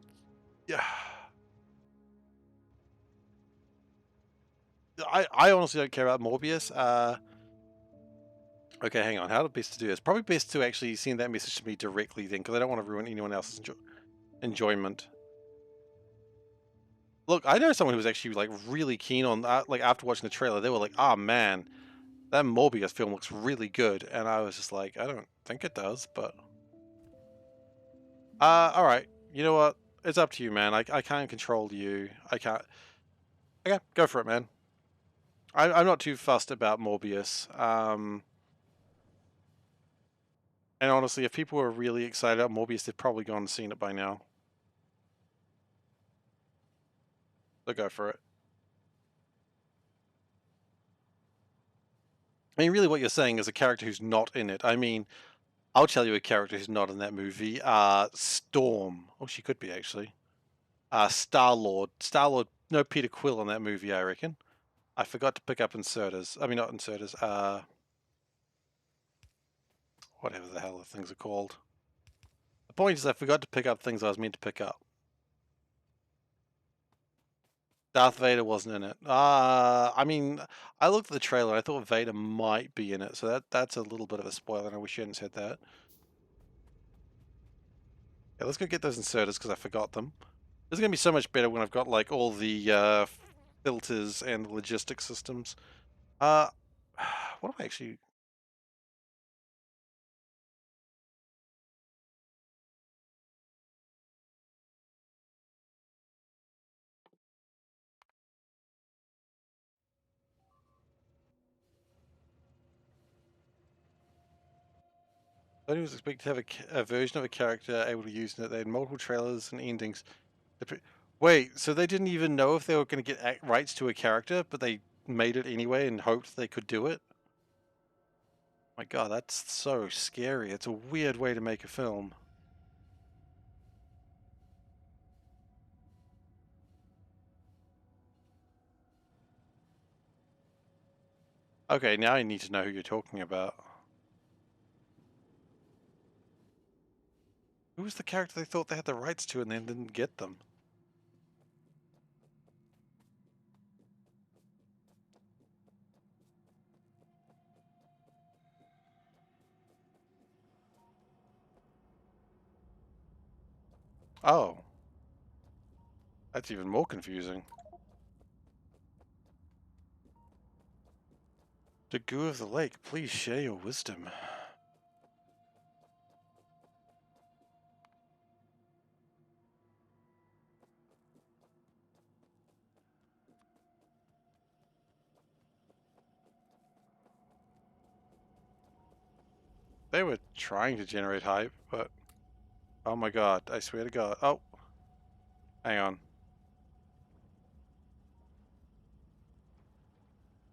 I honestly don't care about Morbius. Okay, hang on. How best to do this? Probably best to actually send that message to me directly then, because I don't want to ruin anyone else's enjoyment. Look, I know someone who was actually like really keen on that. Like after watching the trailer, they were like, "Ah, man, that Morbius film looks really good," and I was just like, "I don't think it does," but all right. You know what? It's up to you, man. I can't control you. I can't. Okay, go for it, man. I'm not too fussed about Morbius. And honestly, if people were really excited about Morbius, they've probably gone and seen it by now. So go for it. I mean, really what you're saying is a character who's not in it. I mean, I'll tell you a character who's not in that movie. Storm. Oh, she could be, actually. Star-Lord. Star-Lord, no Peter Quill in that movie, I reckon. I forgot to pick up inserters. I mean, not inserters. Whatever the hell the things are called. The point is I forgot to pick up things I was meant to pick up. Darth Vader wasn't in it. I mean, I looked at the trailer and I thought Vader might be in it, so that's a little bit of a spoiler, and I wish you hadn't said that. Yeah, let's go get those inserters because I forgot them. This is going to be so much better when I've got like all the filters and logistic systems. What do I actually... Sony was expected to have a version of a character able to use it. They had multiple trailers and endings. Wait, so they didn't even know if they were going to get rights to a character, but they made it anyway and hoped they could do it? My god, that's so scary. It's a weird way to make a film. Okay, now I need to know who you're talking about. Who was the character they thought they had the rights to and then didn't get them? Oh, that's even more confusing. The goo of the lake, please share your wisdom. They were trying to generate hype, but... Oh my god, I swear to god. Oh, hang on.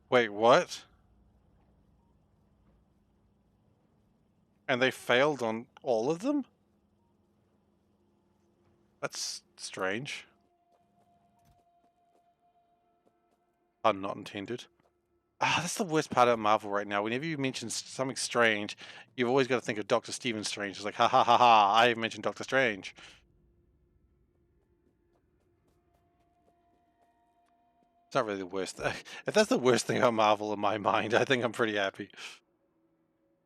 Wait, what? And they failed on all of them? That's strange. Pun not intended. That's the worst part of Marvel right now. Whenever you mention something strange, you've always got to think of Doctor Stephen Strange. It's like, ha ha ha ha, I mentioned Doctor Strange. It's not really the worst. If that's the worst thing about Marvel in my mind, I think I'm pretty happy.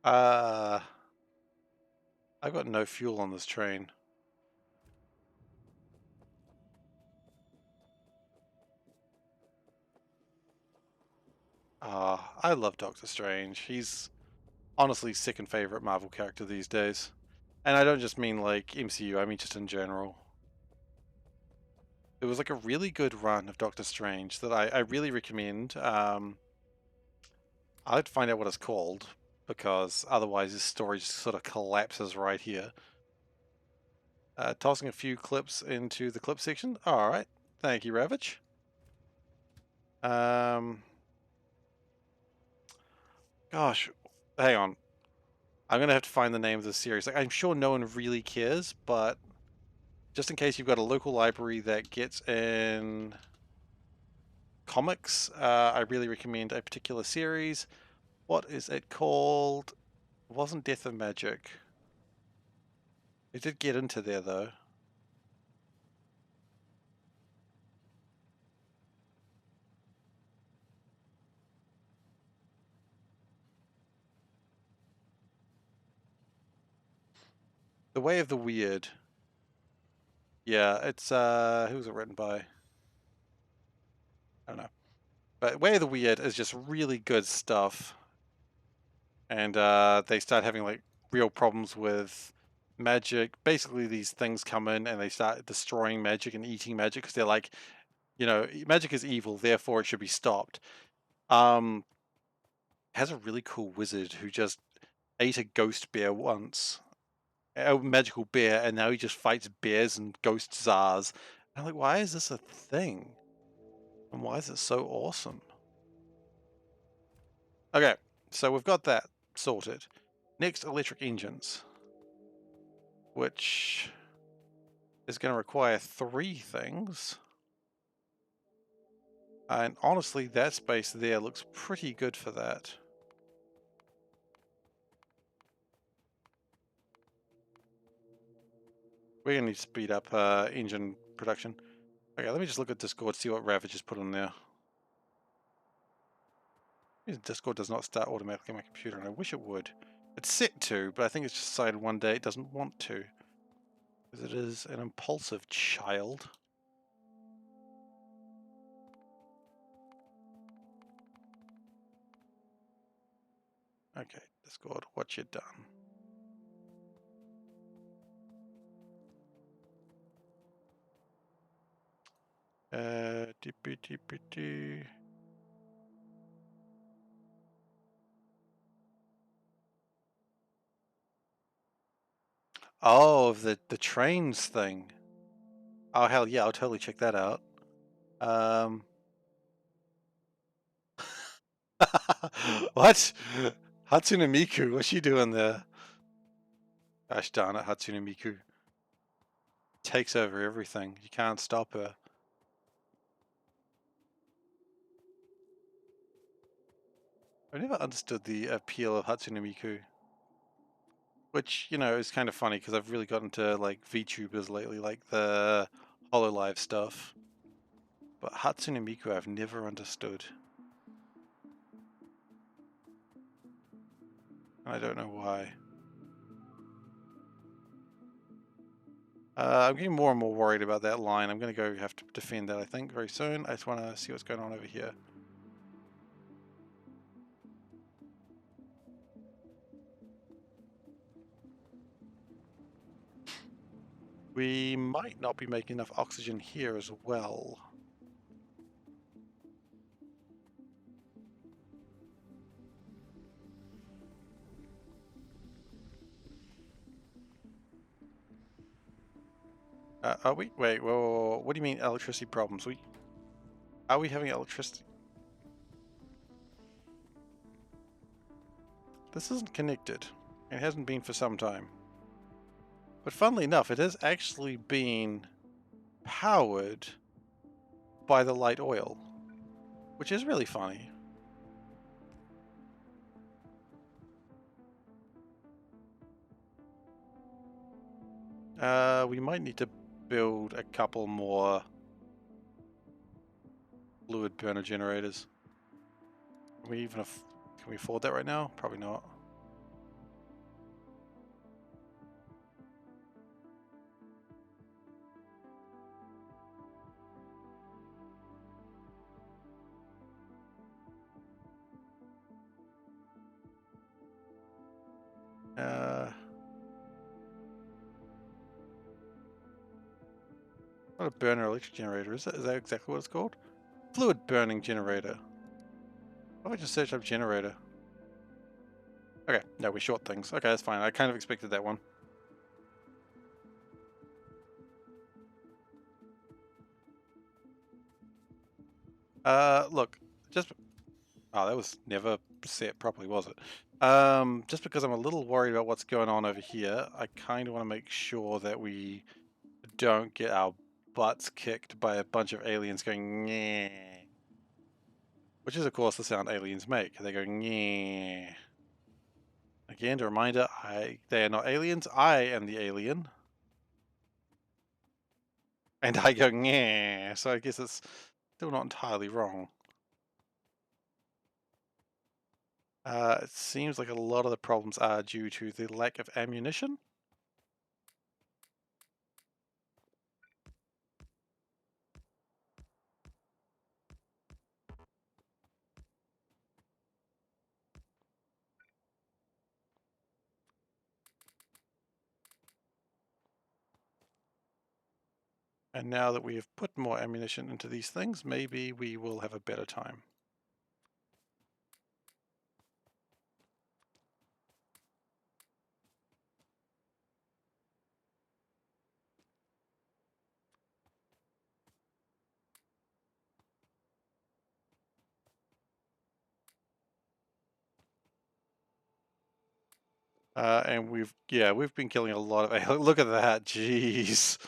I've got no fuel on this train. I love Doctor Strange. He's honestly second favorite Marvel character these days. And I don't just mean like MCU, I mean just in general. It was like a really good run of Doctor Strange that I really recommend. I'd find out what it's called, because otherwise this storage sort of collapses right here. Tossing a few clips into the clip section. Alright. Thank you, Ravage. Gosh, hang on. I'm gonna have to find the name of the series. Like, I'm sure no one really cares, but just in case you've got a local library that gets in comics, I really recommend a particular series. What is it called? It wasn't Death of Magic. It did get into there though. The Way of the Weird. Yeah, it's who was it written by? I don't know. But Way of the Weird is just really good stuff. And they start having like real problems with magic. Basically these things come in and they start destroying magic and eating magic because they're like, you know, magic is evil, therefore it should be stopped. Has a really cool wizard who just ate a ghost bear once. A magical bear, and now he just fights bears and ghost czars. And I'm like, why is this a thing? And why is it so awesome? Okay, so we've got that sorted. Next, electric engines, which is going to require 3 things. And honestly, that space there looks pretty good for that. We're going to need to speed up engine production. Okay, let me just look at Discord, see what Ravage has put on there. Discord does not start automatically on my computer, and I wish it would. It's set to, but I think it's just decided one day it doesn't want to. Because it is an impulsive child. Okay, Discord, what you done? Dee. Oh, the trains thing. Oh hell yeah, I'll totally check that out. What? Hatsune Miku, what's she doing there? Gosh darn it, Hatsune Miku. Takes over everything. You can't stop her. I've never understood the appeal of Hatsune Miku. Which, you know, is kind of funny because I've really gotten to like VTubers lately, like the HoloLive stuff. But Hatsune Miku I've never understood. I don't know why. I'm getting more and more worried about that line. I'm going to go have to defend that, I think, very soon. I just want to see what's going on over here. We might not be making enough oxygen here as well. Are we? Wait, whoa, what do you mean electricity problems? Are we having electricity? This isn't connected. It hasn't been for some time. But funnily enough, it has actually been powered by the light oil, which is really funny. We might need to build a couple more fluid burner generators. Can we afford that right now? Probably not. Not a burner electric generator, is it? Is that exactly what it's called? Fluid burning generator. Why don't I just search up generator? Okay, no, we short things. Okay, that's fine. I kind of expected that one. Look, just... Oh, that was never set properly, was it? Just because I'm a little worried about what's going on over here, I kind of want to make sure that we don't get our butts kicked by a bunch of aliens going nyeh. Which is, of course, the sound aliens make. They go nyeh. Again, a reminder, they are not aliens. I am the alien. And I go nyeh. So I guess it's still not entirely wrong. It seems like a lot of the problems are due to the lack of ammunition. And now that we have put more ammunition into these things, maybe we will have a better time. And we've been killing a lot of... Look at that, jeez.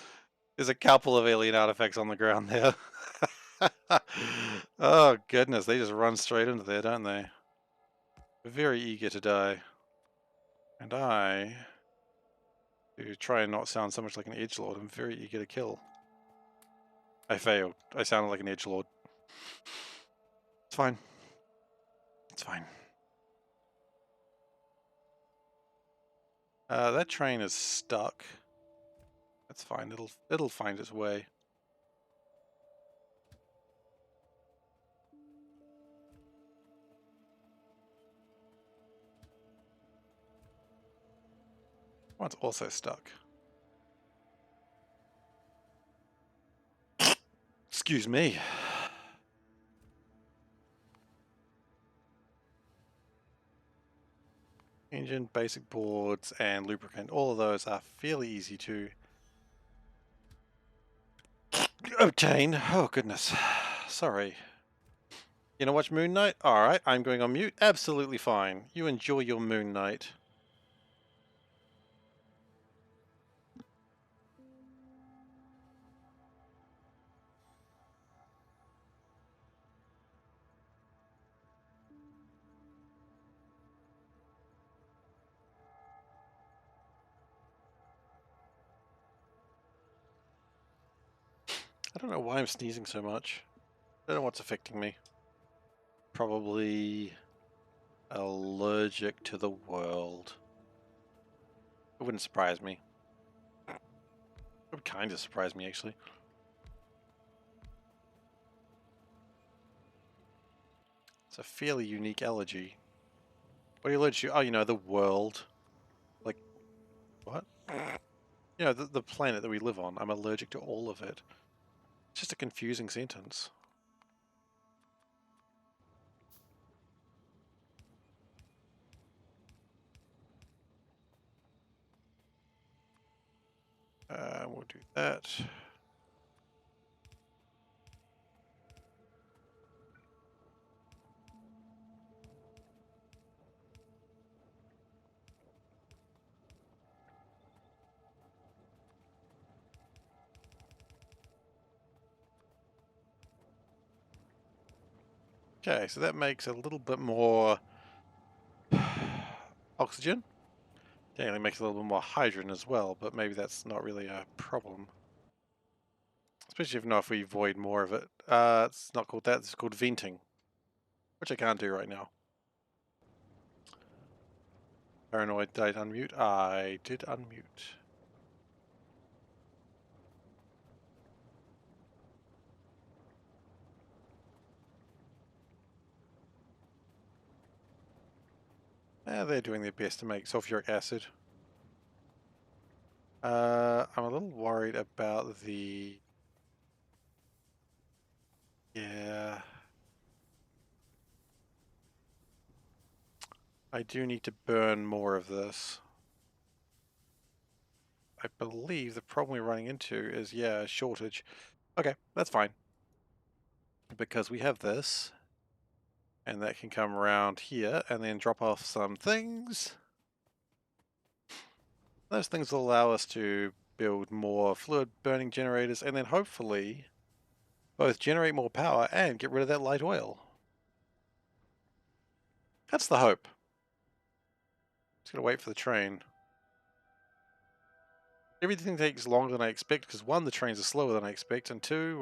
There's a couple of alien artifacts on the ground there. Oh goodness, they just run straight into there, don't they? Very eager to die. And I, to try and not sound so much like an edgelord, I'm very eager to kill. I failed. I sounded like an edgelord. It's fine. It's fine. That train is stuck. That's fine. It'll find its way. One's also stuck. Excuse me. Engine, basic boards, and lubricant. All of those are fairly easy to obtain. Oh goodness. Sorry. You know watch Moon Knight? Alright, I'm going on mute. Absolutely fine. You enjoy your Moon Knight. I don't know why I'm sneezing so much. I don't know what's affecting me. Probably allergic to the world. It wouldn't surprise me. It would kind of surprise me, actually. It's a fairly unique allergy. What are you allergic to? Oh, you know, the world. Like, what? You know, the planet that we live on. I'm allergic to all of it. It's just a confusing sentence. We'll do that. Okay, so that makes a little bit more oxygen. Technically makes a little bit more hydrogen as well, but maybe that's not really a problem. Especially if we void more of it. It's not called that, it's called venting. Which I can't do right now. Paranoid, did I unmute? I did unmute. They're doing their best to make sulfuric acid. I'm a little worried about the... Yeah... I do need to burn more of this. I believe the problem we're running into is, yeah, a shortage. Okay, that's fine. Because we have this, and that can come around here and then drop off some things. Those things will allow us to build more fluid burning generators and then hopefully both generate more power and get rid of that light oil. That's the hope. Just gotta wait for the train. Everything takes longer than I expect because one, the trains are slower than I expect, and two,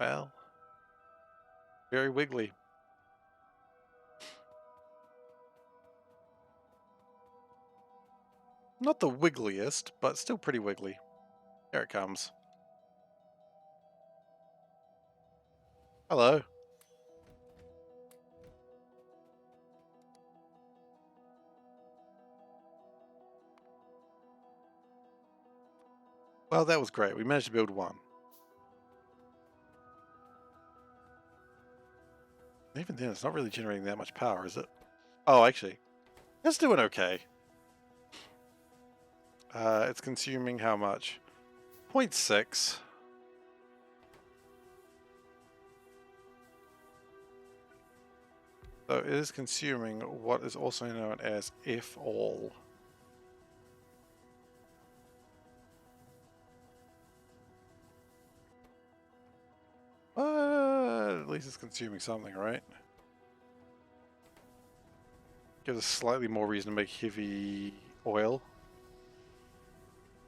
well, very wiggly. Not the wiggliest, but still pretty wiggly. Here it comes. Hello. Well, that was great. We managed to build one. Even then, it's not really generating that much power, is it? Oh, actually, it's doing okay. It's consuming how much? 0.6. So it is consuming what is also known as F all. But at least it's consuming something, right? Gives us slightly more reason to make heavy oil.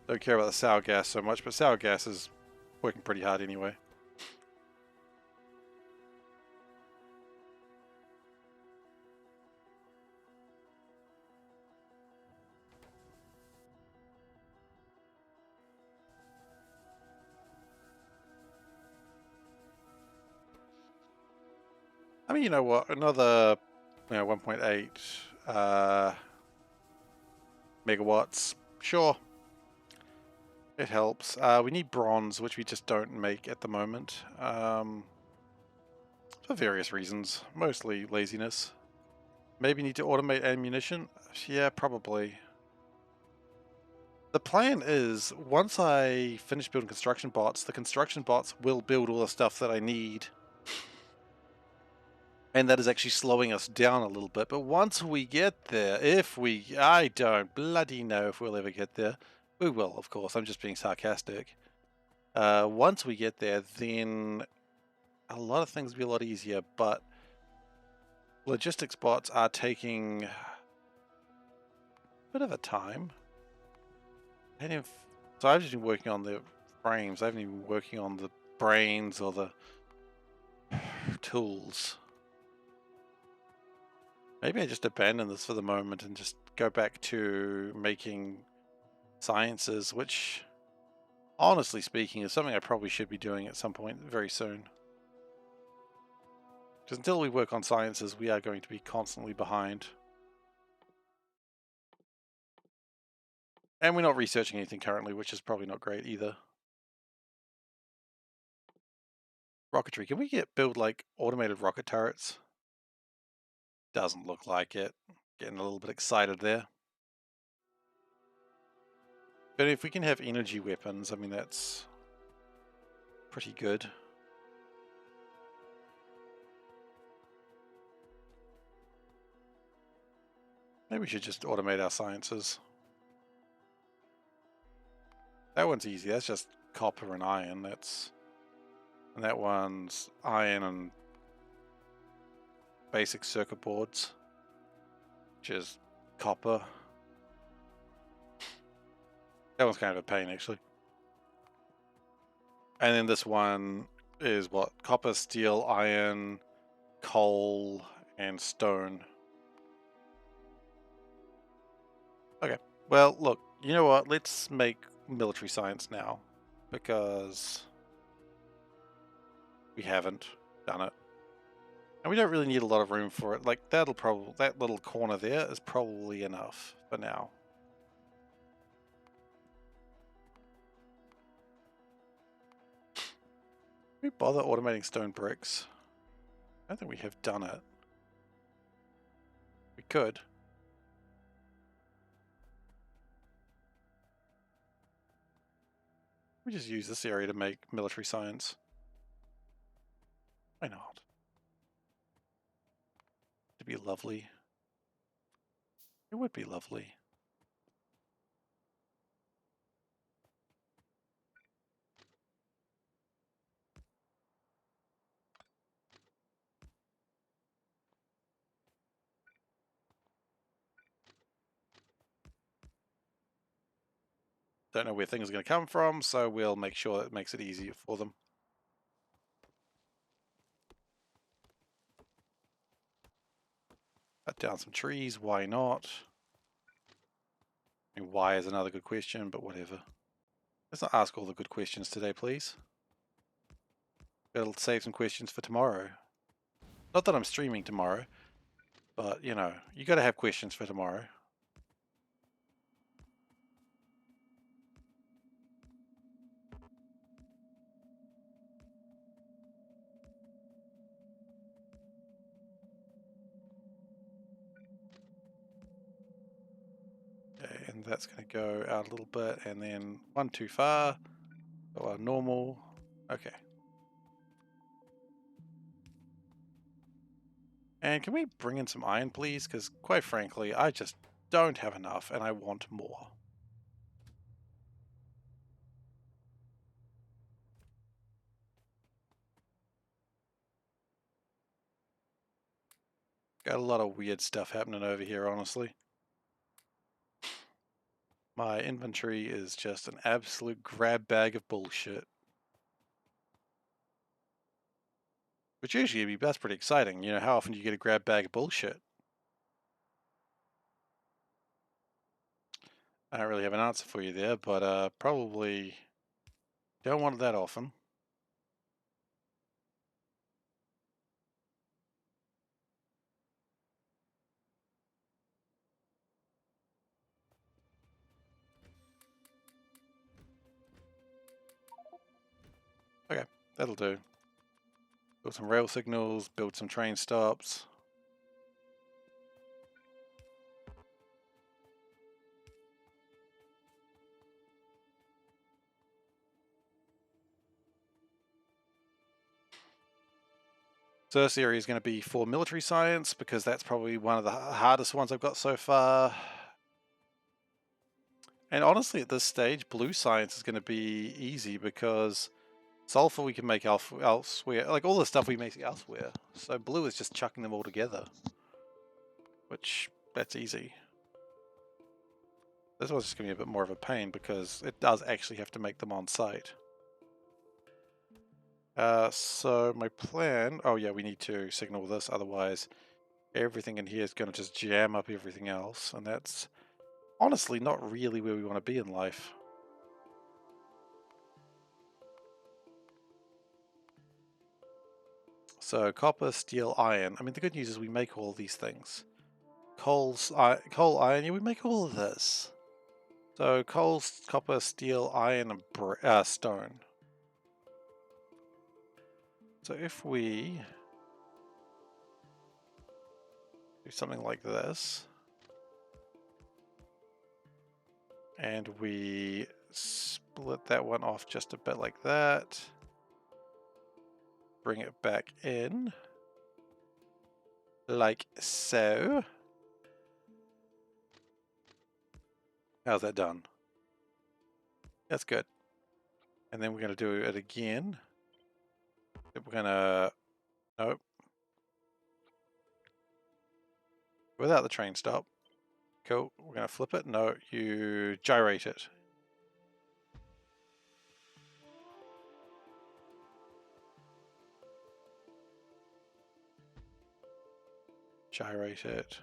Don't care about the sour gas so much, but sour gas is working pretty hard anyway. I mean, you know what? Another 1.8 megawatts. Sure. It helps. We need bronze, which we just don't make at the moment. For various reasons. Mostly laziness. Maybe need to automate ammunition? Yeah, probably. The plan is, once I finish building construction bots, the construction bots will build all the stuff that I need. And that is actually slowing us down a little bit. But once we get there, I don't bloody know if we'll ever get there. We will, of course. I'm just being sarcastic. Once we get there, then a lot of things will be a lot easier. But logistics bots are taking a bit of a time. So I've just been working on the frames. I haven't even been working on the brains or the tools. Maybe I just abandon this for the moment and just go back to making sciences, which, honestly speaking, is something I probably should be doing at some point very soon. Because until we work on sciences, we are going to be constantly behind. And we're not researching anything currently, which is probably not great either. Rocketry. Can we build like automated rocket turrets? Doesn't look like it. Getting a little bit excited there. But if we can have energy weapons, I mean, that's pretty good. Maybe we should just automate our sciences. That one's easy. That's just copper and iron. And that one's iron and basic circuit boards, which is copper. That one's kind of a pain, actually. And then this one is what? Copper, steel, iron, coal, and stone. Okay. Well, look, you know what? Let's make military science now, because we haven't done it. And we don't really need a lot of room for it. Like, that little corner there is probably enough for now. We bother automating stone bricks? I don't think we have done it. could. We just use this area to make military science. Why not? It'd be lovely. It would be lovely. Don't know where things are going to come from, so we'll make sure it makes it easier for them. Cut down some trees, why not? I mean, why is another good question, but whatever. Let's not ask all the good questions today, please. It'll save some questions for tomorrow. Not that I'm streaming tomorrow, but, you know, you got to have questions for tomorrow. Okay, and that's going to go out a little bit, and then one too far. Go our normal. Okay. And can we bring in some iron, please? Because, quite frankly, I just don't have enough, and I want more. Got a lot of weird stuff happening over here, honestly. My inventory is just an absolute grab bag of bullshit. Which usually, that's pretty exciting. You know, how often do you get a grab bag of bullshit? I don't really have an answer for you there, but probably don't want it that often. Okay, that'll do. Build some rail signals, build some train stops. So this area is going to be for military science, because that's probably one of the hardest ones I've got so far. And honestly, at this stage, blue science is going to be easy, because sulfur we can make elsewhere. Like, all the stuff we make elsewhere. So blue is just chucking them all together. Which, that's easy. This one's just going to be a bit more of a pain, because it does actually have to make them on site. So my plan... Oh yeah, we need to signal this, otherwise everything in here is going to just jam up everything else. And that's honestly not really where we want to be in life. So copper, steel, iron. I mean, the good news is we make all these things. Coal, iron, yeah, we make all of this. So coal, copper, steel, iron, and stone. So if we do something like this, and we split that one off just a bit like that, bring it back in, like so. How's that done? That's good. And then we're going to do it again. We're going to... Nope. Without the train stop. Cool. We're going to flip it. No, you gyrate it. Gyrate it.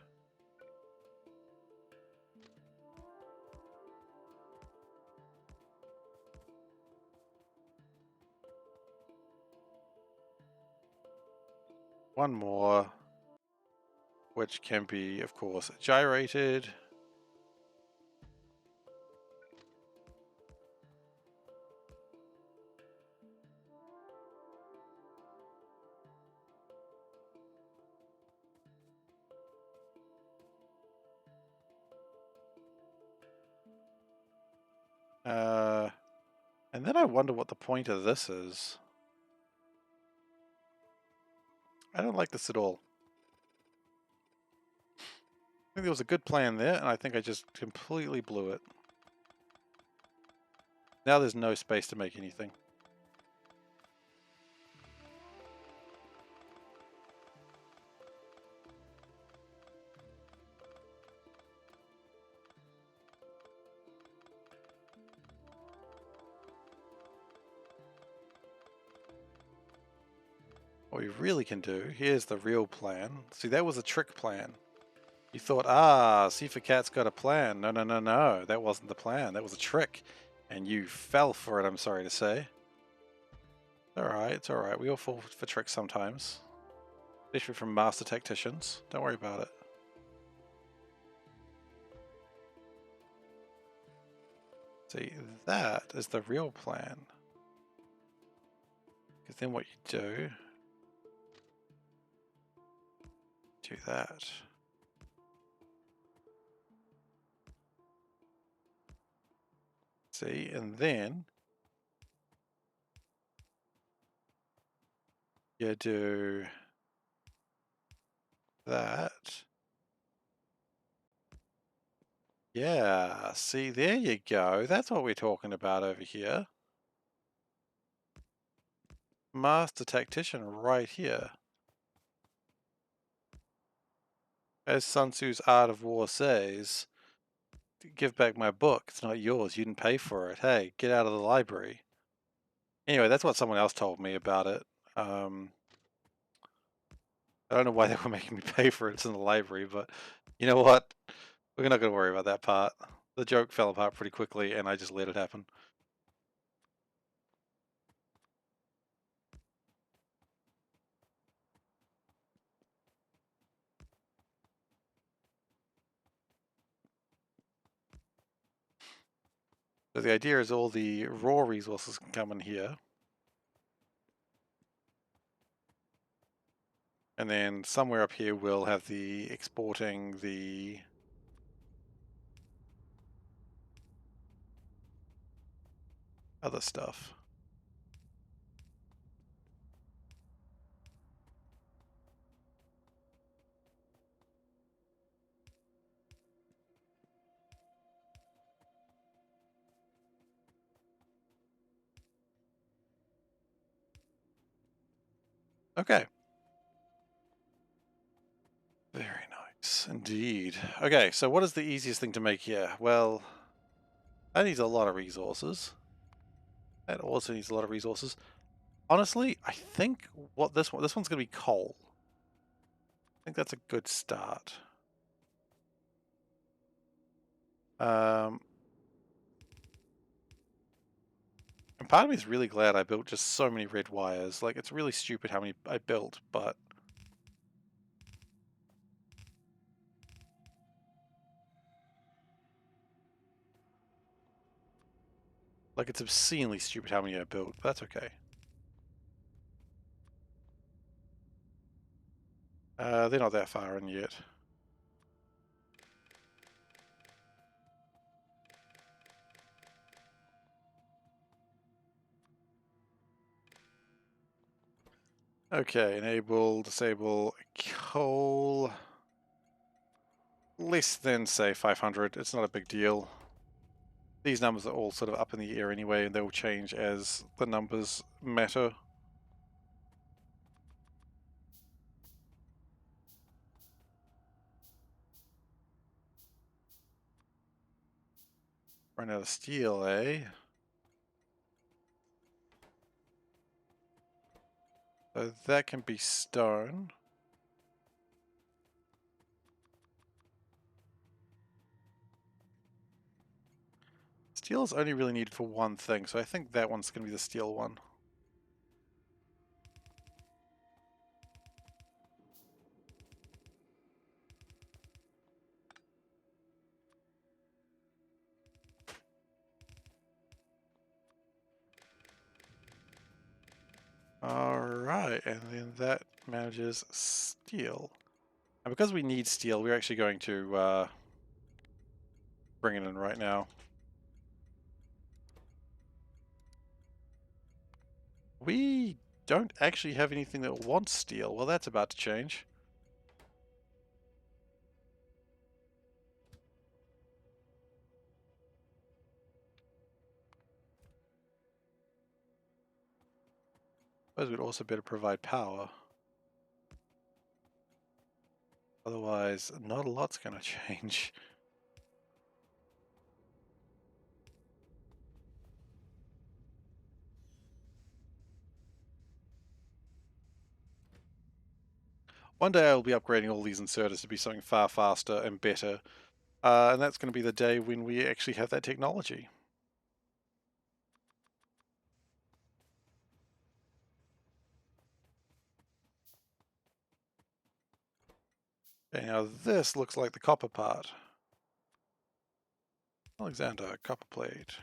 One more, which can be, of course, gyrated. And then I wonder what the point of this is. I don't like this at all. I think there was a good plan there, and I think I just completely blew it. Now there's no space to make anything. What we really can do, here's the real plan. See, that was a trick plan. You thought, SeiferKatt's got a plan. No, no, no, no. That wasn't the plan. That was a trick. And you fell for it, I'm sorry to say. Alright, it's alright. We all fall for tricks sometimes. Especially from master tacticians. Don't worry about it. See, that is the real plan. Because then what you do that. See, and then you do that. Yeah, see, there you go. That's what we're talking about over here. Master Tactician right here. As Sun Tzu's Art of War says, give back my book. It's not yours. You didn't pay for it. Hey, get out of the library. Anyway, that's what someone else told me about it. I don't know why they were making me pay for it. It's in the library, but you know what? We're not going to worry about that part. The joke fell apart pretty quickly, and I just let it happen. So the idea is all the raw resources can come in here. And then somewhere up here we'll have the exporting the other stuff. Okay. Very nice indeed. Okay, so what is the easiest thing to make here? Well, that needs a lot of resources. That also needs a lot of resources. Honestly, I think what this one's going to be coal. I think that's a good start. And part of me is really glad I built just so many red wires. Like, it's really stupid how many I built, but like, it's obscenely stupid how many I built, but that's okay. They're not that far in yet. Okay, enable, disable, coal. Less than, say, 500. It's not a big deal. These numbers are all sort of up in the air anyway, and they will change as the numbers matter. Run out of steel, eh? So that can be stone. Steel is only really needed for one thing, so I think that one's going to be the steel one. Alright, and then that manages steel. And because we need steel, we're actually going to bring it in right now. We don't actually have anything that wants steel. Well, that's about to change. Suppose we'd also better provide power. Otherwise, not a lot's going to change. One day I'll be upgrading all these inserters to be something far faster and better. And that's going to be the day when we actually have that technology. Okay, now this looks like the copper part. Alexander, copper plate.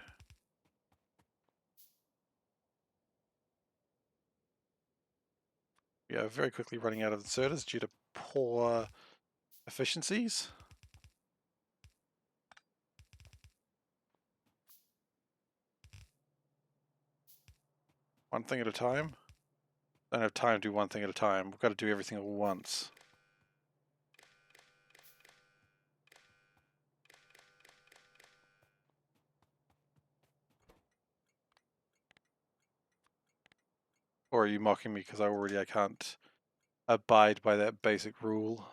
We are very quickly running out of inserters due to poor efficiencies. One thing at a time. Don't have time to do one thing at a time. We've got to do everything at once. Or are you mocking me because I can't abide by that basic rule?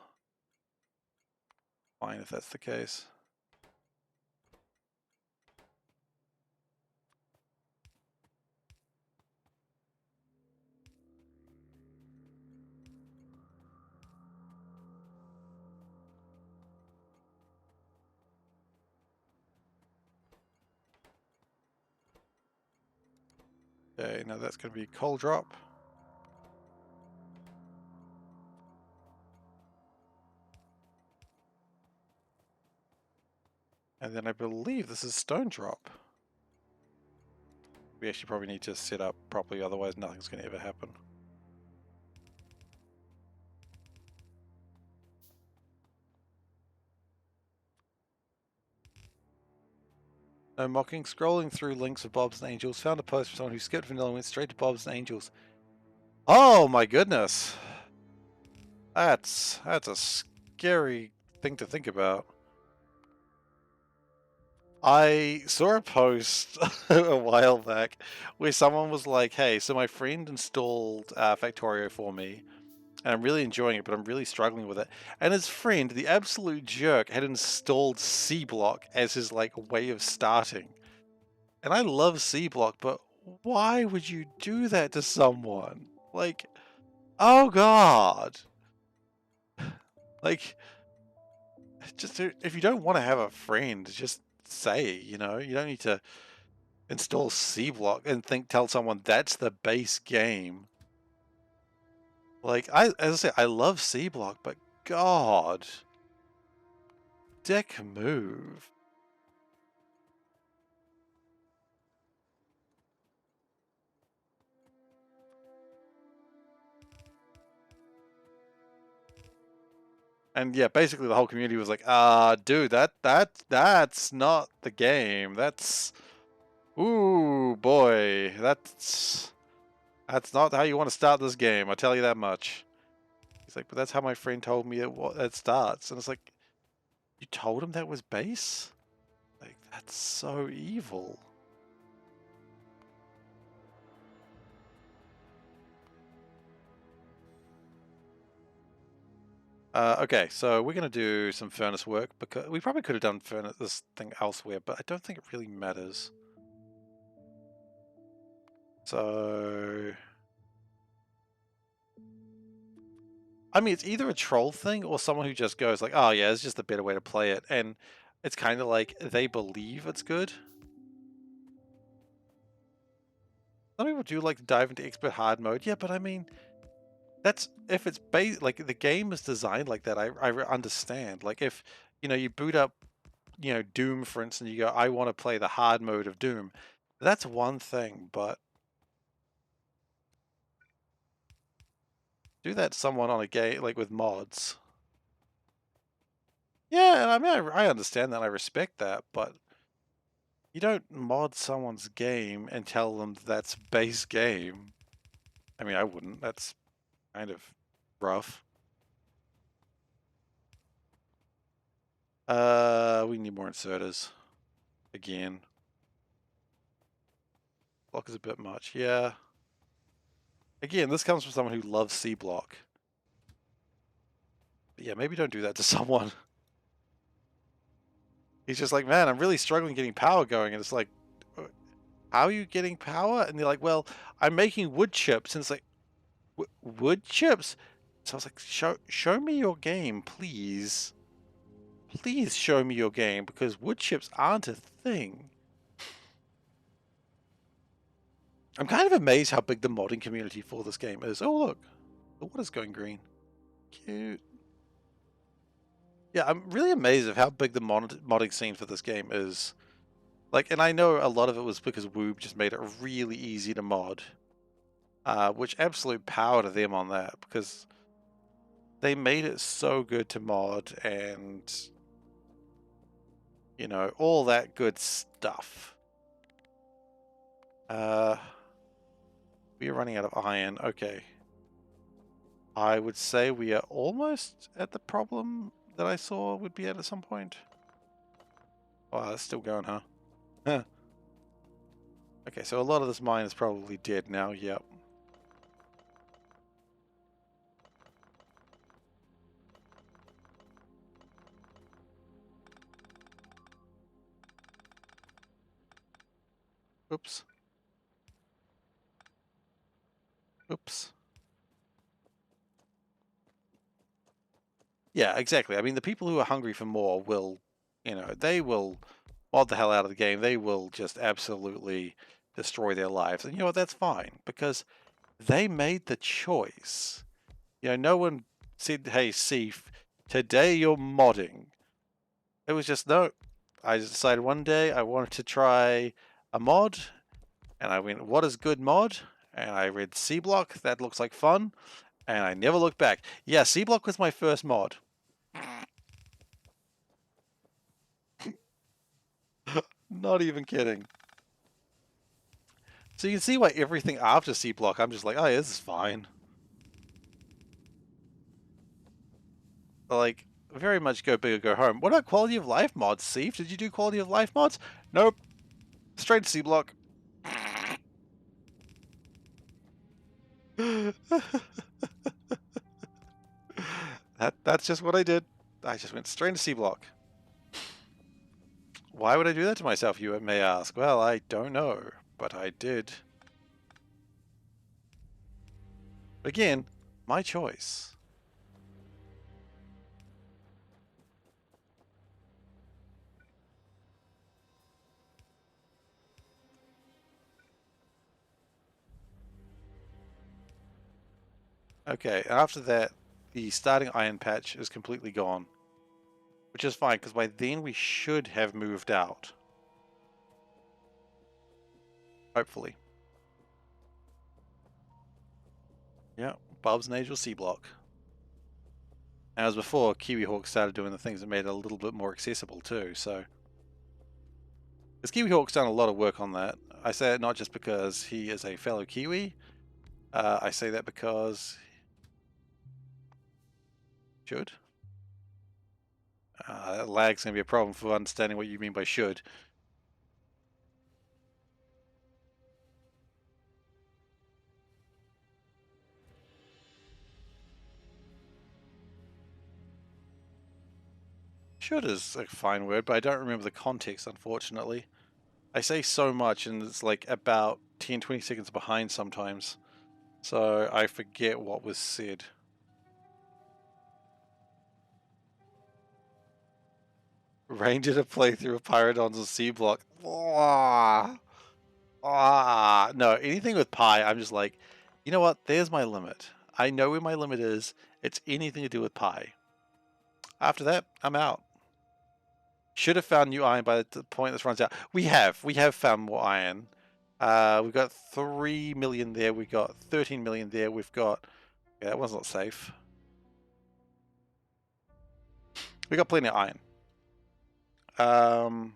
Fine if that's the case. Okay, now that's going to be coal drop. And then I believe this is stone drop. We actually probably need to set up properly, otherwise nothing's going to ever happen. No mocking. Scrolling through links of Bob's and Angels, found a post from someone who skipped vanilla and went straight to Bob's and Angels. Oh my goodness! That's a scary thing to think about. I saw a post a while back where someone was like, hey, so my friend installed Factorio for me, and I'm really enjoying it, but I'm really struggling with it. And his friend, the absolute jerk, had installed C-Block as his like way of starting. And I love C-Block, but why would you do that to someone? Like, oh god. Like, just if you don't want to have a friend, just say, you know, you don't need to install C-Block and tell someone that's the base game. Like, as I say, I love C-Block, but god. Dick move. And yeah, basically the whole community was like, dude, that's not the game. That's, ooh, boy, that's not how you want to start this game. I tell you that much. He's like, but that's how my friend told me it starts. And it's like, you told him that was base? Like, that's so evil. Okay, so we're going to do some furnace work because we probably could have done this thing elsewhere, but I don't think it really matters. So, I mean, it's either a troll thing or someone who just goes like, oh yeah, it's just a better way to play it. And it's kind of like they believe it's good. Some people do like to dive into expert hard mode. Yeah, but I mean, that's if it's like the game is designed like that. I understand. Like if, you know, you boot up, you know, Doom, for instance, you go, I want to play the hard mode of Doom. That's one thing, but do that to someone on a game, like with mods. Yeah, and I mean, I understand that, I respect that, but you don't mod someone's game and tell them that's base game. I mean, I wouldn't. That's kind of rough. We need more inserters. Again. Block is a bit much. Yeah. Again, this comes from someone who loves C block. But yeah, maybe don't do that to someone. He's just like, man, I'm really struggling getting power going. And it's like, how are you getting power? And they're like, well, I'm making wood chips. And it's like, wood chips? So I was like, show me your game, please. Please show me your game, because wood chips aren't a thing. I'm kind of amazed how big the modding community for this game is. Oh, look. The water's going green. Cute. Yeah, I'm really amazed of how big the modding scene for this game is. Like, and I know a lot of it was because Woob just made it really easy to mod. Which absolute power to them on that, because they made it so good to mod and, you know, all that good stuff. We are running out of iron. Okay. I would say we are almost at the problem that I saw would be at some point. Oh, it's still going, huh? Huh. Okay, so a lot of this mine is probably dead now. Yep. Oops. Oops. Yeah, exactly. I mean, the people who are hungry for more will, you know, they will mod the hell out of the game. They will just absolutely destroy their lives. And you know what? That's fine, because they made the choice. You know, no one said, hey, Seif, today you're modding. It was just, no. I just decided one day I wanted to try a mod, and I went, what is good mod? And I read C Block, that looks like fun, and I never looked back. Yeah, C Block was my first mod. Not even kidding. So you can see why everything after C Block, I'm just like, oh yeah, this is fine. Like, very much go big or go home. What about quality of life mods, Seif? Did you do quality of life mods? Nope. Straight to C Block. That's just what I did. I just went straight to C Block. Why would I do that to myself, you may ask? Well, I don't know, but I did. Again, my choice. Okay, after that, the starting iron patch is completely gone. Which is fine, because by then we should have moved out. Hopefully. Yeah, Bub's Nasal C Block. And as before, Kiwi Hawk started doing the things that made it a little bit more accessible too, so. Because Kiwi Hawk's done a lot of work on that. I say it not just because he is a fellow Kiwi. I say that because... Should? That lag's going to be a problem for understanding what you mean by should. Should is a fine word, but I don't remember the context, unfortunately. I say so much and it's like about 10-20 seconds behind sometimes. So I forget what was said. Ranger to play through a Pyrodons or C Block. No, anything with Pi, I'm just like, you know what? There's my limit. I know where my limit is. It's anything to do with Pi. After that, I'm out. Should have found new iron by the point this runs out. We have found more iron. We've got 3 million there. We've got 13 million there. We've got... Yeah, that one's not safe. We got plenty of iron. The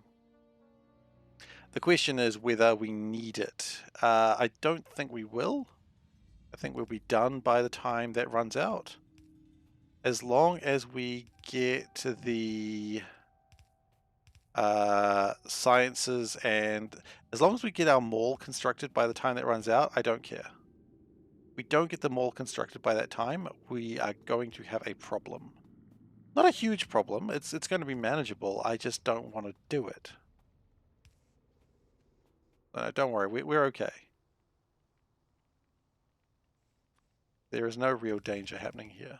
question is whether we need it. I don't think we will. I think we'll be done by the time that runs out. As long as we get to the sciences, and as long as we get our mall constructed by the time that runs out, I don't care. If we don't get the mall constructed by that time, we are going to have a problem. Not a huge problem, it's going to be manageable, I just don't want to do it. Don't worry, we're okay. There is no real danger happening here.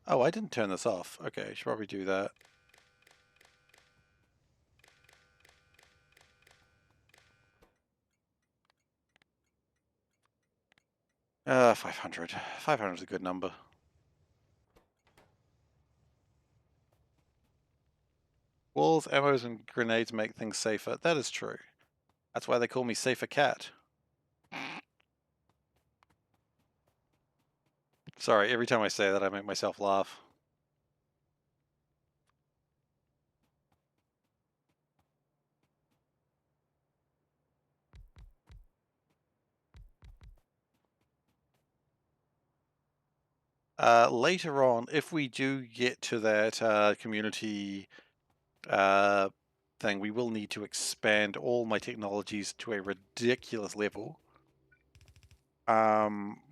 Oh, I didn't turn this off. Okay, should probably do that. Uh, 500. 500 is a good number. Walls, ammos, and grenades make things safer. That is true. That's why they call me SeiferKatt. Sorry, every time I say that I make myself laugh. Later on, if we do get to that community thing, we will need to expand all my technologies to a ridiculous level.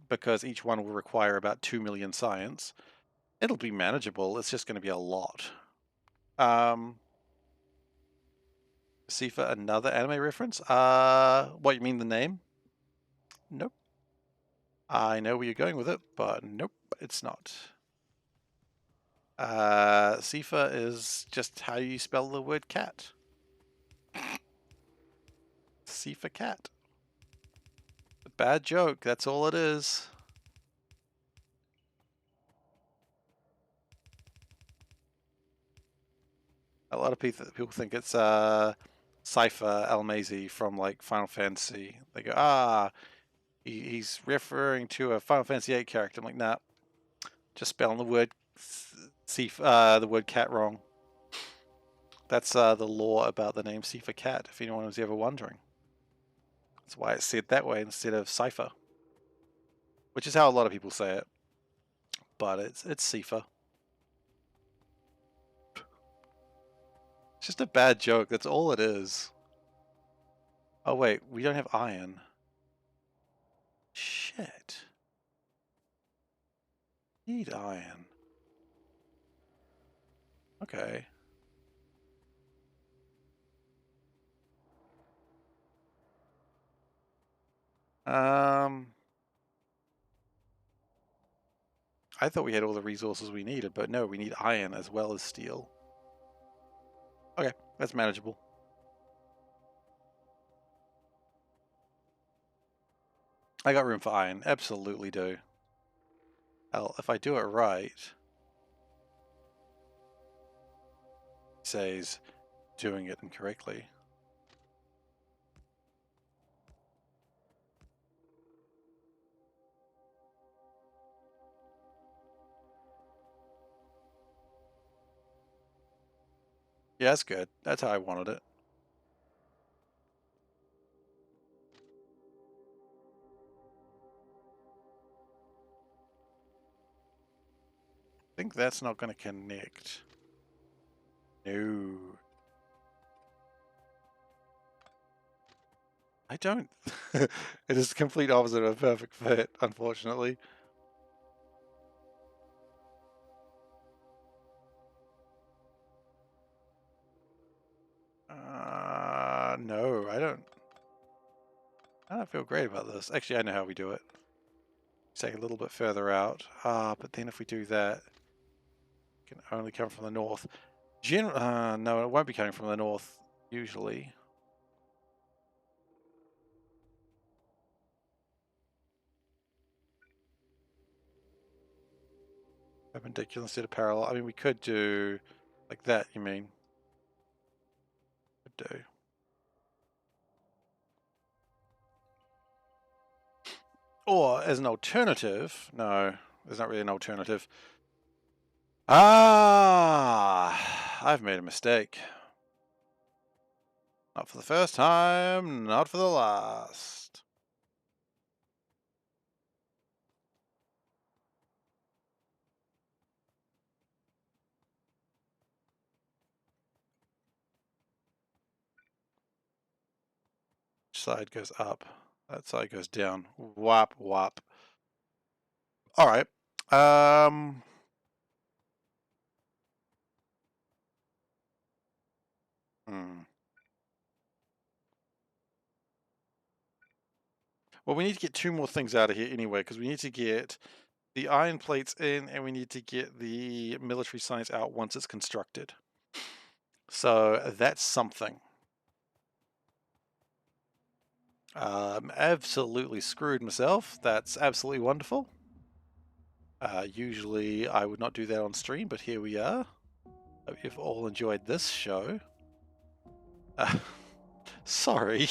Because each one will require about 2 million science. It'll be manageable, it's just going to be a lot. Seifer, another anime reference? What, you mean the name? Nope. I know where you're going with it, but nope, it's not. Seifer is just how you spell the word cat. SeiferKatt. A bad joke, that's all it is. A lot of people think it's Seifer Almazy from like Final Fantasy. They go, ah, he's referring to a Final Fantasy VIII character. I'm like, nah, just spelling the word the word cat wrong. That's the lore about the name SeiferKatt, if anyone was ever wondering. That's why it's said that way instead of Seifer, which is how a lot of people say it. But it's Seifer. It's just a bad joke. That's all it is. Oh wait, we don't have iron. Shit. Need iron. Okay. I thought we had all the resources we needed, but no, we need iron as well as steel. Okay, that's manageable. I got room for iron, absolutely do. Hell, if I do it right, it says doing it incorrectly. Yeah, that's good. That's how I wanted it. I think that's not going to connect. No. I don't. It is the complete opposite of a perfect fit, unfortunately. No, I don't. I don't feel great about this. Actually, I know how we do it. Take a little bit further out. But then if we do that, it can only come from the north. No, it won't be coming from the north, usually. Perpendicular instead of parallel. I mean, we could do like that, you mean? Could do. Or as an alternative, no, There's not really an alternative. Ah, I've made a mistake. Not for the first time, not for the last. Which side goes up? That side goes down. Whop, whop. All right. Hmm. Well, we need to get 2 more things out of here anyway, because we need to get the iron plates in, and we need to get the military science out once it's constructed. So that's something. Absolutely screwed myself. That's absolutely wonderful. Usually I would not do that on stream, but here we are. Hope you've all enjoyed this show. Sorry.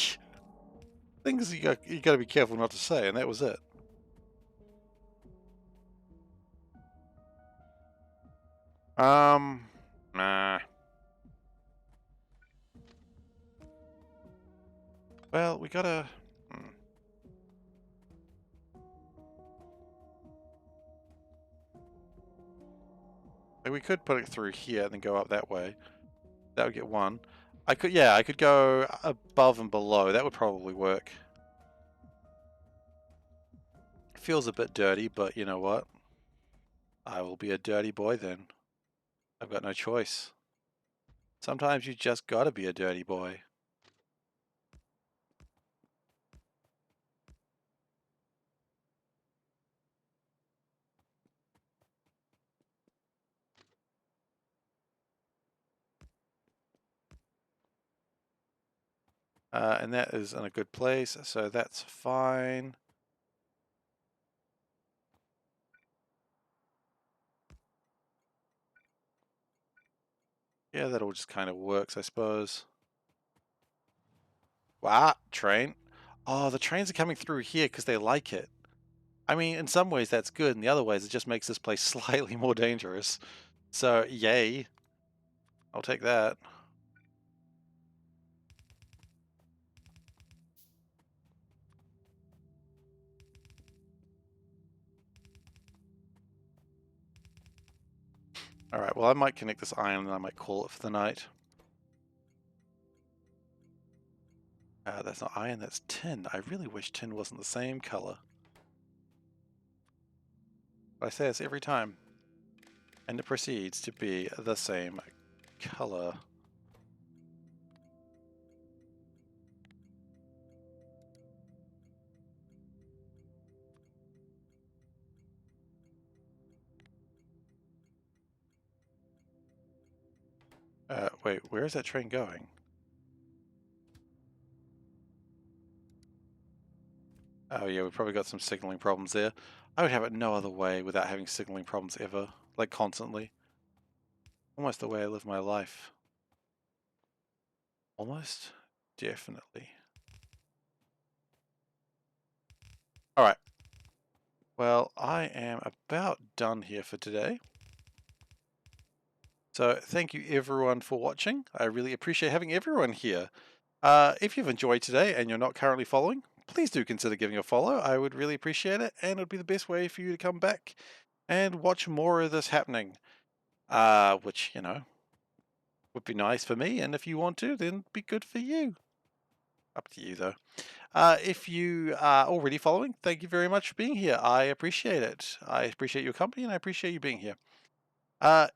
Things you got to be careful not to say, and that was it. Nah. Well, we gotta... We could put it through here and then go up that way. That would get 1. I could go above and below. That would probably work. Feels a bit dirty, but you know what? I will be a dirty boy then. I've got no choice. Sometimes you just gotta be a dirty boy. And that is in a good place, so that's fine. Yeah, that all just kind of works, I suppose. Wow, train. Oh, the trains are coming through here because they like it. I mean, in some ways that's good, in the other ways it just makes this place slightly more dangerous. So, yay. I'll take that. Alright, well I might connect this iron and I might call it for the night. That's not iron, that's tin. I really wish tin wasn't the same color. But I say this every time. And it proceeds to be the same color. Wait, where is that train going? Oh yeah, we probably got some signaling problems there. I would have it no other way without having signaling problems ever. Like constantly. Almost the way I live my life. Almost? Definitely. Alright. Well, I am about done here for today. So thank you everyone for watching. I really appreciate having everyone here. If you've enjoyed today and you're not currently following, please do consider giving a follow. I would really appreciate it, and it would be the best way for you to come back and watch more of this happening. Which, you know, would be nice for me, and if you want to, then be good for you. Up to you, though. If you are already following, thank you very much for being here. I appreciate it. I appreciate your company, and I appreciate you being here.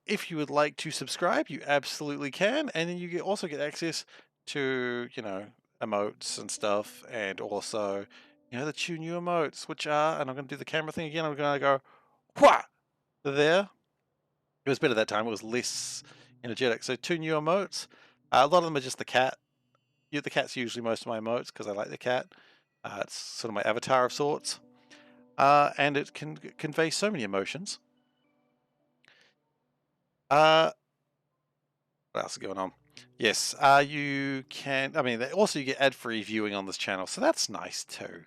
If you would like to subscribe, you absolutely can, and then you also get access to, you know, emotes and stuff, and also, you know, the 2 new emotes, which are, and I'm going to do the camera thing again, I'm going to go, wha! There. It was better that time, it was less energetic. So 2 new emotes. A lot of them are just the cat. Yeah, the cat's usually most of my emotes, because I like the cat. It's sort of my avatar of sorts. And it can convey so many emotions. What else is going on? Yes, you can. I mean, also you get ad-free viewing on this channel, so that's nice too.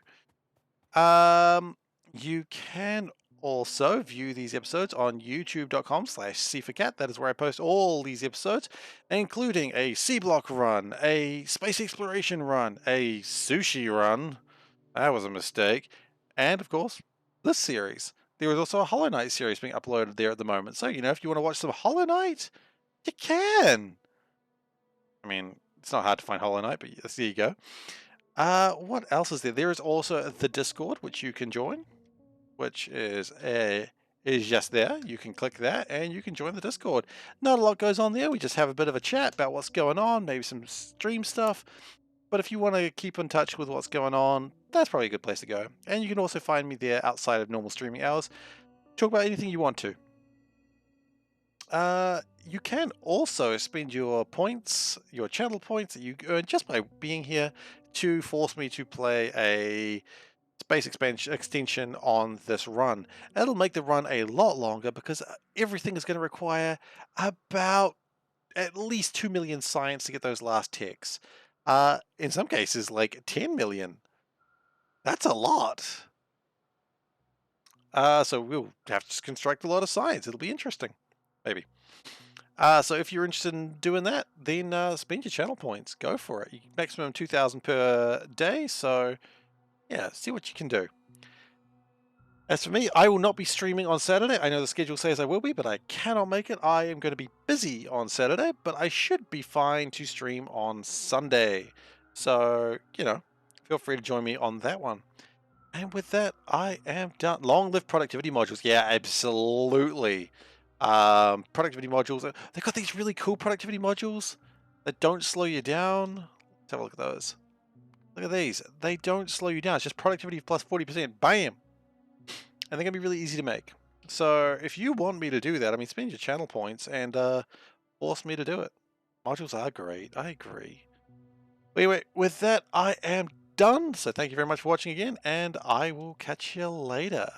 You can also view these episodes on youtube.com/SeiferKatt. That is where I post all these episodes, including a C block run, a space exploration run, a sushi run. That was a mistake. And of course, this series. There is also a Hollow Knight series being uploaded there at the moment. So, if you want to watch some Hollow Knight, you can. I mean, it's not hard to find Hollow Knight, but yes, there you go. What else is there? There is also the Discord, which you can join, which is just there. You can click that and you can join the Discord. Not a lot goes on there. We just have a bit of a chat about what's going on, maybe some stream stuff. But if you want to keep in touch with what's going on, that's probably a good place to go. And you can also find me there outside of normal streaming hours. Talk about anything you want to. You can also spend your points, your channel points that you earn just by being here to force me to play a space extension on this run. It'll make the run a lot longer because everything is going to require about at least 2 million science to get those last techs. In some cases, like 10 million. That's a lot. So we'll have to construct a lot of science. It'll be interesting. Maybe. So if you're interested in doing that, then spend your channel points. Go for it. Maximum 2,000 per day. So yeah, see what you can do. As for me, I will not be streaming on Saturday. I know the schedule says I will be, but I cannot make it. I am going to be busy on Saturday, but I should be fine to stream on Sunday. So, feel free to join me on that one. And with that, I am done. Long live productivity modules. Yeah, absolutely. Productivity modules. They've got these really cool productivity modules that don't slow you down. Let's have a look at those. Look at these. They don't slow you down. It's just productivity plus 40%. Bam! And they're going to be really easy to make. So if you want me to do that, spend your channel points and force me to do it. Modules are great. I agree. But anyway, with that, I am done. So thank you very much for watching again, and I will catch you later.